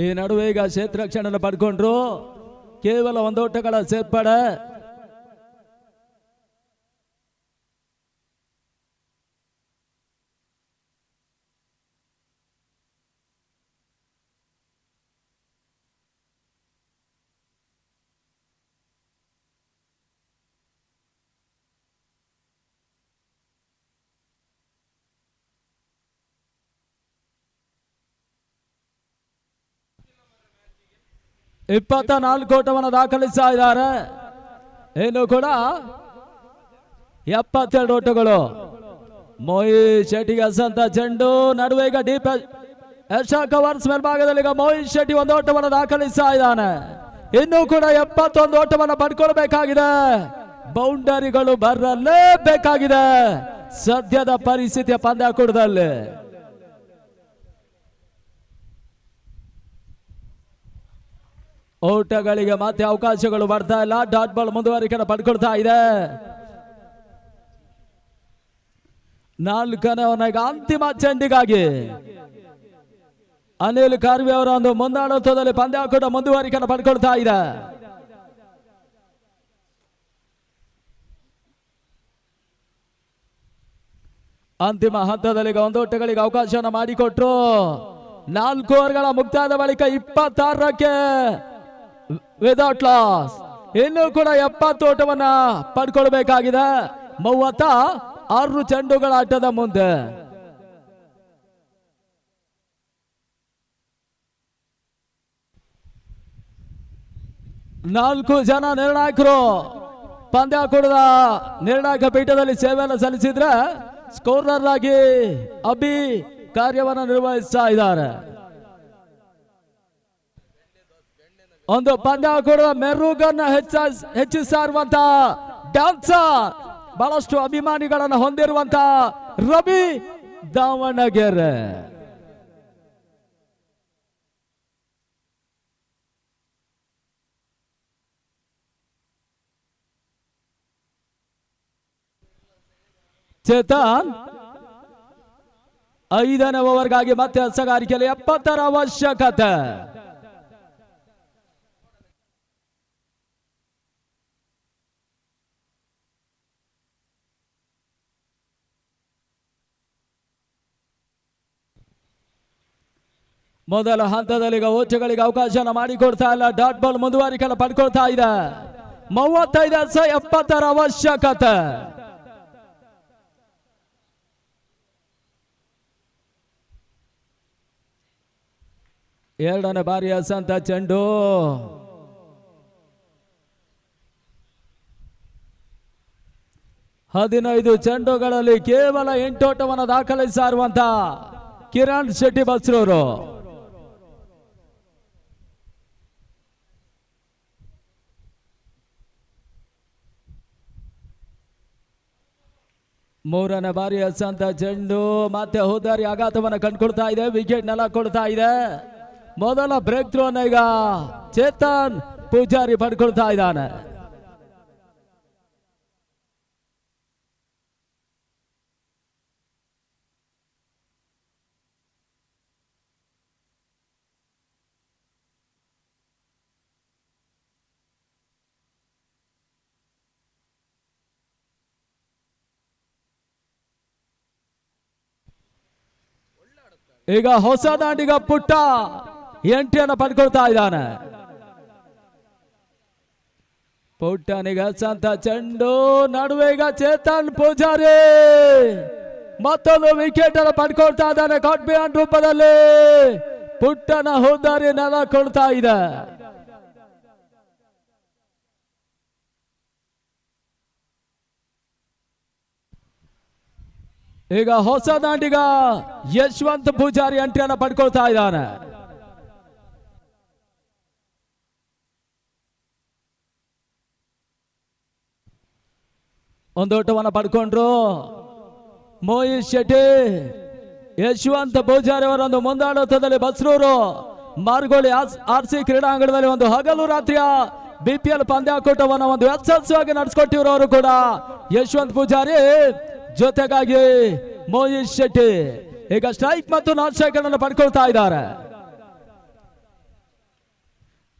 ಈ ನಡುವೆ ಈಗ ಕ್ಷೇತ್ರ ರಕ್ಷಣೆ ಪಡ್ಕೊಂಡ್ರು. ಕೇವಲ ಒಂದು ಓಟಗಳ ಸೇರ್ಪಡೆ. ಇಪ್ಪತ್ತ 24 ಓಟವನ್ನು ದಾಖಲಿಸ್ತಾ ಇದ್ದಾರೆ. ಇನ್ನು ಕೂಡ 72 ಓಟಗಳು. ಮೋಹಿತ್ ಶೆಟ್ಟಿಗೆ ಸಂತ ಚೆಂಡು ನಡುವೆ ಈಗ ಡೀಪ್ ಕವರ್ಸ್ ಮೇಲ್ಭಾಗದಲ್ಲಿ ಈಗ ಮೋಹಿತ್ ಶೆಟ್ಟಿ ಒಂದು ಓಟವನ್ನು ದಾಖಲಿಸ್ತಾ ಇದ್ದಾನೆ. ಇನ್ನು ಕೂಡ 71 ಓಟವನ್ನು ಪಡ್ಕೊಳ್ಬೇಕಾಗಿದೆ. ಬೌಂಡರಿಗಳು ಬರಲೇಬೇಕಾಗಿದೆ ಸದ್ಯದ ಪರಿಸ್ಥಿತಿಯ ಪಂದ್ಯಾಕೂಟದಲ್ಲಿ. ಓಟಗಳಿಗೆ ಮತ್ತೆ ಅವಕಾಶಗಳು ಬರ್ತಾ ಇಲ್ಲ. ಡಾಟ್ ಬಾಲ್ ಮುಂದುವರಿಕೆ ಪಡ್ಕೊಳ್ತಾ ಇದೆ. 4ನೇ ಈಗ ಅಂತಿಮ ಚೆಂಡಿಗಾಗಿ ಅನಿಲ್ ಕಾರ್ವಿ ಅವರ ಒಂದು ಮುಂದಾಳತ್ವದಲ್ಲಿ ಪಂದ್ಯಾಕೂಟ ಮುಂದುವರಿಕೆ ಪಡ್ಕೊಳ್ತಾ ಇದೆ. ಅಂತಿಮ ಹಂತದಲ್ಲಿ ಈಗ ಒಂದು ಓಟಗಳಿಗೆ ಅವಕಾಶವನ್ನು ಮಾಡಿಕೊಟ್ರು. 4 ಓವರ್ಗಳ ಮುಕ್ತಾಯದ ಬಳಿಕ 26ಕ್ಕೆ ವಿದೌಟ್ ಲಾಸ್. ಇನ್ನೂ ಕೂಡ 70 ಓಟವನ್ನ ಪಡ್ಕೊಳ್ಬೇಕಾಗಿದೆ 36 ಚೆಂಡುಗಳ ಆಟದ ಮುಂದೆ. ನಾಲ್ಕು ಜನ ನಿರ್ಣಾಯಕರು ಪಂದ್ಯಾಕೂಟದ ನಿರ್ಣಾಯಕ ಪೀಠದಲ್ಲಿ ಸೇವೆಯನ್ನು ಸಲ್ಲಿಸಿದ್ರೆ ಸ್ಕೋರರ್ ಆಗಿ ಅಭಿ ಕಾರ್ಯವನ್ನು ನಿರ್ವಹಿಸ್ತಾ ಇದ್ದಾರೆ. ಒಂದು ಪಂದ್ಯಾಕೂಟದ ಮೆರುಗನ್ನು ಹೆಚ್ಚಿಸ್ತಾ ಇರುವಂತಹ ಬಹಳಷ್ಟು ಅಭಿಮಾನಿಗಳನ್ನು ಹೊಂದಿರುವಂತ ರವಿ ದಾವಣಗೆರೆ. ಚೇತನ್ 5ನೇ ಓವರ್ಗಾಗಿ ಮತ್ತೆ ಹಸಗಾರಿಕೆಯಲ್ಲಿ 70ರ ಅವಶ್ಯಕತೆ. ಮೊದಲ ಹಂತದಲ್ಲಿ ಈಗ ಓಚಗಳಿಗೆ ಅವಕಾಶನ ಮಾಡಿಕೊಡ್ತಾ ಇಲ್ಲ. ಡಾಟ್ ಬಾಲ್ ಮುಂದುವರಿಕೆಯನ್ನು ಪಡ್ಕೊಳ್ತಾ ಇದೆ. 35-70ರ ಅವಶ್ಯಕತೆ. ಎರಡನೇ ಬಾರಿ ಹಸಂತ ಚೆಂಡು. ಹದಿನೈದು ಚೆಂಡುಗಳಲ್ಲಿ ಕೇವಲ 8 ಓಟವನ್ನು ದಾಖಲಿಸಿರುವಂತ ಕಿರಣ್ ಶೆಟ್ಟಿ ಬಸ್ರೂರು. ಮೂರನೇ ಬಾರಿ ಹಸಂತ ಚೆಂಡು ಮತ್ತೆ ಹೋದಾರಿ ಆಘಾತವನ್ನು ಕಂಡುಕೊಳ್ತಾ ಇದೆ. ವಿಕೆಟ್ ನೆಲ ಕೊಡ್ತಾ ಇದೆ. ಮೊದಲ ಬ್ರೇಕ್ ಥ್ರೂ ಈಗ ಚೇತನ್ ಪೂಜಾರಿ ಪಡ್ಕೊಳ್ತಾ ಇದ್ದಾನೆ. ಈಗ ಹೊಸ ದಾಂಡಿಗ ಪುಟ್ಟ ಎಂಟ್ರಿಯನ್ನು ಪಡ್ಕೊಳ್ತಾ ಇದ್ದಾನೆ. ಪುಟ್ಟನಿಗೆ ಸಂತ ಚೆಂಡು ನಡುವೆ ಈಗ ಚೇತನ್ ಪೂಜಾರಿ ಮತ್ತೊಂದು ವಿಕೆಟ್ ಅನ್ನು ಪಡ್ಕೊಳ್ತಾ ಇದ್ದಾನೆ. ಕಾಟ್ ಬಿಹಾನ್ ರೂಪದಲ್ಲಿ ಪುಟ್ಟನ ಹೋದಾರಿ ನೆಲ ಕೊಡ್ತಾ ಇದೆ. ಈಗ ಹೊಸ ದಾಂಡಿಗ ಯಶವಂತ್ ಪೂಜಾರಿ ಎಂಟ್ರಿಯನ್ನು ಪಡ್ಕೊಳ್ತಾ ಇದ್ದಾನೆ. ಒಂದು ಓಟವನ್ನು ಪಡ್ಕೊಂಡ್ರು ಮೋಹಿತ್ ಶೆಟ್ಟಿ. ಯಶವಂತ್ ಪೂಜಾರಿ ಅವರೊಂದು ಮುಂದಾಳತ್ವದಲ್ಲಿ ಬಸ್ರೂರು ಮಾರ್ಗೋಳಿ ಆರ್ಸಿ ಕ್ರೀಡಾಂಗಣದಲ್ಲಿ ಒಂದು ಹಗಲು ರಾತ್ರಿಯ BPL ಪಂದ್ಯಾಕೂಟವನ್ನು ಒಂದು ಯಶಸ್ವಿಯಾಗಿ ನಡೆಸಿಕೊಟ್ಟಿರೋರು ಕೂಡ ಯಶವಂತ್ ಪೂಜಾರಿ, ಜೊತೆಗಾಗಿ ಮೋಹಿತ್ ಶೆಟ್ಟಿ. ಈಗ ಸ್ಟ್ರೈಕ್ ಮತ್ತು ನಾನ್ ಸ್ಟ್ರೈಕ್ ಅನ್ನು ಪಡ್ಕೊಳ್ತಾ ಇದ್ದಾರೆ.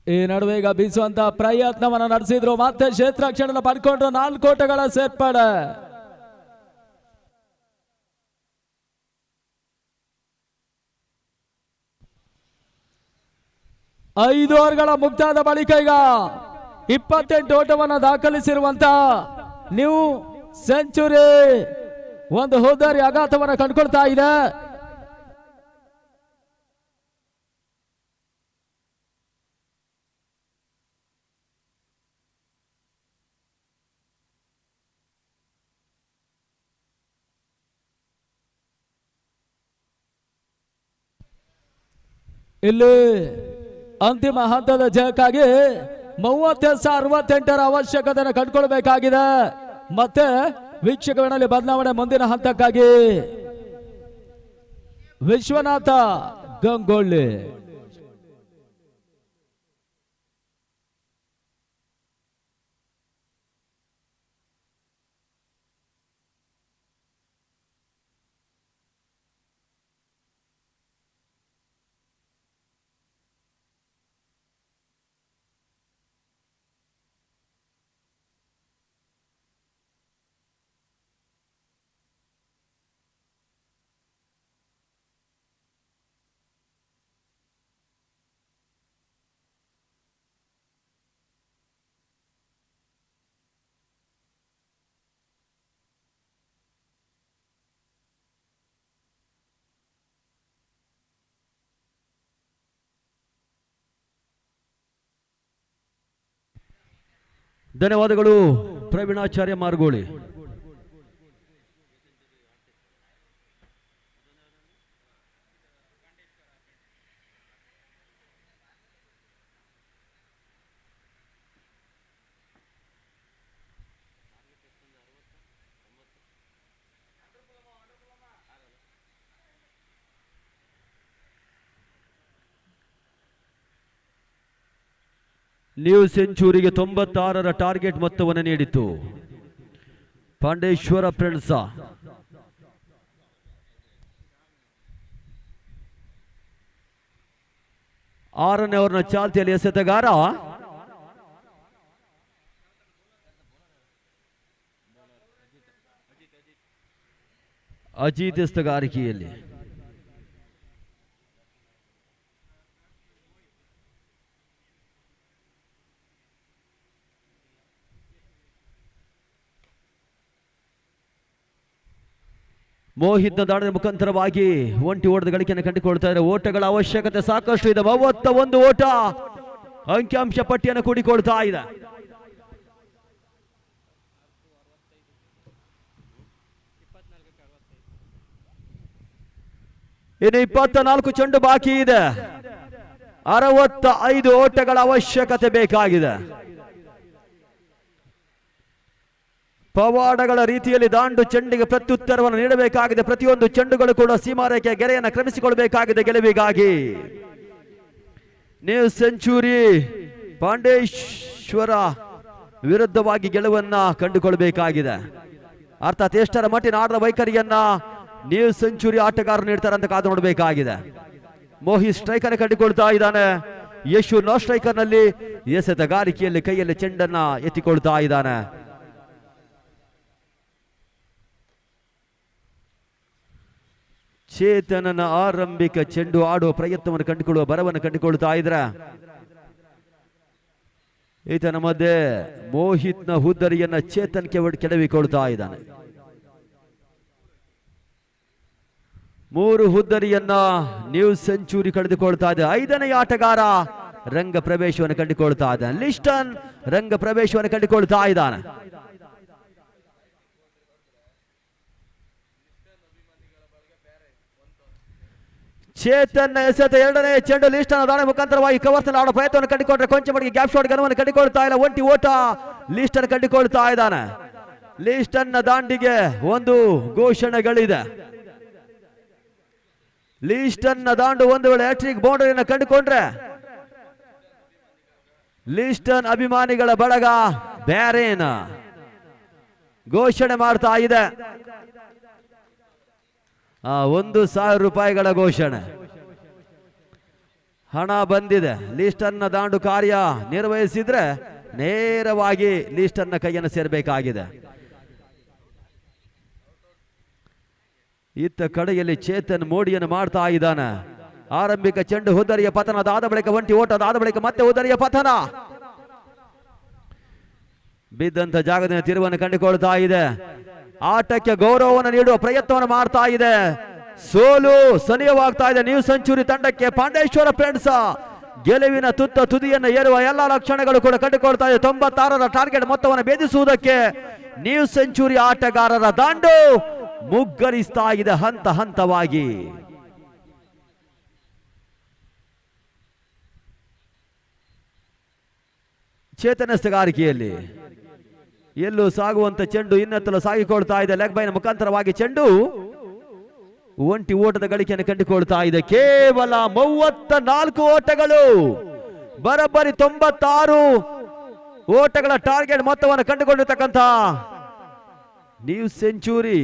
ಈ ನಡುವೆ ಈಗ ಬೀಸುವಂತ ಪ್ರಯತ್ನವನ್ನು ನಡೆಸಿದ್ರು. ಮತ್ತೆ ಕ್ಷೇತ್ರ ರಕ್ಷಣೆ ಪಡ್ಕೊಂಡ್ರು. 4 ಓಟಗಳ ಸೇರ್ಪಡೆ. ಐದು ಓವರ್ಗಳ ಮುಕ್ತಾದ ಬಳಿಕ ಈಗ 28 ಓಟವನ್ನು ದಾಖಲಿಸಿರುವಂತ ನ್ಯೂ ಸೆಂಚುರಿ ಒಂದು ಹೋದಾರಿ ಆಘಾತವನ್ನು ಕಂಡುಕೊಳ್ತಾ ಇದೆ. ಇಲ್ಲಿ ಅಂತಿಮ ಹಂತದ ಜಯಕ್ಕಾಗಿ 30-68ರ ಅವಶ್ಯಕತೆಯನ್ನು ಕಂಡುಕೊಳ್ಬೇಕಾಗಿದೆ. ಮತ್ತೆ ವೀಕ್ಷಕರಲ್ಲಿ ಬದಲಾವಣೆ ಮುಂದಿನ ಹಂತಕ್ಕಾಗಿ ವಿಶ್ವನಾಥ ಗಂಗೊಳ್ಳಿ. ಧನ್ಯವಾದಗಳು ಪ್ರವೀಣಾಚಾರ್ಯ ಮಾರ್ಗೋಳಿ. ನ್ಯೂ ಸೆಂಚುರಿಗೆ 96ರ ಟಾರ್ಗೆಟ್ ಮೊತ್ತವನ್ನು ನೀಡಿತು. ಪಾಂಡೇಶ್ವರ ಫ್ರೆಂಡ್ಸ 6ನೇ ಓವರ್ನ ಚಾಲ್ತಿಯಲ್ಲಿ ಎಸೆತಗಾರ ಅಜಿತ್ ಎಸೆತಗಾರಿಕೆಯಲ್ಲಿ. ಮೋಹಿತ್ನ ದಾಳಿಯ ಮುಖಾಂತರವಾಗಿ ಒಂಟಿ ಓಟದ ಗಳಿಕೆಯನ್ನು ಕಂಡುಕೊಳ್ತಾ ಇದ್ದಾರೆ. ಓಟಗಳ ಅವಶ್ಯಕತೆ ಸಾಕಷ್ಟು ಇದೆ. 31 ಓಟ ಅಂಕಿಅಂಶ ಪಟ್ಟಿಯನ್ನು ಕೂಡಿಕೊಳ್ತಾ ಇದೆ. ಇನ್ನು 24 ಚೆಂಡು ಬಾಕಿ ಇದೆ. 65 ಓಟಗಳ ಅವಶ್ಯಕತೆ ಬೇಕಾಗಿದೆ. ಪವಾಡಗಳ ರೀತಿಯಲ್ಲಿ ದಾಂಡು ಚೆಂಡಿಗೆ ಪ್ರತ್ಯುತ್ತರವನ್ನು ನೀಡಬೇಕಾಗಿದೆ. ಪ್ರತಿಯೊಂದು ಚೆಂಡುಗಳು ಕೂಡ ಸೀಮಾರೇಖೆಯ ಗೆರೆಯನ್ನು ಕ್ರಮಿಸಿಕೊಳ್ಳಬೇಕಾಗಿದೆ ಗೆಲುವಿಗಾಗಿ. ನ್ಯೂ ಸೆಂಚುರಿ ಪಾಂಡೇಶ್ವರ ವಿರುದ್ಧವಾಗಿ ಗೆಲುವನ್ನ ಕಂಡುಕೊಳ್ಬೇಕಾಗಿದೆ. ಅರ್ಥಾತ್ ಎಷ್ಟರ ಮಟ್ಟಿನ ಆಟದ ವೈಖರಿಯನ್ನ ನ್ಯೂ ಸೆಂಚುರಿ ಆಟಗಾರರು ನೀಡ್ತಾರೆ ಅಂತ ಕಾದು ನೋಡಬೇಕಾಗಿದೆ. ಮೋಹಿತ್ ಸ್ಟ್ರೈಕರ್ ಕಂಡುಕೊಳ್ತಾ ಇದ್ದಾನೆ. ಯಶು ನೋ ಸ್ಟ್ರೈಕರ್ ನಲ್ಲಿ ಎಸೆತಗಾರಿಕೆಯಲ್ಲಿ ಕೈಯಲ್ಲಿ ಚೆಂಡನ್ನ ಎತ್ತಿಕೊಳ್ತಾ ಇದ್ದಾನೆ. ಚೇತನನ ಆರಂಭಿಕ ಚೆಂಡು ಆಡುವ ಪ್ರಯತ್ನವನ್ನು ಕಂಡುಕೊಳ್ಳುವ ಬರವನ್ನು ಕಂಡುಕೊಳ್ತಾ ಇದ್ರೆ ಈತನ ಮಧ್ಯೆ ಮೋಹಿತ್ನ ಹುದ್ದರಿಯನ್ನ ಚೇತನ್ ಕೆಡವಿಕೊಳ್ತಾ ಇದ್ದಾನೆ. 3 ಹುದ್ದರಿಯನ್ನ ನ್ಯೂ ಸೆಂಚುರಿ ಕಳೆದುಕೊಳ್ತಾ ಇದೆ. 5ನೇ ಆಟಗಾರ ರಂಗ ಪ್ರವೇಶವನ್ನು ಕಂಡುಕೊಳ್ತಾ ಇದ್ದಾನೆ. ಲಿಸ್ಟನ್ ರಂಗ ಪ್ರವೇಶವನ್ನು ಕಂಡುಕೊಳ್ತಾ ಇದ್ದಾನೆ. ಚೇತನ್ ಎಸೆತ 2ನೇ ಚೆಂಡು ಲಿಸ್ಟನ್ ದಾಳಿ ಮುಖಾಂತರವಾಗಿ ಕವರ್ಸ್ ಆಡೋ ಪ್ರಯತ್ನವನ್ನು ಕಂಡುಕೊಂಡ್ರೆ ಕೊಂಚ ಮಟ್ಟಿಗೆ ಗ್ಯಾಪ್ ಶಾಟ್ ಗನವನ್ನು ಕಂಡುಕೊಳ್ತಾ ಇಲ್ಲ. ಒಂಟಿ ಓಟ ಲಿಸ್ಟನ್ ಕಂಡುಕೊಳ್ತಾ ಇದ್ದಾನೆ. ಲಿಸ್ಟನ್ ದಾಂಡಿಗೆ ಒಂದು ಘೋಷಣೆಗಳಿದೆ. ಲಿಸ್ಟನ್ ದಾಂಡು ಒಂದು ವೇಳೆ ಹ್ಯಾಟ್ರಿಕ್ ಬೌಂಡರಿಯನ್ನು ಕಂಡುಕೊಂಡ್ರೆ ಲಿಸ್ಟನ್ ಅಭಿಮಾನಿಗಳ ಬಳಗ ಬ್ಯಾರೇನ್ ಘೋಷಣೆ ಮಾಡ್ತಾ ಇದೆ. 1,000 ರೂಪಾಯಿಗಳ ಘೋಷಣೆ ಹಣ ಬಂದಿದೆ. ಲಿಸ್ಟನ್ನ ದಾಂಡು ಕಾರ್ಯ ನಿರ್ವಹಿಸಿದ್ರೆ ನೇರವಾಗಿ ಲಿಸ್ಟನ್ನ ಕೈಯನ್ನು ಸೇರಬೇಕಾಗಿದೆ. ಇತ್ತ ಕಡೆಯಲ್ಲಿ ಚೇತನ್ ಮೋಡಿಯನ್ನು ಮಾಡ್ತಾ ಇದ್ದಾನೆ. ಆರಂಭಿಕ ಚೆಂಡು ಹುದ್ದರಿಯ ಪತನ, ಅದಾದ ಬಳಿಕ ಒಂಟಿ ಓಟ, ಅದಾದ ಬಳಿಕ ಮತ್ತೆ ಹುದ್ದರಿಯ ಪತನ. ಬಿದ್ದಂತ ಜಾಗದ ತಿರುವನ್ನು ಕಂಡುಕೊಳ್ತಾ ಇದೆ. ಆಟಕ್ಕೆ ಗೌರವವನ್ನು ನೀಡುವ ಪ್ರಯತ್ನವನ್ನು ಮಾಡ್ತಾ ಇದೆ. ಸೋಲು ಸನಿಯವಾಗ್ತಾ ಇದೆ ನ್ಯೂ ಸೆಂಚುರಿ ತಂಡಕ್ಕೆ. ಪಾಂಡೇಶ್ವರ ಫ್ರೆಂಡ್ಸ್ ಗೆಲುವಿನ ತುದಿಯನ್ನು ಏರುವ ಎಲ್ಲಾ ಲಕ್ಷಣಗಳು ಕೂಡ ಕಂಡುಕೊಳ್ತಾ ಇದೆ. 96ರ ಟಾರ್ಗೆಟ್ ಮೊತ್ತವನ್ನು ಭೇದಿಸುವುದಕ್ಕೆ ನ್ಯೂ ಸೆಂಚುರಿ ಆಟಗಾರರ ದಾಂಡು ಮುಗ್ಗರಿಸ್ತಾ ಇದೆ ಹಂತ ಹಂತವಾಗಿ. ಚೇತನಸ್ಥಗಾರಿಕೆಯಲ್ಲಿ ಎಲ್ಲೂ ಸಾಗುವಂತ ಚೆಂಡು ಇನ್ನೆತ್ತಲು ಸಾಗಿಕೊಳ್ತಾ ಇದೆ. ಲೆಗ್ ಬೈನ ಮುಖಾಂತರವಾಗಿ ಚೆಂಡು ಒಂಟಿ ಓಟದ ಗಳಿಕೆಯನ್ನು ಕಂಡುಕೊಳ್ತಾ ಇದೆ. ಕೇವಲ 34 ಓಟಗಳು, ಬರೋಬ್ಬರಿ 96 ಓಟಗಳ ಟಾರ್ಗೆಟ್ ಮೊತ್ತವನ್ನು ಕಂಡುಕೊಂಡಿರ್ತಕ್ಕಂಥ ನ್ಯೂ ಸೆಂಚುರಿ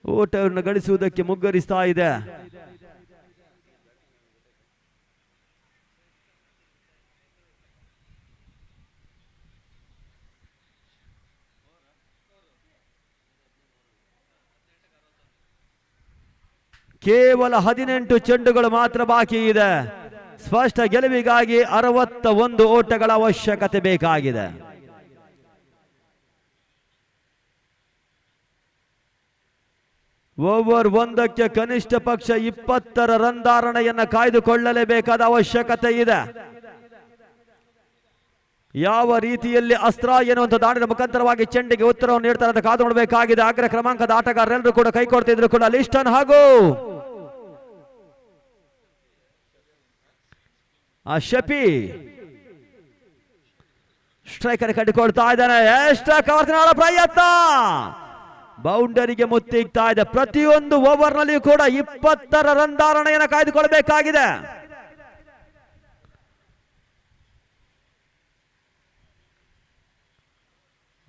ಓಟವನ್ನು ಗಳಿಸುವುದಕ್ಕೆ ಮುಗ್ಗರಿಸ್ತಾ ಇದೆ. ಕೇವಲ 18 ಚೆಂಡುಗಳು ಮಾತ್ರ ಬಾಕಿ ಇದೆ. ಸ್ಪಷ್ಟ ಗೆಲುವಿಗಾಗಿ 61 ಓಟಗಳ ಅವಶ್ಯಕತೆ ಬೇಕಾಗಿದೆ. ಓವರ್ ಒಂದಕ್ಕೆ ಕನಿಷ್ಠ ಪಕ್ಷ 20 ರನ್ ಧಾರಣೆಯನ್ನು ಕಾಯ್ದುಕೊಳ್ಳಲೇಬೇಕಾದ ಅವಶ್ಯಕತೆ ಇದೆ. ಯಾವ ರೀತಿಯಲ್ಲಿ ಅಸ್ತ್ರ ಎನ್ನುವಂತ ದಾಳಿಯ ಮುಖಾಂತರವಾಗಿ ಚೆಂಡಿಗೆ ಉತ್ತರವನ್ನು ನೀಡ್ತಾರೆ ಅಂತ ಕಾದು ನೋಡಬೇಕಾಗಿದೆ. ಅಗ್ರ ಕ್ರಮಾಂಕದ ಆಟಗಾರರೆಲ್ಲರೂ ಕೂಡ ಕೈ ಕೊಡ್ತಿದ್ರು ಕೂಡ ಲಿಸ್ಟನ್ ಹಾಗೂ ಶಫಿ ಸ್ಟ್ರೈಕರ್ ಕಂಡುಕೊಳ್ತಾ ಇದ್ದಾನೆ. ಎಷ್ಟ ಕವರ್ತಿನ ಪ್ರಯತ್ನ ಬೌಂಡರಿಗೆ ಮುತ್ತಿಗ್ತಾ ಇದೆ. ಪ್ರತಿಯೊಂದು ಓವರ್ ನಲ್ಲಿ ಕೂಡ 20 ರನ್ ಧಾರಣೆಯನ್ನು ಕಾಯ್ದುಕೊಳ್ಳಬೇಕಾಗಿದೆ.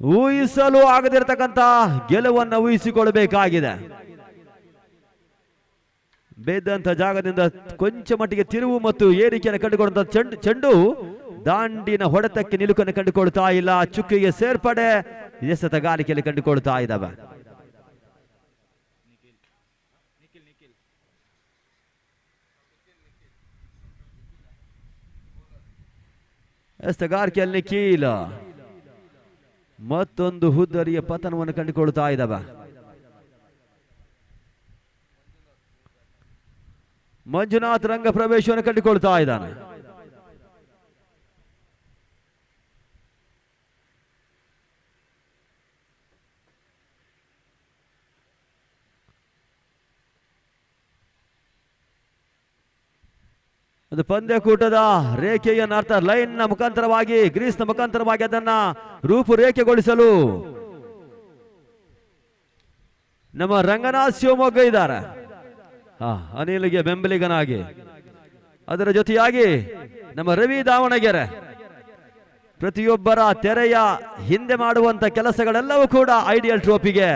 ಊಹಿಸಲು ಆಗದಿರತಕ್ಕಂತ ಗೆಲುವನ್ನು ಊಹಿಸಿಕೊಳ್ಳಬೇಕಾಗಿದೆ. ಬೇದಂತ ಜಾಗದಿಂದ ಕೊಂಚ ಮಟ್ಟಿಗೆ ತಿರುವು ಮತ್ತು ಏರಿಕೆಯನ್ನು ಕಂಡುಕೊಂಡ ಚೆಂಡು ದಾಂಡಿನ ಹೊಡೆತಕ್ಕೆ ನಿಲುಕನ್ನು ಕಂಡುಕೊಳ್ತಾ ಇಲ್ಲ. ಚುಕ್ಕಿಗೆ ಸೇರ್ಪಡೆ ಎಸೆತಗಾರಿಕೆಯಲ್ಲಿ ಕಂಡುಕೊಳ್ತಾ ಇದ್ದಾವೆ. ಎಸೆತಗಾರಿಕೆಯಲ್ಲಿ ನಿಖಿಲ್ ಮತ್ತೊಂದು ಹುದ್ದರಿಯ ಪತನವನ್ನು ಕಂಡುಕೊಳ್ತಾ ಇದ್ದಾವೆ. ಮಂಜುನಾಥ್ ರಂಗ ಪ್ರವೇಶವನ್ನು ಕಂಡುಕೊಳ್ತಾ ಇದ್ದಾನೆ. ಅದು ಪಂದ್ಯಕೂಟದ ರೇಖೆಯನ್ನು ಅರ್ಥ ಲೈನ್ ನ ಮುಖಾಂತರವಾಗಿ ಗ್ರೀಸ್ ನ ಮುಖಾಂತರವಾಗಿ ಅದನ್ನ ರೂಪುರೇಖೆಗೊಳಿಸಲು ನಮ್ಮ ರಂಗನಾಥ್ ಶಿವಮೊಗ್ಗ ಇದ್ದಾರೆ. ಅನಿಲ್ಗೆ ಬೆಂಬಲಿಗನಾಗಿ, ಅದರ ಜೊತೆಯಾಗಿ ನಮ್ಮ ರವಿ ದಾವಣಗೆರೆ ಪ್ರತಿಯೊಬ್ಬರ ತೆರೆಯ ಹಿಂದೆ ಮಾಡುವಂತ ಕೆಲಸಗಳೆಲ್ಲವೂ ಕೂಡ ಐಡಿಯಲ್ ಟ್ರೋಫಿಗೆ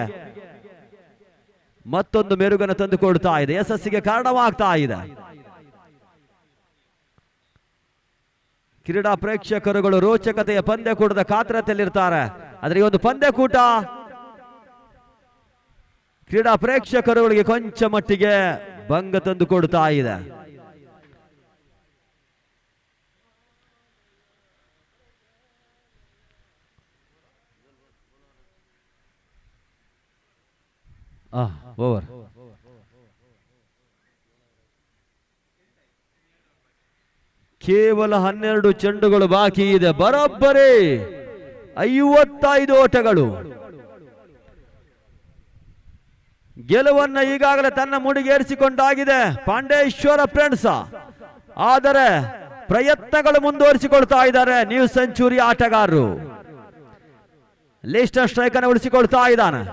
ಮತ್ತೊಂದು ಮೆರುಗನ್ನು ತಂದುಕೊಡ್ತಾ ಇದೆ, ಯಶಸ್ಸಿಗೆ ಕಾರಣವಾಗ್ತಾ ಇದೆ. ಕ್ರೀಡಾ ಪ್ರೇಕ್ಷಕರುಗಳು ರೋಚಕತೆಯ ಪಂದ್ಯಕೂಟದ ಕಾತರತೆಯಲ್ಲಿರ್ತಾರೆ. ಆದರೆ ಈ ಒಂದು ಪಂದ್ಯಕೂಟ ಕ್ರೀಡಾ ಪ್ರೇಕ್ಷಕರುಗಳಿಗೆ ಕೊಂಚ ಮಟ್ಟಿಗೆ ಭಂಗ ತಂದು ಕೊಡ್ತಾ ಇದೆ. ಓವರ್. ಕೇವಲ 12 ಚೆಂಡುಗಳು ಬಾಕಿ ಇದೆ. ಬರೋಬ್ಬರಿ 55 ಓಟಗಳು. ಗೆಲುವನ್ನು ಈಗಾಗಲೇ ತನ್ನ ಮುಡಿಗೇರಿಸಿಕೊಂಡಾಗಿದೆ ಪಾಂಡೇಶ್ವರ ಫ್ರೆಂಡ್ಸ್. ಆದರೆ ಪ್ರಯತ್ನಗಳು ಮುಂದುವರಿಸಿಕೊಳ್ತಾ ಇದ್ದಾರೆ ನ್ಯೂ ಸೆಂಚುರಿ ಆಟಗಾರರು. ಲಿಸ್ಟರ್ ಸ್ಟ್ರೈಕ್ ಅನ್ನು ಉಳಿಸಿಕೊಳ್ತಾ ಇದ್ದಾನೆ.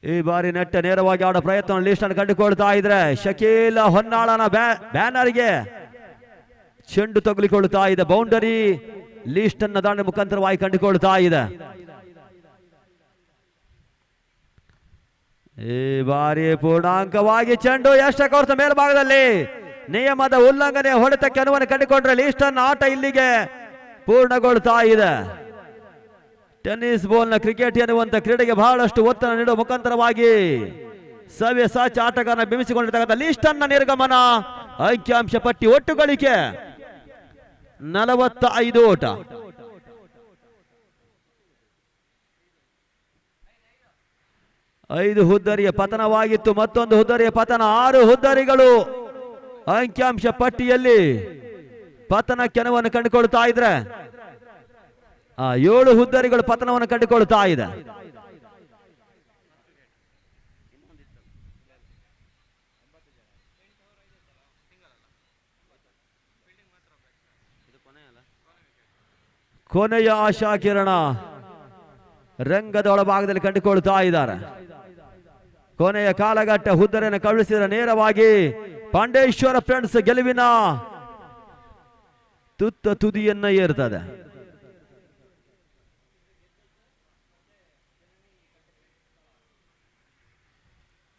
ಈ ಬಾರಿ ನೆಟ್ಟ ನೇರವಾಗಿ ಆಡೋ ಪ್ರಯತ್ನ ಲಿಸ್ಟ್ ಅನ್ನು ಕಂಡುಕೊಳ್ತಾ ಇದ್ರೆ ಶಕೀಲ್ ಹೊನ್ನಾಳನ ಬ್ಯಾನರ್ಗೆ ಚೆಂಡು ತಗುಲಿಕೊಳ್ತಾ ಇದೆ. ಬೌಂಡರಿ ಲಿಸ್ಟ್ ಅನ್ನ ದಾಂಡ ಮುಖಾಂತರವಾಗಿ ಕಂಡುಕೊಳ್ತಾ ಇದೆ. ಈ ಬಾರಿ ಪೂರ್ಣಾಂಕವಾಗಿ ಚೆಂಡು ಎಷ್ಟಕ್ಕೆ ಮೇಲ್ಭಾಗದಲ್ಲಿ ನಿಯಮದ ಉಲ್ಲಂಘನೆ ಹೊಡೆತಕ್ಕೆ ಅನುವನ್ನು ಕಂಡುಕೊಂಡ್ರೆ ಲಿಸ್ಟ್ ಅನ್ನ ಆಟ ಇಲ್ಲಿಗೆ ಪೂರ್ಣಗೊಳ್ತಾ ಇದೆ. ಟೆನ್ನಿಸ್ ಬಾಲ್ ನ ಕ್ರಿಕೆಟ್ ಎನ್ನುವಂತ ಕ್ರೀಡೆಗೆ ಬಹಳಷ್ಟು ಒತ್ತಡ ನೀಡುವ ಮುಖಾಂತರವಾಗಿ ಸವ್ಯ ಸಾಚ ಆಟಗಾರನ ಬಿಂಬಿಸಿಕೊಂಡಿರ್ತಕ್ಕಂಥ ಲಿಸ್ಟ್ ಅನ್ನ ನಿರ್ಗಮನ. ಅಂಕಿಅಂಶ ಪಟ್ಟಿ ಒಟ್ಟು ಗಳಿಕೆ 45 ಓಟ. ಐದು ಹುದ್ದರಿಯ ಪತನವಾಗಿತ್ತು, ಮತ್ತೊಂದು ಹುದ್ದರಿಯ ಪತನ. 6 ಹುದ್ದರಿಗಳು ಅಂಕಿಅಂಶ ಪಟ್ಟಿಯಲ್ಲಿ ಪತನಕ್ಕೆ ಅನುವನ್ನು ಕಂಡುಕೊಳ್ತಾ ಇದ್ರೆ 7 ಹುದ್ದರಿಗಳು ಪತನವನ್ನು ಕಂಡುಕೊಳ್ತಾ ಇದೆ. ಕೊನೆಯ ಆಶಾ ಕಿರಣ ರಂಗದ ಒಳಭಾಗದಲ್ಲಿ ಕಂಡುಕೊಳ್ತಾ ಇದ್ದಾರೆ. ಕೊನೆಯ ಕಾಲಘಟ್ಟ ಹುದ್ದರೆಯನ್ನು ಕಳುಹಿಸಿದರೆ ನೇರವಾಗಿ ಪಾಂಡೇಶ್ವರ ಫ್ರೆಂಡ್ಸ್ ಗೆಲುವಿನ ತುತ್ತ ತುದಿಯನ್ನ ಏರ್ತದೆ.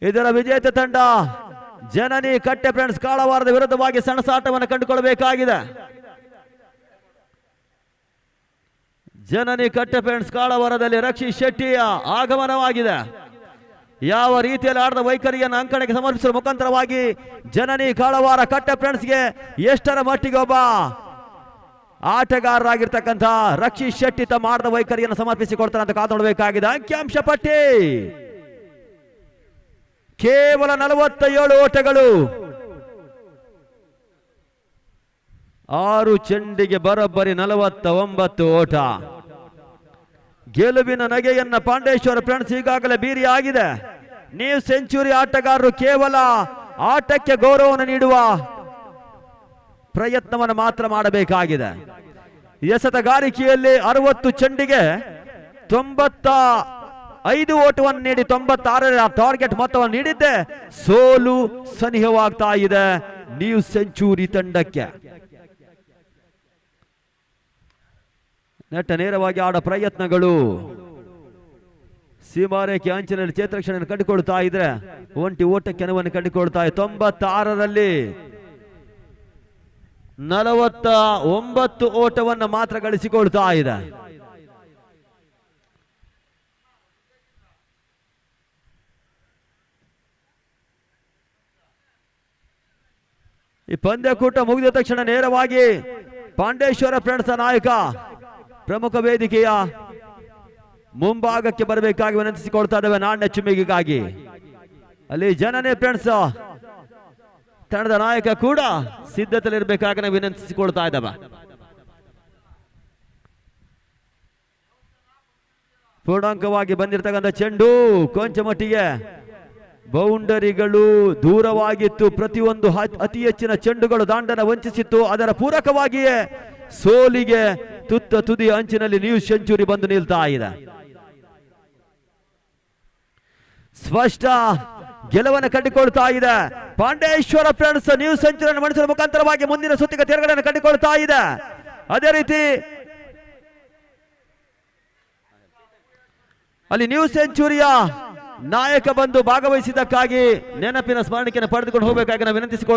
ಇದರ ವಿಜೇತ ತಂಡ ಜನನಿ ಕಟ್ಟೆ ಫ್ರೆಂಡ್ಸ್ ಕಾಳವಾರದ ವಿರುದ್ಧವಾಗಿ ಸಣಸಾಟವನ್ನು ಕಂಡುಕೊಳ್ಳಬೇಕಾಗಿದೆ. ಜನನಿ ಕಟ್ಟೆ ಫ್ರೆಂಡ್ಸ್ ಕಾಳವಾರದಲ್ಲಿ ರಕ್ಷಿತ್ ಶೆಟ್ಟಿಯ ಆಗಮನವಾಗಿದೆ. ಯಾವ ರೀತಿಯಲ್ಲಿ ಆಡಿದ ವೈಖರಿಯನ್ನು ಅಂಕಣಕ್ಕೆ ಸಮರ್ಪಿಸುವ ಮುಖಾಂತರವಾಗಿ ಜನನಿ ಕಾಳವಾರ ಕಟ್ಟೆ ಫ್ರೆಂಡ್ಸ್ಗೆ ಎಷ್ಟರ ಮಟ್ಟಿಗೆ ಒಬ್ಬ ಆಟಗಾರರಾಗಿರ್ತಕ್ಕಂಥ ರಕ್ಷಿತ್ ಶೆಟ್ಟಿ ತಮ್ಮ ಆಡಿದ ವೈಖರಿಯನ್ನು ಸಮರ್ಪಿಸಿಕೊಡ್ತಾರೆ ಅಂತ ಕಾದು ನೋಡಬೇಕಾಗಿದೆ. ಅಂಕಿಅಂಶ ಪಟ್ಟಿ ಕೇವಲ 47 ಓಟಗಳು. 6 ಚೆಂಡಿಗೆ ಬರೋಬ್ಬರಿ 49 ಓಟ. ಗೆಲುವಿನ ನಗೆಯನ್ನ ಪಾಂಡೇಶ್ವರ ಫ್ರೆಂಡ್ಸ್ ಈಗಾಗಲೇ ಬೀರಿ ಆಗಿದೆ. ನ್ಯೂ ಸೆಂಚುರಿ ಆಟಗಾರರು ಕೇವಲ ಆಟಕ್ಕೆ ಗೌರವವನ್ನು ನೀಡುವ ಪ್ರಯತ್ನವನ್ನು ಮಾತ್ರ ಮಾಡಬೇಕಾಗಿದೆ. ಎಸೆತಗಾರಿಕೆಯಲ್ಲಿ 60 ಚೆಂಡಿಗೆ 95 ಓಟವನ್ನು ನೀಡಿ 96 ಟಾರ್ಗೆಟ್ ಮೊತ್ತವನ್ನು ನೀಡಿದ್ದೆ ಸೋಲು ಸನಿಹವಾಗ್ತಾ ಇದೆ ನ್ಯೂ ಸೆಂಚುರಿ ತಂಡಕ್ಕೆ. ನೆಟ್ಟ ನೇರವಾಗಿ ಆಡ ಪ್ರಯತ್ನಗಳು ಸೀಮಾರೇಖೆ ಅಂಚಿನಲ್ಲಿ ಚೇತರಕ್ಷಣೆ ಕಂಡುಕೊಳ್ತಾ ಇದ್ರೆ ಒಂಟಿ ಓಟಕ್ಕೆ ಅನುವನ್ನು ಕಂಡುಕೊಳ್ತಾ ಇದೆ. 96ರಲ್ಲಿ 49 ಓಟವನ್ನು ಮಾತ್ರ ಗಳಿಸಿಕೊಳ್ತಾ ಇದೆ. ಈ ಪಂದ್ಯಕೂಟ ಮುಗಿದ ತಕ್ಷಣ ನೇರವಾಗಿ ಪಾಂಡೇಶ್ವರ ಫ್ರೆಂಡ್ಸ್ ನಾಯಕ ಪ್ರಮುಖ ವೇದಿಕೆಯ ಮುಂಭಾಗಕ್ಕೆ ಬರಬೇಕಾಗಿ ವಿನಂತಿಸಿಕೊಳ್ತಾ ಇದ್ದೇವೆ ನಾಣ್ಯ ಚಿಮ್ಮಿಗೆಗಾಗಿ. ಅಲ್ಲಿ ಜನನೇ ಫ್ರೆಂಡ್ಸ್ ತಂಡದ ನಾಯಕ ಕೂಡ ಸಿದ್ಧತೆಯಲ್ಲಿರಬೇಕಾಗಿ ನಾವು ವಿನಂತಿಸಿಕೊಳ್ತಾ ಇದ್ದೇವೆ. ಪೂರ್ಣಾಂಕವಾಗಿ ಬಂದಿರತಕ್ಕಂಥ ಚೆಂಡು ಕೊಂಚ ಮಟ್ಟಿಗೆ ಬೌಂಡರಿಗಳು ದೂರವಾಗಿತ್ತು. ಪ್ರತಿಯೊಂದು ಅತಿ ಹೆಚ್ಚಿನ ಚೆಂಡುಗಳು ದಾಂಡನ ವಂಚಿಸಿತ್ತು. ಅದರ ಪೂರಕವಾಗಿಯೇ ಸೋಲಿಗೆ ತುದಿಯ ಅಂಚಿನಲ್ಲಿ ನ್ಯೂ ಸೆಂಚುರಿ ಬಂದು ನಿಲ್ತಾ ಇದೆ. ಸ್ಪಷ್ಟ ಗೆಲುವನ್ನು ಕಂಡುಕೊಳ್ತಾ ಇದೆ ಪಾಂಡೇಶ್ವರ ಫ್ರೆಂಡ್ಸ್. ನ್ಯೂ ಸೆಂಚುರಿಯನ್ನು ಮಣಿಸುವ ಮುಖಾಂತರವಾಗಿ ಮುಂದಿನ ಸುತ್ತಿಗೆ ತೇರ್ಗಡೆಯನ್ನು ಕಂಡುಕೊಳ್ತಾ ಇದೆ. ಅದೇ ರೀತಿ ಅಲ್ಲಿ ನ್ಯೂ ಸೆಂಚುರಿಯ ನಾಯಕ ಬಂದು ಭಾಗವಹಿಸಿದ್ದಕ್ಕಾಗಿ ನೆನಪಿನ ಸ್ಮರಣಿಕೆಯನ್ನು ಪಡೆದುಕೊಂಡು ಹೋಗಬೇಕಾಗಿ ನಾವು ವಿನಂತಿಸಿಕೊಳ್ತಾ